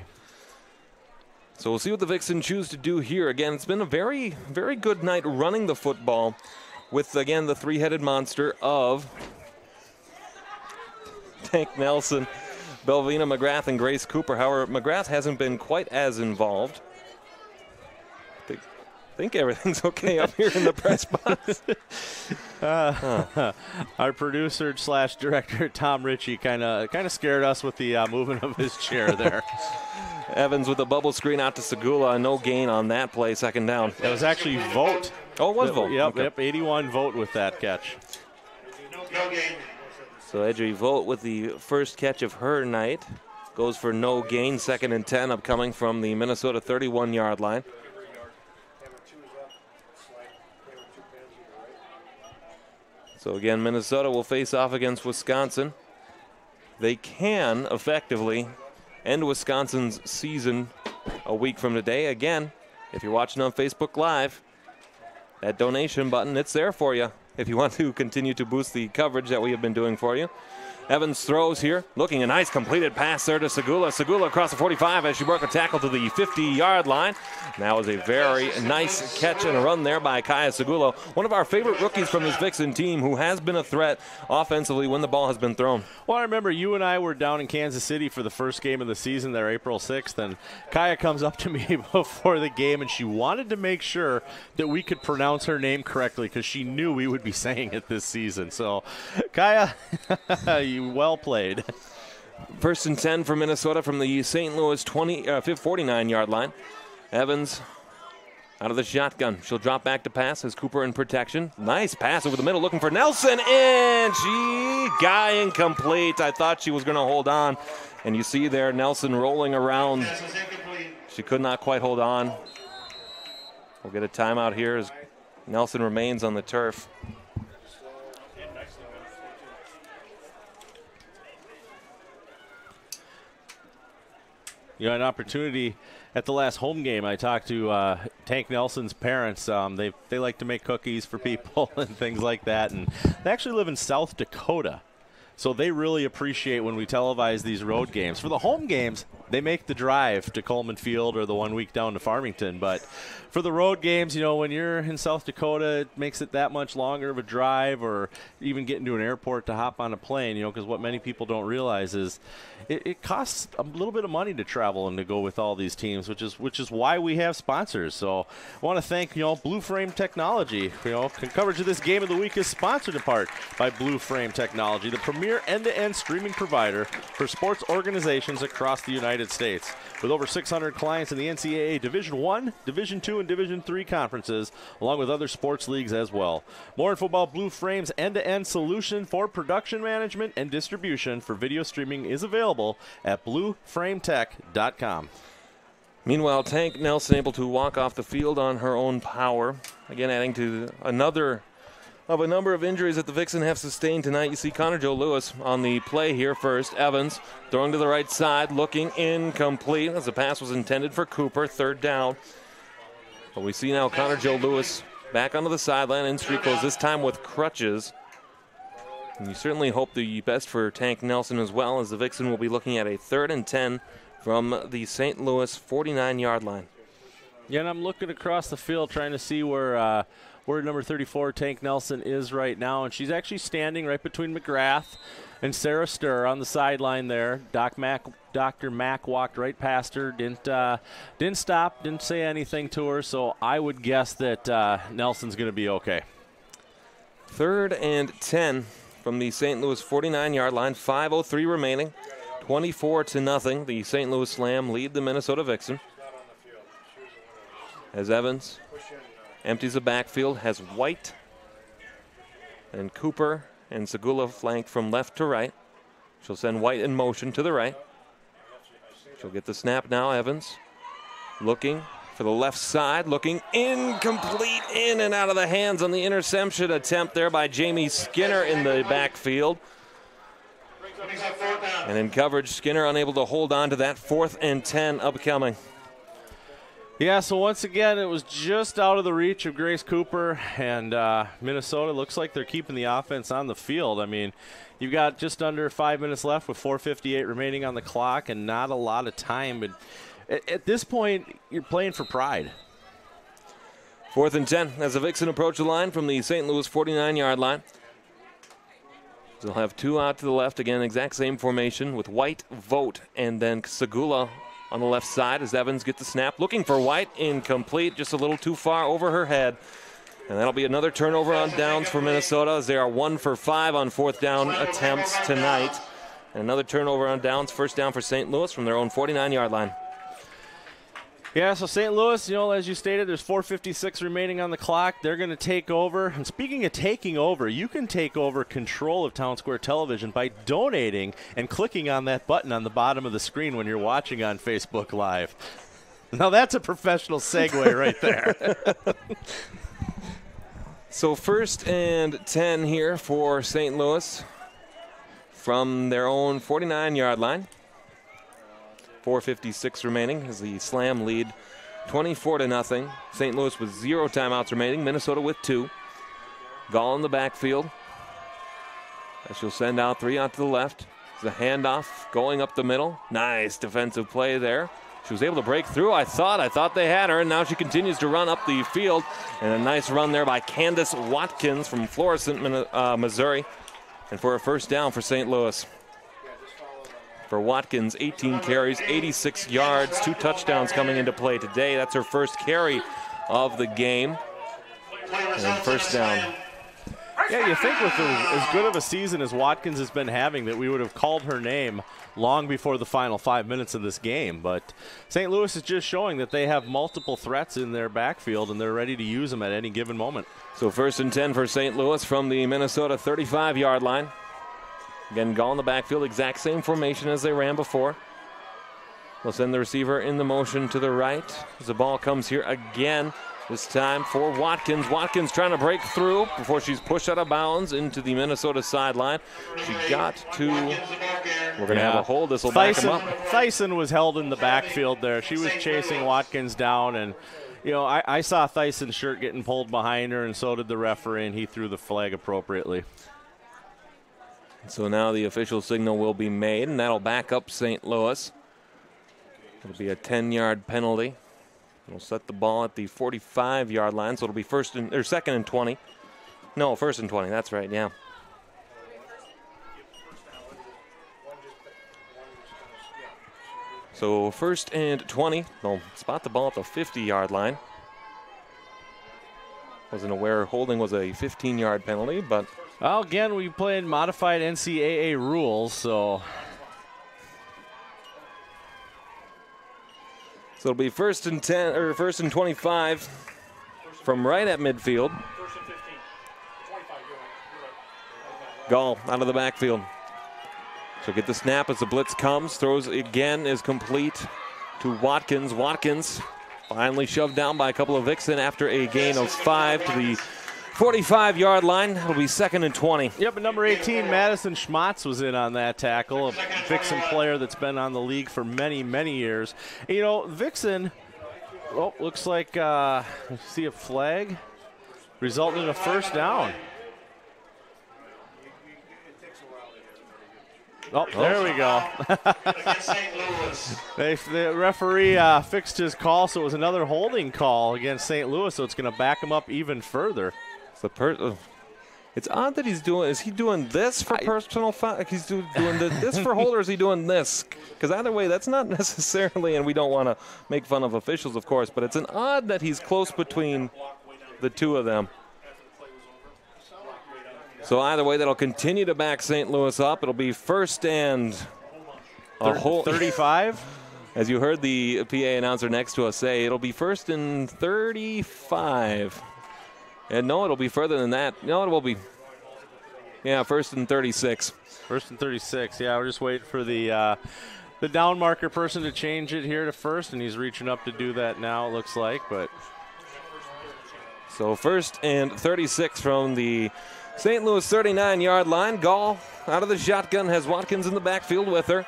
So we'll see what the Vixen choose to do here. Again, it's been a very, very good night running the football with, again, the three-headed monster of Tank Nelson, Belvina McGrath, and Grace Cooper. However, McGrath hasn't been quite as involved. I think everything's okay up here in the press box. Our producer / director, Tom Ritchie, kind of scared us with the movement of his chair there. Evans with a bubble screen out to Segula. No gain on that play, 2nd down. That was actually Vogt. Oh, it was Vogt. Yep, 81 Vogt with that catch. No gain. So Edry Vogt with the first catch of her night. Goes for no gain, 2nd and 10 upcoming from the Minnesota 31-yard line. So again, Minnesota will face off against Wisconsin. They can effectively end Wisconsin's season a week from today. Again, if you're watching on Facebook Live, that donation button, it's there for you if you want to continue to boost the coverage that we have been doing for you. Evans throws here, looking a nice completed pass there to Segula. Segula across the 45 as she broke a tackle to the 50-yard line. And that was a very nice catch and a run there by Kaya Segula, one of our favorite rookies from this Vixen team who has been a threat offensively when the ball has been thrown. Well, I remember you and I were down in Kansas City for the first game of the season there, April 6th, and Kaya comes up to me before the game, and she wanted to make sure that we could pronounce her name correctly because she knew we would be saying it this season. So, Kaya, you well played. 1st and 10 for Minnesota from the St. Louis 49-yard line. Evans out of the shotgun. She'll drop back to pass as Cooper in protection. Nice pass over the middle looking for Nelson, and she got incomplete. I thought she was going to hold on, and you see there Nelson rolling around. She could not quite hold on. We'll get a timeout here as Nelson remains on the turf. An opportunity at the last home game. I talked to Tank Nelson's parents. They like to make cookies for people and things like that. And they actually live in South Dakota. So they really appreciate when we televise these road games. For the home games, they make the drive to Coleman Field or the 1 week down to Farmington. But for the road games, when you're in South Dakota, it makes it that much longer of a drive, or even getting to an airport to hop on a plane, because what many people don't realize is it costs a little bit of money to travel and to go with all these teams, which is why we have sponsors. So I want to thank, Blue Frame Technology. Coverage of this game of the week is sponsored in part by Blue Frame Technology, the premier end-to-end streaming provider for sports organizations across the United States. With over 600 clients in the NCAA Division I, Division II, and Division III conferences, along with other sports leagues as well. More info about Blue Frame's end-to-end solution for production management and distribution for video streaming is available at blueframetech.com. Meanwhile, Tank Nelson able to walk off the field on her own power. Again, adding to another of a number of injuries that the Vixen have sustained tonight. You see Connor Joe Lewis on the play here first. Evans throwing to the right side, looking incomplete as the pass was intended for Cooper, third down. But we see now Connor Joe Lewis back onto the sideline in street clothes, this time with crutches. And you certainly hope the best for Tank Nelson as well, as the Vixen will be looking at a 3rd and 10 from the St. Louis 49-yard line. Yeah, and I'm looking across the field trying to see where number 34, Tank Nelson, is right now. And she's actually standing right between McGrath and Sarah Sturr on the sideline there. Dr. Mack walked right past her, didn't stop, didn't say anything to her. So I would guess that Nelson's going to be okay. 3rd and 10 from the St. Louis 49-yard line. 5:03 remaining. 24-0. The St. Louis Slam lead the Minnesota Vixen. As Evans empties the backfield, has White and Cooper and Segula flanked from left to right. She'll send White in motion to the right. She'll get the snap now. Evans looking for the left side, looking incomplete, in and out of the hands on the interception attempt there by Jamie Skinner in the backfield. And in coverage, Skinner unable to hold on to that. 4th and 10 upcoming. Yeah, so once again, it was just out of the reach of Grace Cooper, and Minnesota looks like they're keeping the offense on the field. I mean, you've got just under 5 minutes left with 4:58 remaining on the clock and not a lot of time. But at this point, you're playing for pride. 4th and 10 as the Vixen approach the line from the St. Louis 49-yard line. They'll have 2 out to the left. Again, exact same formation with White, Vogt, and then Segula on the left side as Evans gets the snap. Looking for White, incomplete, just a little too far over her head. And that'll be another turnover on downs for Minnesota, as they are 1 for 5 on 4th down attempts tonight. And another turnover on downs, first down for St. Louis from their own 49-yard line. Yeah, so St. Louis, as you stated, there's 4:56 remaining on the clock. They're going to take over. And speaking of taking over, you can take over control of Town Square Television by donating and clicking on that button on the bottom of the screen when you're watching on Facebook Live. Now that's a professional segue right there. So 1st and 10 here for St. Louis from their own 49-yard line. 4:56 remaining as the Slam lead 24-0. St. Louis with 0 timeouts remaining. Minnesota with 2. Gall in the backfield. As she'll send out 3 out to the left. The handoff going up the middle. Nice defensive play there. She was able to break through. I thought they had her, and now she continues to run up the field. And a nice run there by Candace Watkins from Florissant, Missouri. And for a first down for St. Louis. For Watkins, 18 carries, 86 yards, 2 touchdowns coming into play today. That's her first carry of the game. And first down. Yeah, you think with as good of a season as Watkins has been having that we would have called her name long before the final 5 minutes of this game. But St. Louis is just showing that they have multiple threats in their backfield, and they're ready to use them at any given moment. So 1st and 10 for St. Louis from the Minnesota 35-yard line. Again, Gall in the backfield, exact same formation as they ran before. They'll send the receiver in the motion to the right as the ball comes here again, this time for Watkins. Watkins trying to break through before she's pushed out of bounds into the Minnesota sideline. She got to, we're going to have a hold. This will back him up. Thyssen was held in the backfield there. She was chasing Watkins down, and I saw Thyssen's shirt getting pulled behind her, and so did the referee, and he threw the flag appropriately. So now the official signal will be made, and that'll back up St. Louis. It'll be a 10-yard penalty. We'll set the ball at the 45-yard line, so it'll be 2nd and 20. No, 1st and 20. That's right, yeah. So 1st and 20. They'll spot the ball at the 50-yard line. Wasn't aware holding was a 15-yard penalty, but... Well, again, we play in modified NCAA rules, so it'll be 1st and 10 or 1st and 25 from right at midfield. 1st and 15. 25, you're right. Gall out of the backfield. She'll get the snap as the blitz comes. Throws again, is complete to Watkins. Watkins finally shoved down by a couple of Vixen after a gain of 5 to the 45-yard line. It'll be 2nd and 20. Yep, and number 18, Madison Schmatz, was in on that tackle, a Vixen player that's been on the league for many, many years. You know, Vixen, oh, looks like, see a flag, resulting in a first down. Oh, there we go. The referee fixed his call, so it was another holding call against St. Louis, so it's going to back him up even further. It's odd that he's doing. Is he doing this for personal foul? He's doing this for hold, or is he doing this? Because either way, that's not necessarily, and we don't want to make fun of officials, of course, but it's an odd that he's close between the two of them. So either way, that'll continue to back St. Louis up. It'll be 1st and a whole 35. As you heard the PA announcer next to us say, it'll be 1st and 35. And no, it'll be further than that. No, it will be. Yeah, 1st and 36. 1st and 36. Yeah, we're just waiting for the down marker person to change it here to 1st, and he's reaching up to do that now, it looks like. But so 1st and 36 from the St. Louis 39-yard line. Gall out of the shotgun, has Watkins in the backfield with her.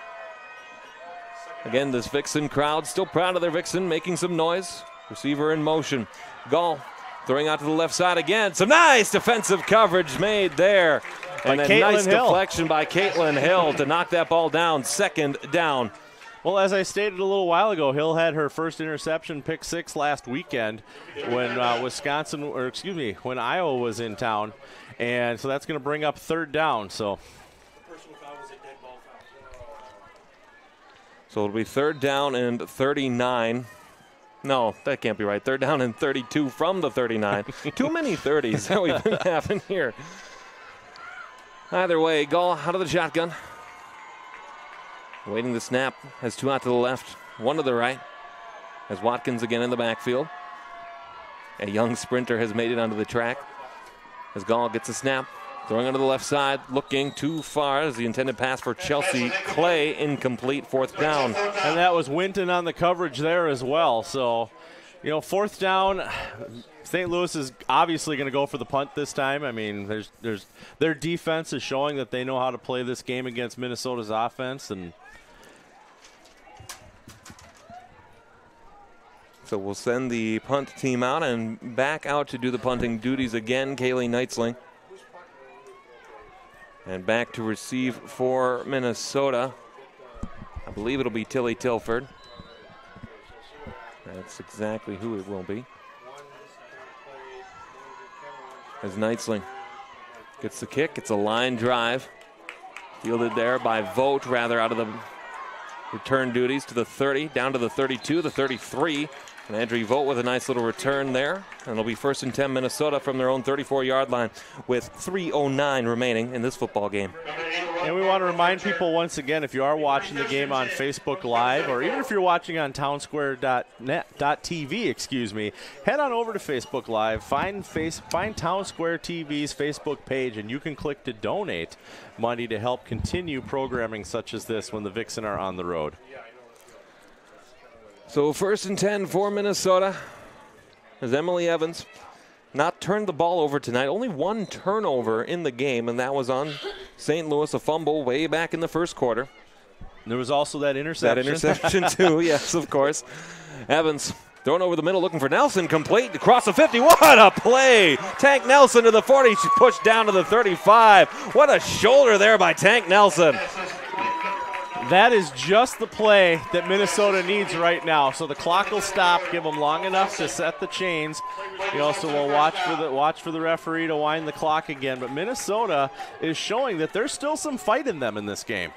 Again, this Vixen crowd still proud of their Vixen, making some noise. Receiver in motion. Gall throwing out to the left side again. Some nice defensive coverage made there. And a nice deflection by Caitlin Hill to knock that ball down. 2nd down. Well, as I stated a little while ago, Hill had her first interception, pick 6 last weekend when when Iowa was in town. And so that's going to bring up 3rd down. So it'll be 3rd down and 39. No, that can't be right. 3rd down and 32 from the 39. Too many 30s that we've been having here. Either way, Gall out of the shotgun. Waiting the snap. Has 2 out to the left, 1 to the right. Has Watkins again in the backfield. A young sprinter has made it onto the track. As Gall gets a snap, throwing onto the left side, looking too far as the intended pass for Chelsea Clay, incomplete, 4th down. And that was Winton on the coverage there as well. So, 4th down, St. Louis is obviously going to go for the punt this time. I mean, their defense is showing that they know how to play this game against Minnesota's offense. And so we'll send the punt team out and back out to do the punting duties again, Kaylee Knightsling. And back to receive for Minnesota. I believe it'll be Tilly Tilford. That's exactly who it will be. As Knightsling gets the kick, it's a line drive. Fielded there by Vogt, rather out of the return duties to the 30, down to the 32, the 33. And Andrew Vogt with a nice little return there. And it'll be 1st and 10 Minnesota from their own 34-yard line with 3:09 remaining in this football game. And we want to remind people once again, if you are watching the game on Facebook Live, or even if you're watching on townsquare.tv, head on over to Facebook Live, find Town Square TV's Facebook page, and you can click to donate money to help continue programming such as this when the Vixen are on the road. So 1st and 10 for Minnesota, as Emily Evans not turned the ball over tonight. Only 1 turnover in the game, and that was on St. Louis, a fumble way back in the 1st quarter. There was also that interception. That interception too, yes, of course. Evans throwing over the middle, looking for Nelson, complete across the 50. What a play! Tank Nelson to the 40, she pushed down to the 35. What a shoulder there by Tank Nelson. That is just the play that Minnesota needs right now. So the clock will stop, give them long enough to set the chains. We also will watch for the referee to wind the clock again. But Minnesota is showing that there's still some fight in them in this game.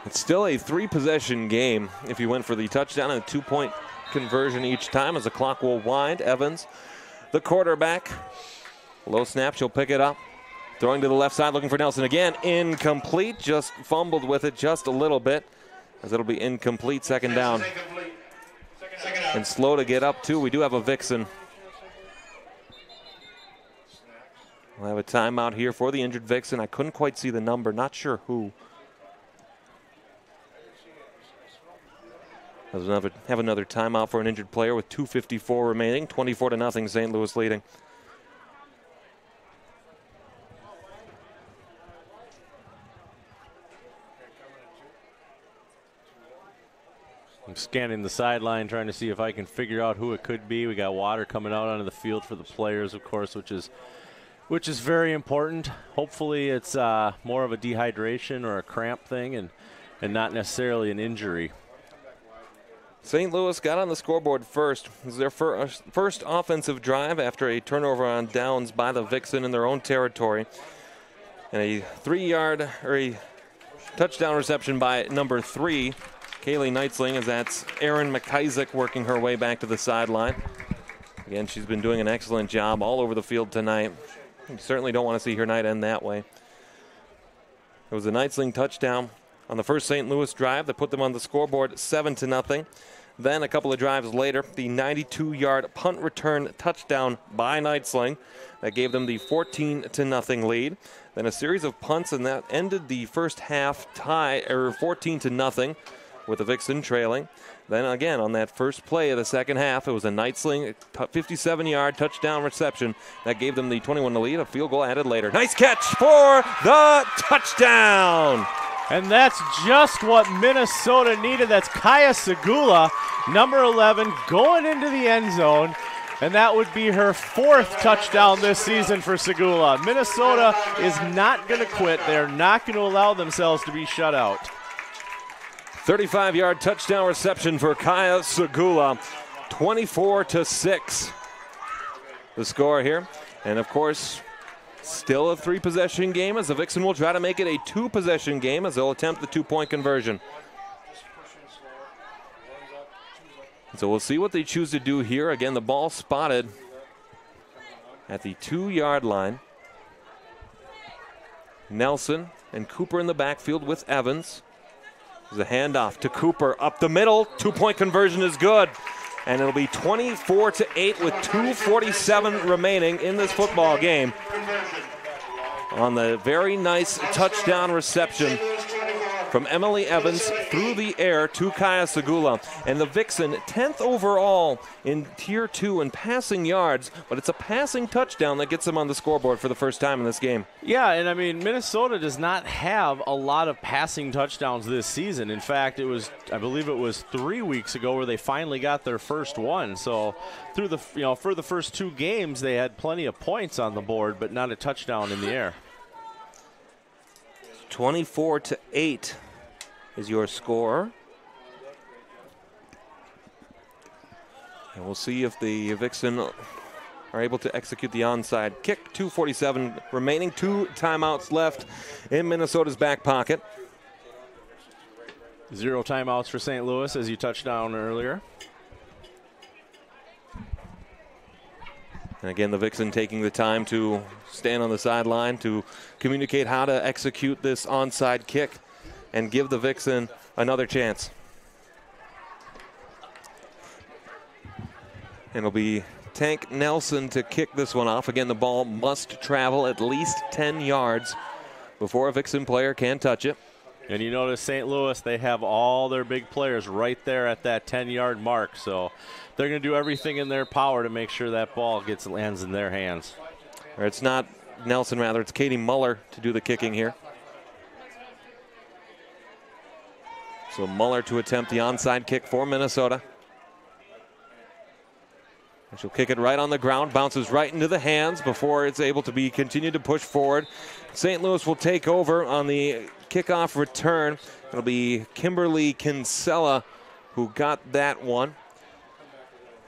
It's still a 3-possession game if you went for the touchdown and a 2-point conversion each time as the clock will wind. Evans, the quarterback. Low snap, she'll pick it up. Throwing to the left side, looking for Nelson again. Incomplete, just fumbled with it just a little bit, as it'll be incomplete, 2nd down. And slow to get up, too. We do have a Vixen. We'll have a timeout here for the injured Vixen. I couldn't quite see the number, not sure who. Have another timeout for an injured player with 2:54 remaining. 24-0, St. Louis leading. I'm scanning the sideline, trying to see if I can figure out who it could be. We got water coming out onto the field for the players, of course, which is very important. Hopefully it's more of a dehydration or a cramp thing and not necessarily an injury. St. Louis got on the scoreboard first. It was their first offensive drive after a turnover on downs by the Vixen in their own territory. And a 3-yard or a touchdown reception by number 3, Kaylee Knightsling, as that's Erin McIsaac working her way back to the sideline. Again, she's been doing an excellent job all over the field tonight. You certainly don't want to see her night end that way. It was a Knightsling touchdown on the first St. Louis drive that put them on the scoreboard 7-0. Then a couple of drives later, the 92-yard punt return touchdown by Knightsling that gave them the 14-0 lead. Then a series of punts, and that ended the first half tie, or 14-0, with the Vixen trailing. Then again, on that first play of the second half, it was a Knightsling 57-yard touchdown reception that gave them the 21 lead. A field goal added later. Nice catch for the touchdown! And that's just what Minnesota needed. That's Kaya Segula, number 11, going into the end zone. And that would be her 4th touchdown this season for Segula. Minnesota is not going to quit. They're not going to allow themselves to be shut out. 35-yard touchdown reception for Kaya Segula, 24-6. The score here. And of course, still a 3-possession game, as the Vixen will try to make it a 2-possession game as they'll attempt the 2-point conversion. So we'll see what they choose to do here. Again, the ball spotted at the 2-yard line. Nelson and Cooper in the backfield with Evans. There's a handoff to Cooper up the middle. 2-point conversion is good. And it'll be 24-8 with 2:47 remaining in this football game. On the very nice touchdown reception from Emily Evans through the air to Kaya Segula. And the Vixen 10th overall in Tier 2 in passing yards, but it's a passing touchdown that gets them on the scoreboard for the first time in this game. Yeah, and I mean, Minnesota does not have a lot of passing touchdowns this season. In fact, I believe it was 3 weeks ago where they finally got their first one. So through the, for the first 2 games, they had plenty of points on the board, but not a touchdown in the air. 24-8 is your score. And we'll see if the Vixen are able to execute the onside kick. 2:47 remaining, 2 timeouts left in Minnesota's back pocket. 0 timeouts for St. Louis, as you touched on earlier. And again, the Vixen taking the time to stand on the sideline to communicate how to execute this onside kick and give the Vixen another chance. And it'll be Tank Nelson to kick this one off. Again, the ball must travel at least 10 yards before a Vixen player can touch it. And you notice St. Louis, they have all their big players right there at that 10-yard mark. So they're going to do everything in their power to make sure that ball lands in their hands. Or it's not Nelson, rather, it's Katie Muller to do the kicking here. So Muller to attempt the onside kick for Minnesota. And she'll kick it right on the ground, bounces right into the hands before it's able to be continued to push forward. St. Louis will take over on the kickoff return. It'll be Kimberly Kinsella who got that one.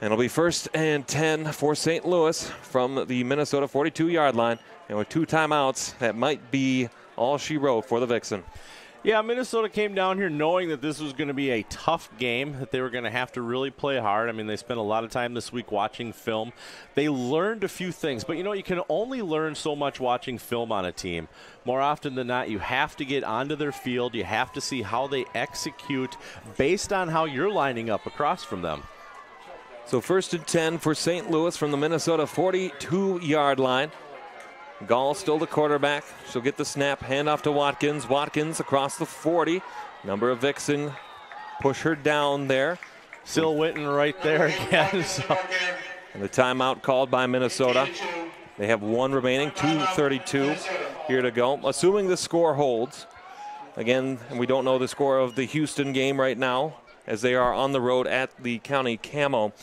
And it'll be 1st and 10 for St. Louis from the Minnesota 42-yard line. And with 2 timeouts, that might be all she wrote for the Vixen. Yeah, Minnesota came down here knowing that this was going to be a tough game, that they were going to have to really play hard. I mean, they spent a lot of time this week watching film. They learned a few things, but you can only learn so much watching film on a team. More often than not, you have to get onto their field. You have to see how they execute based on how you're lining up across from them. So 1st and 10 for St. Louis from the Minnesota 42-yard line. Gall still the quarterback. She'll get the snap, handoff to Watkins. Watkins across the 40. Number of Vixen push her down there. Still Witten right there again. So. And the timeout called by Minnesota. They have 1 remaining, 2:32 here to go. Assuming the score holds. Again, we don't know the score of the Houston game right now. as they are on the road at the County Camo.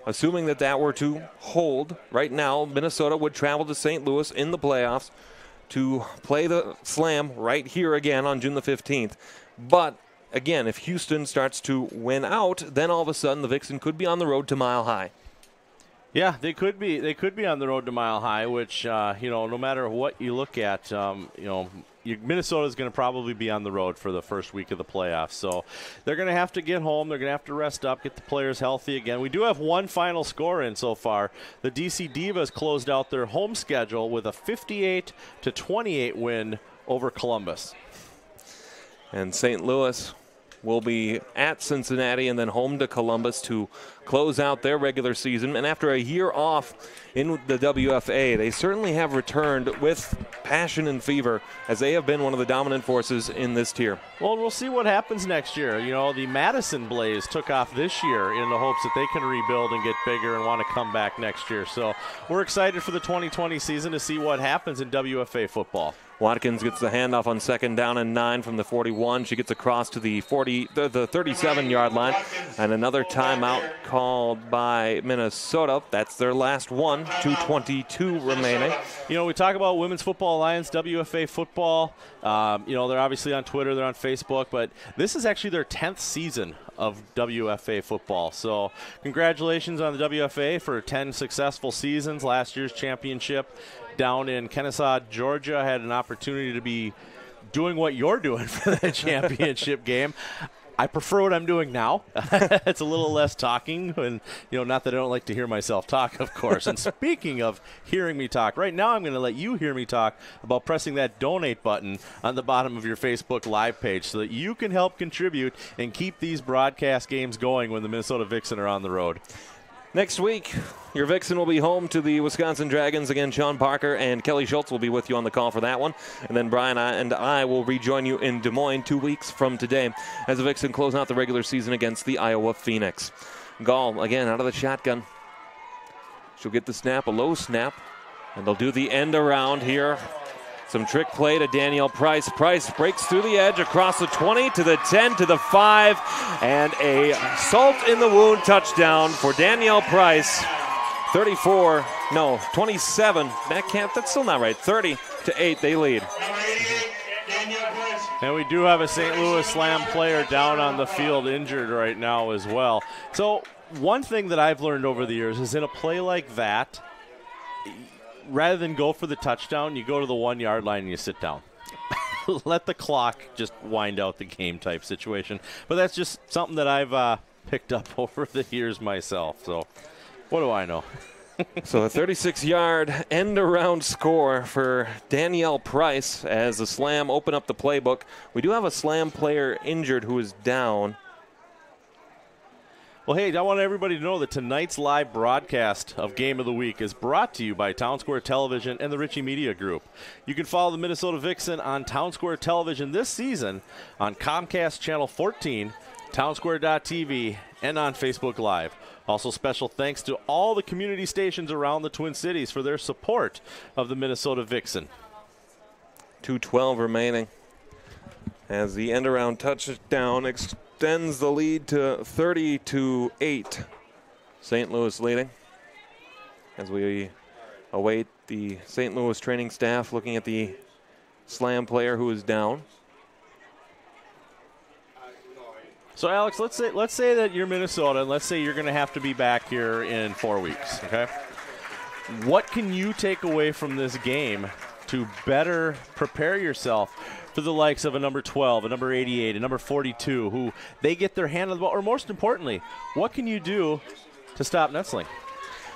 Assuming that that were to hold, right now Minnesota would travel to St. Louis in the playoffs to play the Slam right here again on June the 15th. But again, if Houston starts to win out, then all of a sudden the Vixen could be on the road to Mile High. Yeah, they could be. They could be on the road to Mile High, which no matter what you look at, Minnesota is going to probably be on the road for the first week of the playoffs. So they're going to have to get home. They're going to have to rest up, get the players healthy again. We do have one final score in so far. The DC Divas closed out their home schedule with a 58-28 win over Columbus. And St. Louis will be at Cincinnati and then home to Columbus to close out their regular season. And after a year off in the WFA, they certainly have returned with passion and fever as they have been one of the dominant forces in this tier. Well, we'll see what happens next year. The Madison Blaze took off this year in the hopes that they can rebuild and get bigger and want to come back next year. So we're excited for the 2020 season to see what happens in WFA football. Watkins gets the handoff on 2nd down and 9 from the 41. She gets across to the 37-yard line. And another timeout called by Minnesota. That's their last one. 2:22 remaining. We talk about Women's Football Alliance, WFA football. They're obviously on Twitter, they're on Facebook, but this is actually their 10th season of WFA football. So congratulations on the WFA for 10 successful seasons. Last year's championship down in Kennesaw, Georgia. I had an opportunity to be doing what you're doing for that championship game. I prefer what I'm doing now. It's a little less talking, and not that I don't like to hear myself talk, of course. And speaking of hearing me talk, right now I'm going to let you hear me talk about pressing that donate button on the bottom of your Facebook Live page so that you can help contribute and keep these broadcast games going when the Minnesota Vixen are on the road. Next week, your Vixen will be home to the Wisconsin Dragons. Again, Sean Parker and Kelly Schultz will be with you on the call for that one. And then Brian and I will rejoin you in Des Moines 2 weeks from today as the Vixen close out the regular season against the Iowa Phoenix. Gall, again, out of the shotgun. She'll get the snap, a low snap, and they'll do the end around here. Some trick play to Danielle Price. Price breaks through the edge across the 20 to the 10 to the 5, and a salt in the wound touchdown for Danielle Price. 27. That's still not right. 30-8, they lead. And we do have a St. Louis Slam player down on the field injured right now as well. So one thing that I've learned over the years is in a play like that, rather than go for the touchdown, you go to the 1 yard line and you sit down. Let the clock just wind out the game type situation. But that's just something that I've picked up over the years myself. So what do I know? So a 36-yard end-around score for Danielle Price as the Slam open up the playbook. We do have a Slam player injured who is down. Well, hey, I want everybody to know that tonight's live broadcast of Game of the Week is brought to you by Town Square Television and the Ritchie Media Group. You can follow the Minnesota Vixen on Town Square Television this season on Comcast Channel 14, townsquare.tv, and on Facebook Live. Also, special thanks to all the community stations around the Twin Cities for their support of the Minnesota Vixen. 2:12 remaining as the end-around touchdown extends the lead to 30-8. St. Louis leading as we await the St. Louis training staff looking at the Slam player who is down. So, Alex, let's say that you're Minnesota, and let's say you're going to have to be back here in 4 weeks, okay? What can you take away from this game to better prepare yourself for the likes of a number 12, a number 88, a number 42, who they get their hand on the ball? Or most importantly, what can you do to stop Netzling?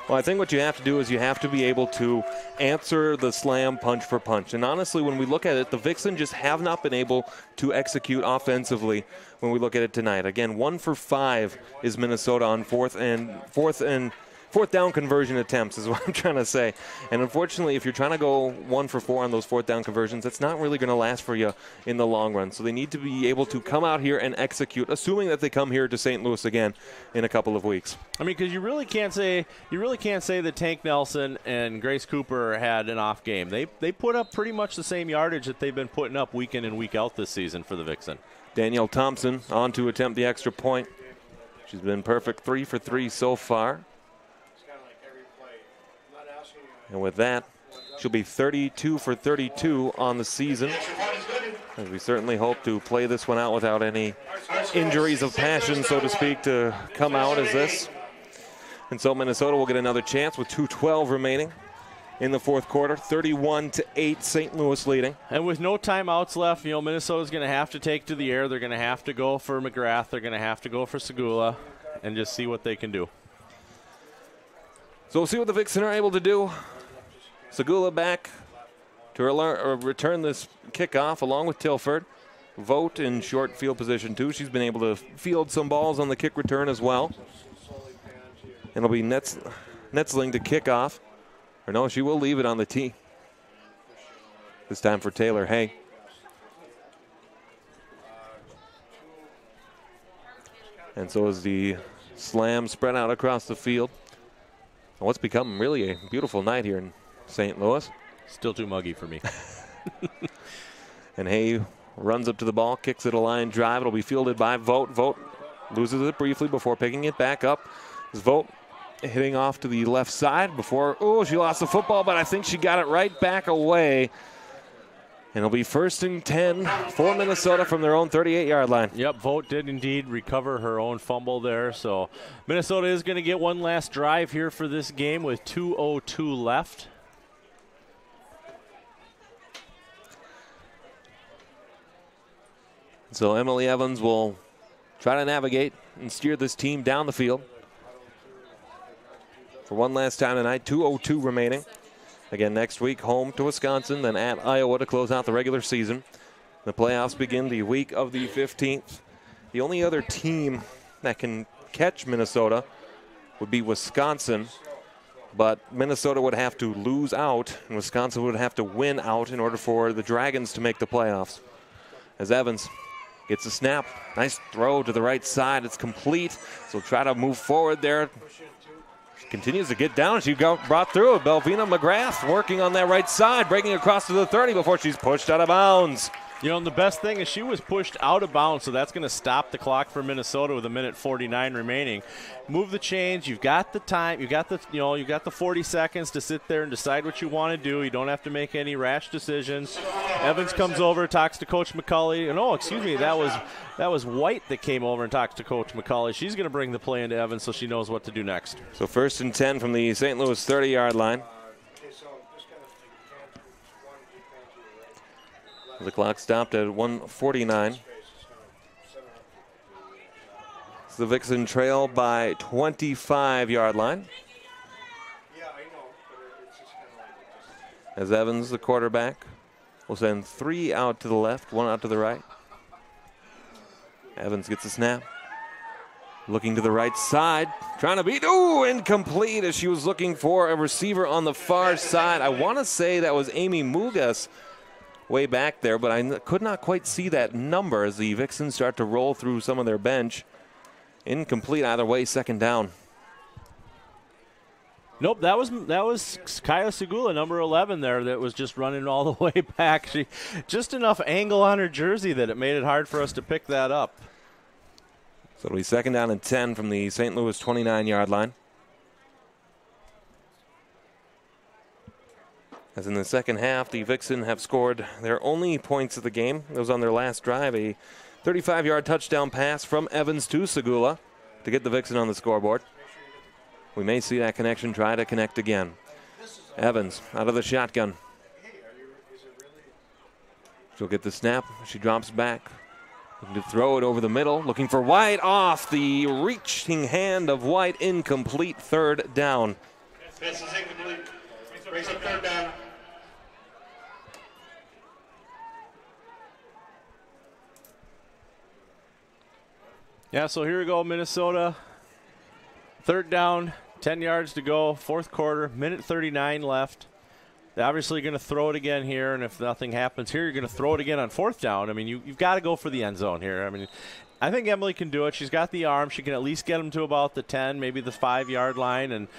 Well, I think what you have to do is you have to be able to answer the Slam punch for punch. And honestly, when we look at it, the Vixen just have not been able to execute offensively when we look at it tonight. Again, 1 for 5 is Minnesota on fourth and fourth down conversion attempts is what I'm trying to say. And unfortunately, if you're trying to go 1 for 4 on those fourth down conversions, that's not really going to last for you in the long run. So they need to be able to come out here and execute, assuming that they come here to St. Louis again in a couple of weeks. I mean, because you really can't say that Tank Nelson and Grace Cooper had an off game. They put up pretty much the same yardage that they've been putting up week in and week out this season for the Vixen. Danielle Thompson on to attempt the extra point. She's been perfect 3 for 3 so far. And with that, she'll be 32 for 32 on the season. And we certainly hope to play this one out without any injuries of passion, so to speak, to come out as this. And so Minnesota will get another chance with 2:12 remaining in the fourth quarter. 31-8, St. Louis leading. And with no timeouts left, Minnesota's going to have to take to the air. They're going to have to go for McGrath. They're going to have to go for Segula and just see what they can do. So we'll see what the Vixen are able to do. Segula back to return this kickoff along with Tilford. Vogt in short field position too. She's been able to field some balls on the kick return as well. And it'll be Netzling to kick off. Or no, she will leave it on the tee. This time for Taylor Hay. And so is the slam spread out across the field. And what's become really a beautiful night here in St. Louis. Still too muggy for me. And Hay runs up to the ball, kicks it a line drive. It'll be fielded by Vogt. Vogt loses it briefly before picking it back up. Vogt hitting off to the left side before, she lost the football, but I think she got it right back away. And it'll be 1st and 10 for Minnesota from their own 38-yard line. Yep, Vogt did indeed recover her own fumble there. So Minnesota is going to get one last drive here for this game with 2:02 left. So Emily Evans will try to navigate and steer this team down the field. For one last time tonight, 2:02 remaining. Again, next week, home to Wisconsin, then at Iowa to close out the regular season. The playoffs begin the week of the 15th. The only other team that can catch Minnesota would be Wisconsin, but Minnesota would have to lose out, and Wisconsin would have to win out in order for the Dragons to make the playoffs. As Evans gets a snap, nice throw to the right side. It's complete, so try to move forward there. Continues to get down. She brought through it. Belvina McGrath working on that right side, breaking across to the 30 before she's pushed out of bounds. And the best thing is she was pushed out of bounds, so that's going to stop the clock for Minnesota with 1:49 remaining. Move the chains. You've got the time. You've got the 40 seconds to sit there and decide what you want to do. You don't have to make any rash decisions. Evans comes over, talks to Coach McCulley. That was White that came over and talked to Coach McCulley. She's going to bring the play into Evans so she knows what to do next. So 1st and 10 from the St. Louis 30-yard line. The clock stopped at 1:49. It's the Vixen trail by 25-yard line. As Evans, the quarterback, will send 3 out to the left, 1 out to the right. Evans gets a snap. Looking to the right side, trying to beat, incomplete as she was looking for a receiver on the far side. I want to say that was Amy Mugas way back there, but I could not quite see that number as the Vixens start to roll through some of their bench. Incomplete either way, 2nd down. Nope, that was Kaya Segula, number 11 there, that was just running all the way back. She just enough angle on her jersey that it made it hard for us to pick that up. So it'll be 2nd down and 10 from the St. Louis 29-yard line. As in the second half, the Vixen have scored their only points of the game. It was on their last drive, a 35-yard touchdown pass from Evans to Segula to get the Vixen on the scoreboard. We may see that connection try to connect again. Evans out of the shotgun. She'll get the snap. She drops back. Looking to throw it over the middle. Looking for White off the reaching hand of White. Incomplete, 3rd down. This is incomplete. Brings up 3rd down. Yeah, so here we go, Minnesota. 3rd down, 10 yards to go, fourth quarter, minute 39 left. They're obviously going to throw it again here, and if nothing happens here, you're going to throw it again on fourth down. I mean, you've got to go for the end zone here. I mean, I think Emily can do it. She's got the arm. She can at least get them to about the 10, maybe the 5-yard line, and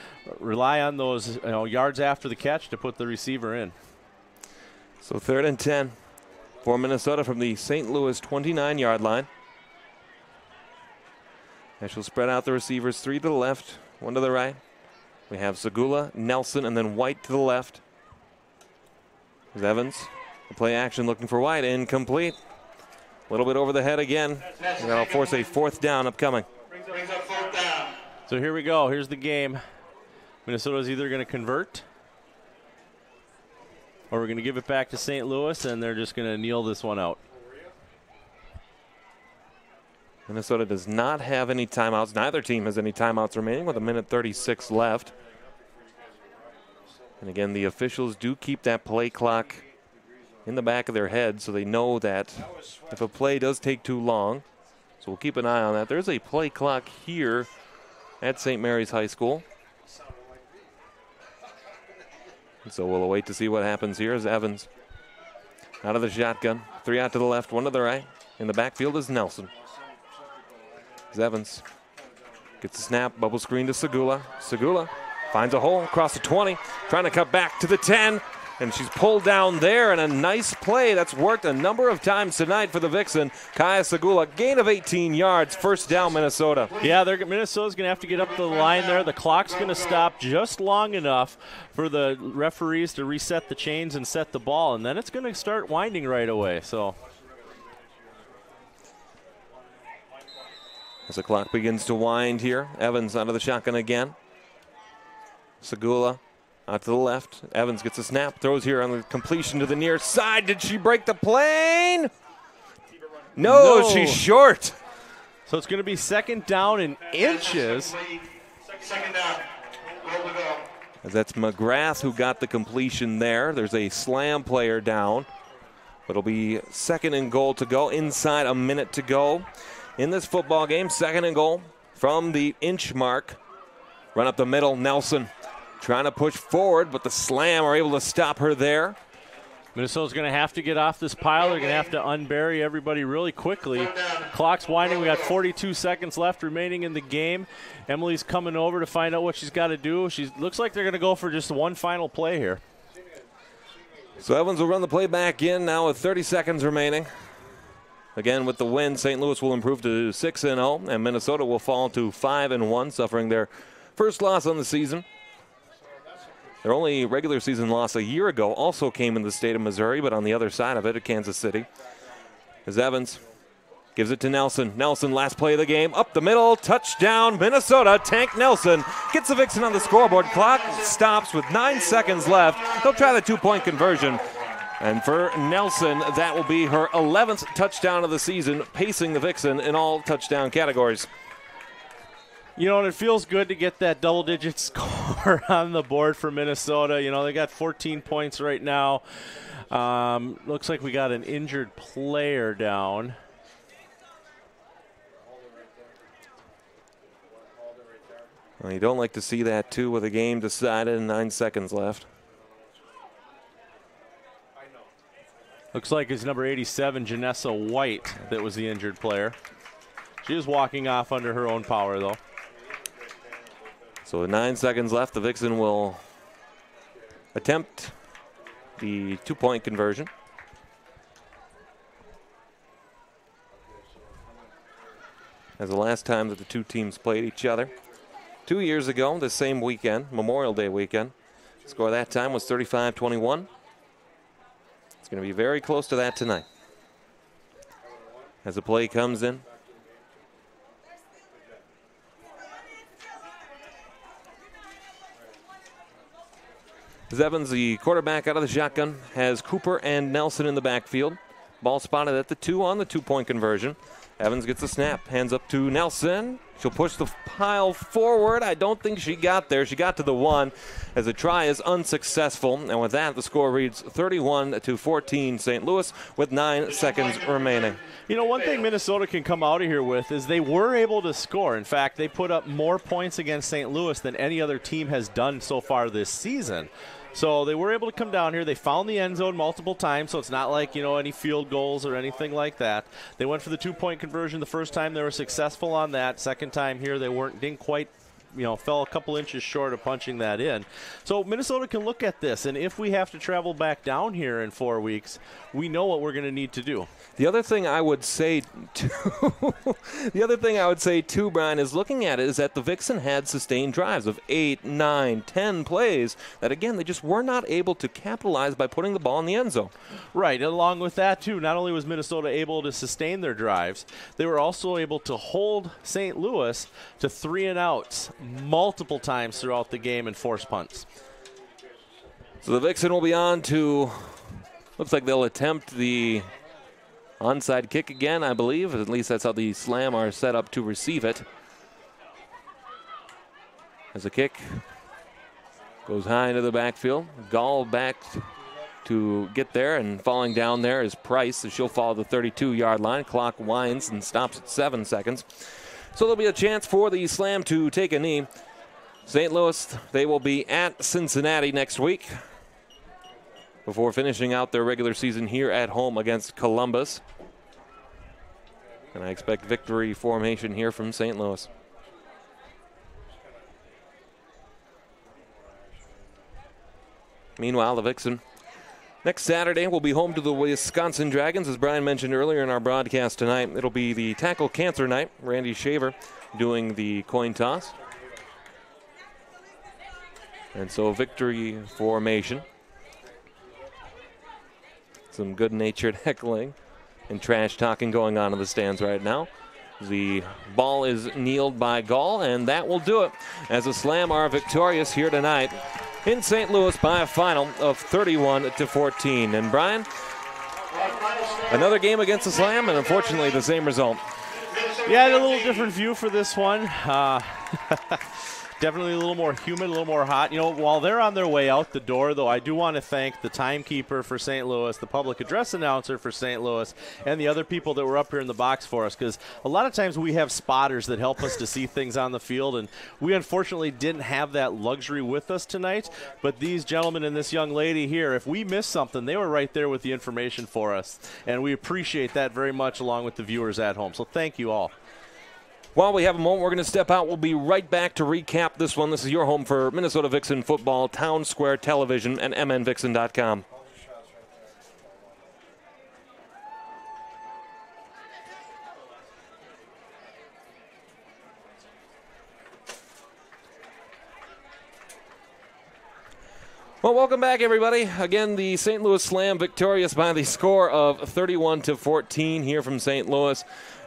rely on those yards after the catch to put the receiver in. So 3rd and 10 for Minnesota from the St. Louis 29-yard line. And she'll spread out the receivers, 3 to the left, 1 to the right. We have Segula, Nelson, and then White to the left. There's Evans. The play action looking for White. Incomplete. A little bit over the head again. That'll force a 4th down upcoming. Brings up 4th down. So here we go. Here's the game. Minnesota's either going to convert or we're going to give it back to St. Louis, and they're just going to kneel this one out. Minnesota does not have any timeouts. Neither team has any timeouts remaining with 1:36 left. And again, the officials do keep that play clock in the back of their head so they know that if a play does take too long. So we'll keep an eye on that. There's a play clock here at St. Mary's High School. And so we'll wait to see what happens here as Evans out of the shotgun. 3 out to the left, 1 to the right. In the backfield is Nelson. As Evans gets the snap, bubble screen to Segula. Segula finds a hole across the 20, trying to cut back to the 10, and she's pulled down there, and a nice play that's worked a number of times tonight for the Vixen. Kaya Segula, gain of 18 yards, 1st down Minnesota. Yeah, Minnesota's going to have to get up the line there. The clock's going to stop just long enough for the referees to reset the chains and set the ball, and then it's going to start winding right away. So as the clock begins to wind here, Evans out of the shotgun again. Segula out to the left. Evans gets a snap, throws here on the completion to the near side. Did she break the plane? No, she's short. So it's going to be 2nd down in inches. 2nd down. Goal to go. As that's McGrath who got the completion there. There's a slam player down. It'll be 2nd and goal to go. Inside a minute to go in this football game. 2nd and goal from the inch mark. Run up the middle, Nelson trying to push forward, but the slam are able to stop her there. Minnesota's going to have to get off this pile. They're going to have to unbury everybody really quickly. Clock's winding. We got 42 seconds left remaining in the game. Emily's coming over to find out what she's got to do. She looks like they're going to go for just one final play here. So Evans will run the play back in now with 30 seconds remaining. Again, with the win, St. Louis will improve to 6-0, and Minnesota will fall to 5-1, suffering their first loss on the season. Their only regular season loss a year ago also came in the state of Missouri, but on the other side of it at Kansas City. As Evans gives it to Nelson. Nelson, last play of the game, up the middle, touchdown, Minnesota. Tank Nelson gets the Vixen on the scoreboard. Clock stops with 9 seconds left. They'll try the 2-point conversion. And for Nelson, that will be her 11th touchdown of the season, pacing the Vixen in all touchdown categories. You know, and it feels good to get that double-digit score on the board for Minnesota. You know, they got 14 points right now. Looks like we got an injured player down. Well, you don't like to see that, too, with a game decided and 9 seconds left. Looks like it's number 87, Janessa White, that was the injured player. She is walking off under her own power, though. So with 9 seconds left, the Vixen will attempt the 2-point conversion. As the last time that the two teams played each other. 2 years ago, the same weekend, Memorial Day weekend. The score that time was 35-21. It's going to be very close to that tonight. As the play comes in. As Evans, the quarterback out of the shotgun, has Cooper and Nelson in the backfield. Ball spotted at the 2 on the 2-point conversion. Evans gets the snap, hands up to Nelson. She'll push the pile forward. I don't think she got there. She got to the 1 as the try is unsuccessful. And with that, the score reads 31-14 St. Louis with 9 seconds remaining. You know, one thing Minnesota can come out of here with is they were able to score. In fact, they put up more points against St. Louis than any other team has done so far this season. So they were able to come down here. They found the end zone multiple times, so it's not like, you know, any field goals or anything like that. They went for the two-point conversion the first time. They were successful on that. Second time here, they didn't quite, you know, fell a couple inches short of punching that in. So Minnesota can look at this, and if we have to travel back down here in 4 weeks, we know what we're going to need to do. The other thing I would say, too, Brian, is looking at it is that the Vixen had sustained drives of 8, 9, 10 plays that, again, they just were not able to capitalize by putting the ball in the end zone. Right. And along with that, too, not only was Minnesota able to sustain their drives, they were also able to hold St. Louis to 3-and-outs multiple times throughout the game and force punts. So the Vixen will be on to, looks like they'll attempt the onside kick again, I believe. At least that's how the Slam are set up to receive it. As the kick goes high into the backfield. Gall back to get there, and falling down there is Price. So she'll follow the 32-yard line. Clock winds and stops at 7 seconds. So there'll be a chance for the Slam to take a knee. St. Louis, they will be at Cincinnati next week before finishing out their regular season here at home against Columbus. And I expect victory formation here from St. Louis. Meanwhile, the Vixen next Saturday will be home to the Wisconsin Dragons. As Brian mentioned earlier in our broadcast tonight, it'll be the tackle cancer night. Randy Shaver doing the coin toss. And so victory formation. Some good-natured heckling and trash talking going on in the stands right now. The ball is kneeled by Gall, and that will do it as the Slam are victorious here tonight in St. Louis by a final of 31-14. And Brian, another game against the Slam, and unfortunately the same result. Yeah, a little different view for this one. Definitely a little more humid, a little more hot. You know, while they're on their way out the door, though, I do want to thank the timekeeper for St. Louis, the public address announcer for St. Louis, and the other people that were up here in the box for us, because a lot of times we have spotters that help us to see things on the field, and we unfortunately didn't have that luxury with us tonight. But these gentlemen and this young lady here, if we missed something, they were right there with the information for us, and we appreciate that very much along with the viewers at home. So thank you all. While we have a moment, we're going to step out. We'll be right back to recap this one. This is your home for Minnesota Vixen football, Town Square Television, and mnvixen.com. Well, welcome back, everybody. Again, the St. Louis Slam victorious by the score of 31-14 here from St. Louis.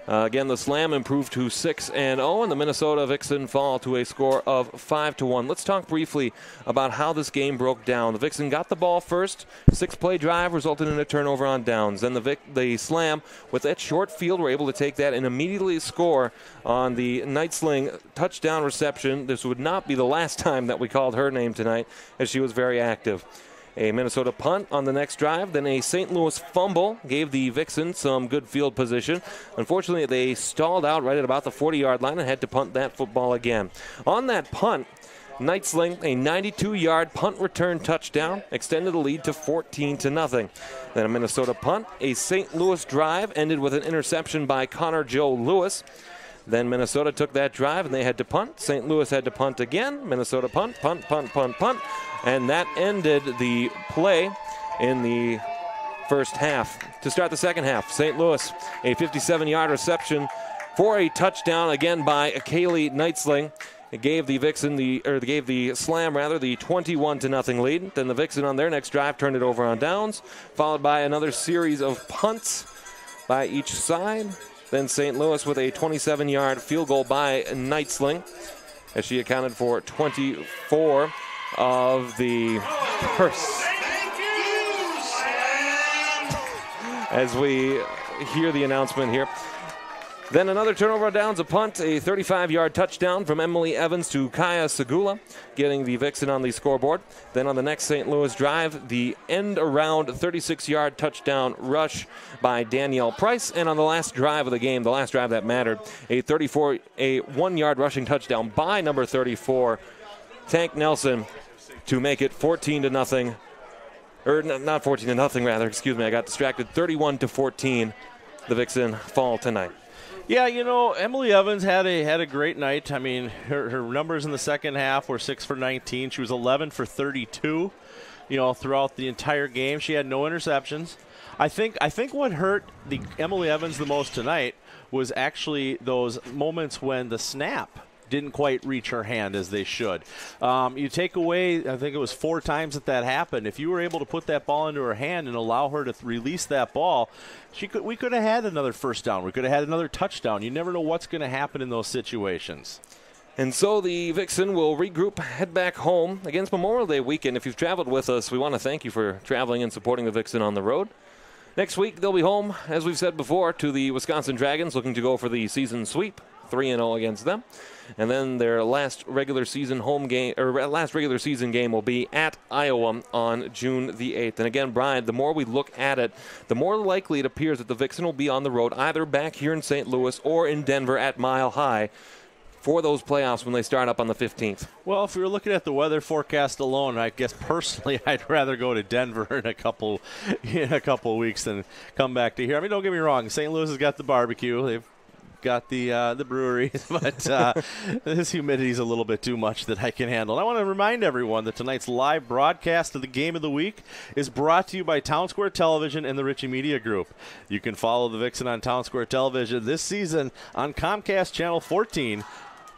Again, the Slam improved to 6-0, and the Minnesota Vixen fall to a score of 5-1. Let's talk briefly about how this game broke down. The Vixen got the ball first. 6-play drive resulted in a turnover on downs. Then the Slam, with that short field, were able to take that and immediately score on the Nightsling touchdown reception. This would not be the last time that we called her name tonight, as she was very active. A Minnesota punt on the next drive, then a St. Louis fumble gave the Vixen some good field position. Unfortunately, they stalled out right at about the 40-yard line and had to punt that football again. On that punt, Nightsling, a 92-yard punt return touchdown, extended the lead to 14-0. Then a Minnesota punt, a St. Louis drive ended with an interception by Connor Joe Lewis. Then Minnesota took that drive and they had to punt. St. Louis had to punt again. Minnesota punt, punt, punt, punt, punt. And that ended the play in the first half. To start the second half, St. Louis, a 57-yard reception for a touchdown again by Kaylee Nightsling. It gave the Slam the 21-0 lead. Then the Vixen on their next drive turned it over on downs, followed by another series of punts by each side. Then St. Louis with a 27-yard field goal by Nightsling, as she accounted for 24 of the first. As we hear the announcement here. Then another turnover on downs, a punt, a 35-yard touchdown from Emily Evans to Kaya Segula, getting the Vixen on the scoreboard. Then on the next St. Louis drive, the end-around 36-yard touchdown rush by Danielle Price. And on the last drive of the game, the last drive that mattered, a 1-yard rushing touchdown by number 34, Tank Nelson, to make it 14-0. Or not 14-0, rather. Excuse me, I got distracted. 31-14, the Vixen fall tonight. Yeah, you know, Emily Evans had a great night. I mean, her numbers in the second half were 6 for 19. She was 11 for 32, you know, throughout the entire game. She had no interceptions. I think what hurt the Emily Evans the most tonight was actually those moments when the snap didn't quite reach her hand as they should. You take away, I think it was 4 times that happened. If you were able to put that ball into her hand and allow her to release that ball, we could have had another first down. We could have had another touchdown. You never know what's going to happen in those situations. And so the Vixen will regroup, head back home against Memorial Day weekend. If you've traveled with us, we want to thank you for traveling and supporting the Vixen on the road. Next week, they'll be home, as we've said before, to the Wisconsin Dragons, looking to go for the season sweep, 3-0 against them. And then their last regular season game will be at Iowa on June the 8th. And again, Brian, the more we look at it, the more likely it appears that the Vixen will be on the road, either back here in St. Louis or in Denver at Mile High, for those playoffs when they start up on the 15th. Well, if we were looking at the weather forecast alone, I guess personally I'd rather go to Denver in a couple of weeks than come back to here. I mean, don't get me wrong, St. Louis has got the barbecue. They've got the brewery, but this humidity is a little bit too much that I can handle. And I want to remind everyone that tonight's live broadcast of the Game of the Week is brought to you by Town Square Television and the Ritchie Media Group. You can follow the Vixen on Town Square Television this season on Comcast Channel 14,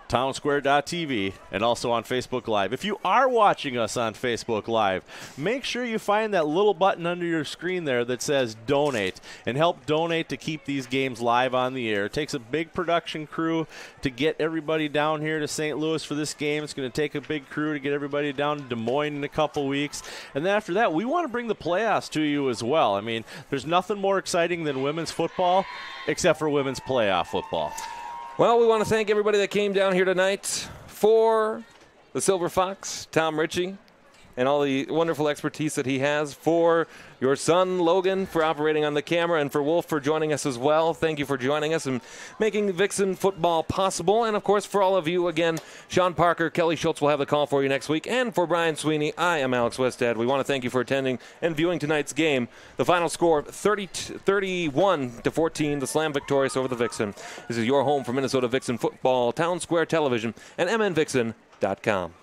townsquare.tv, and also on Facebook Live. If you are watching us on Facebook Live, make sure you find that little button under your screen there that says donate, and help donate to keep these games live on the air. It takes a big production crew to get everybody down here to St. Louis for this game. It's going to take a big crew to get everybody down to Des Moines in a couple weeks. And then after that, we want to bring the playoffs to you as well. I mean, there's nothing more exciting than women's football, except for women's playoff football. Well, we want to thank everybody that came down here tonight for the Silver Fox, Tom Ritchie, and all the wonderful expertise that he has, for your son, Logan, for operating on the camera, and for Wolf for joining us as well. Thank you for joining us and making Vixen football possible. And, of course, for all of you, again, Sean Parker, Kelly Schultz will have the call for you next week. And for Brian Sweeney, I am Alex Westad. We want to thank you for attending and viewing tonight's game. The final score, 31-14, the Slam victorious over the Vixen. This is your home for Minnesota Vixen football, Town Square Television, and mnvixen.com.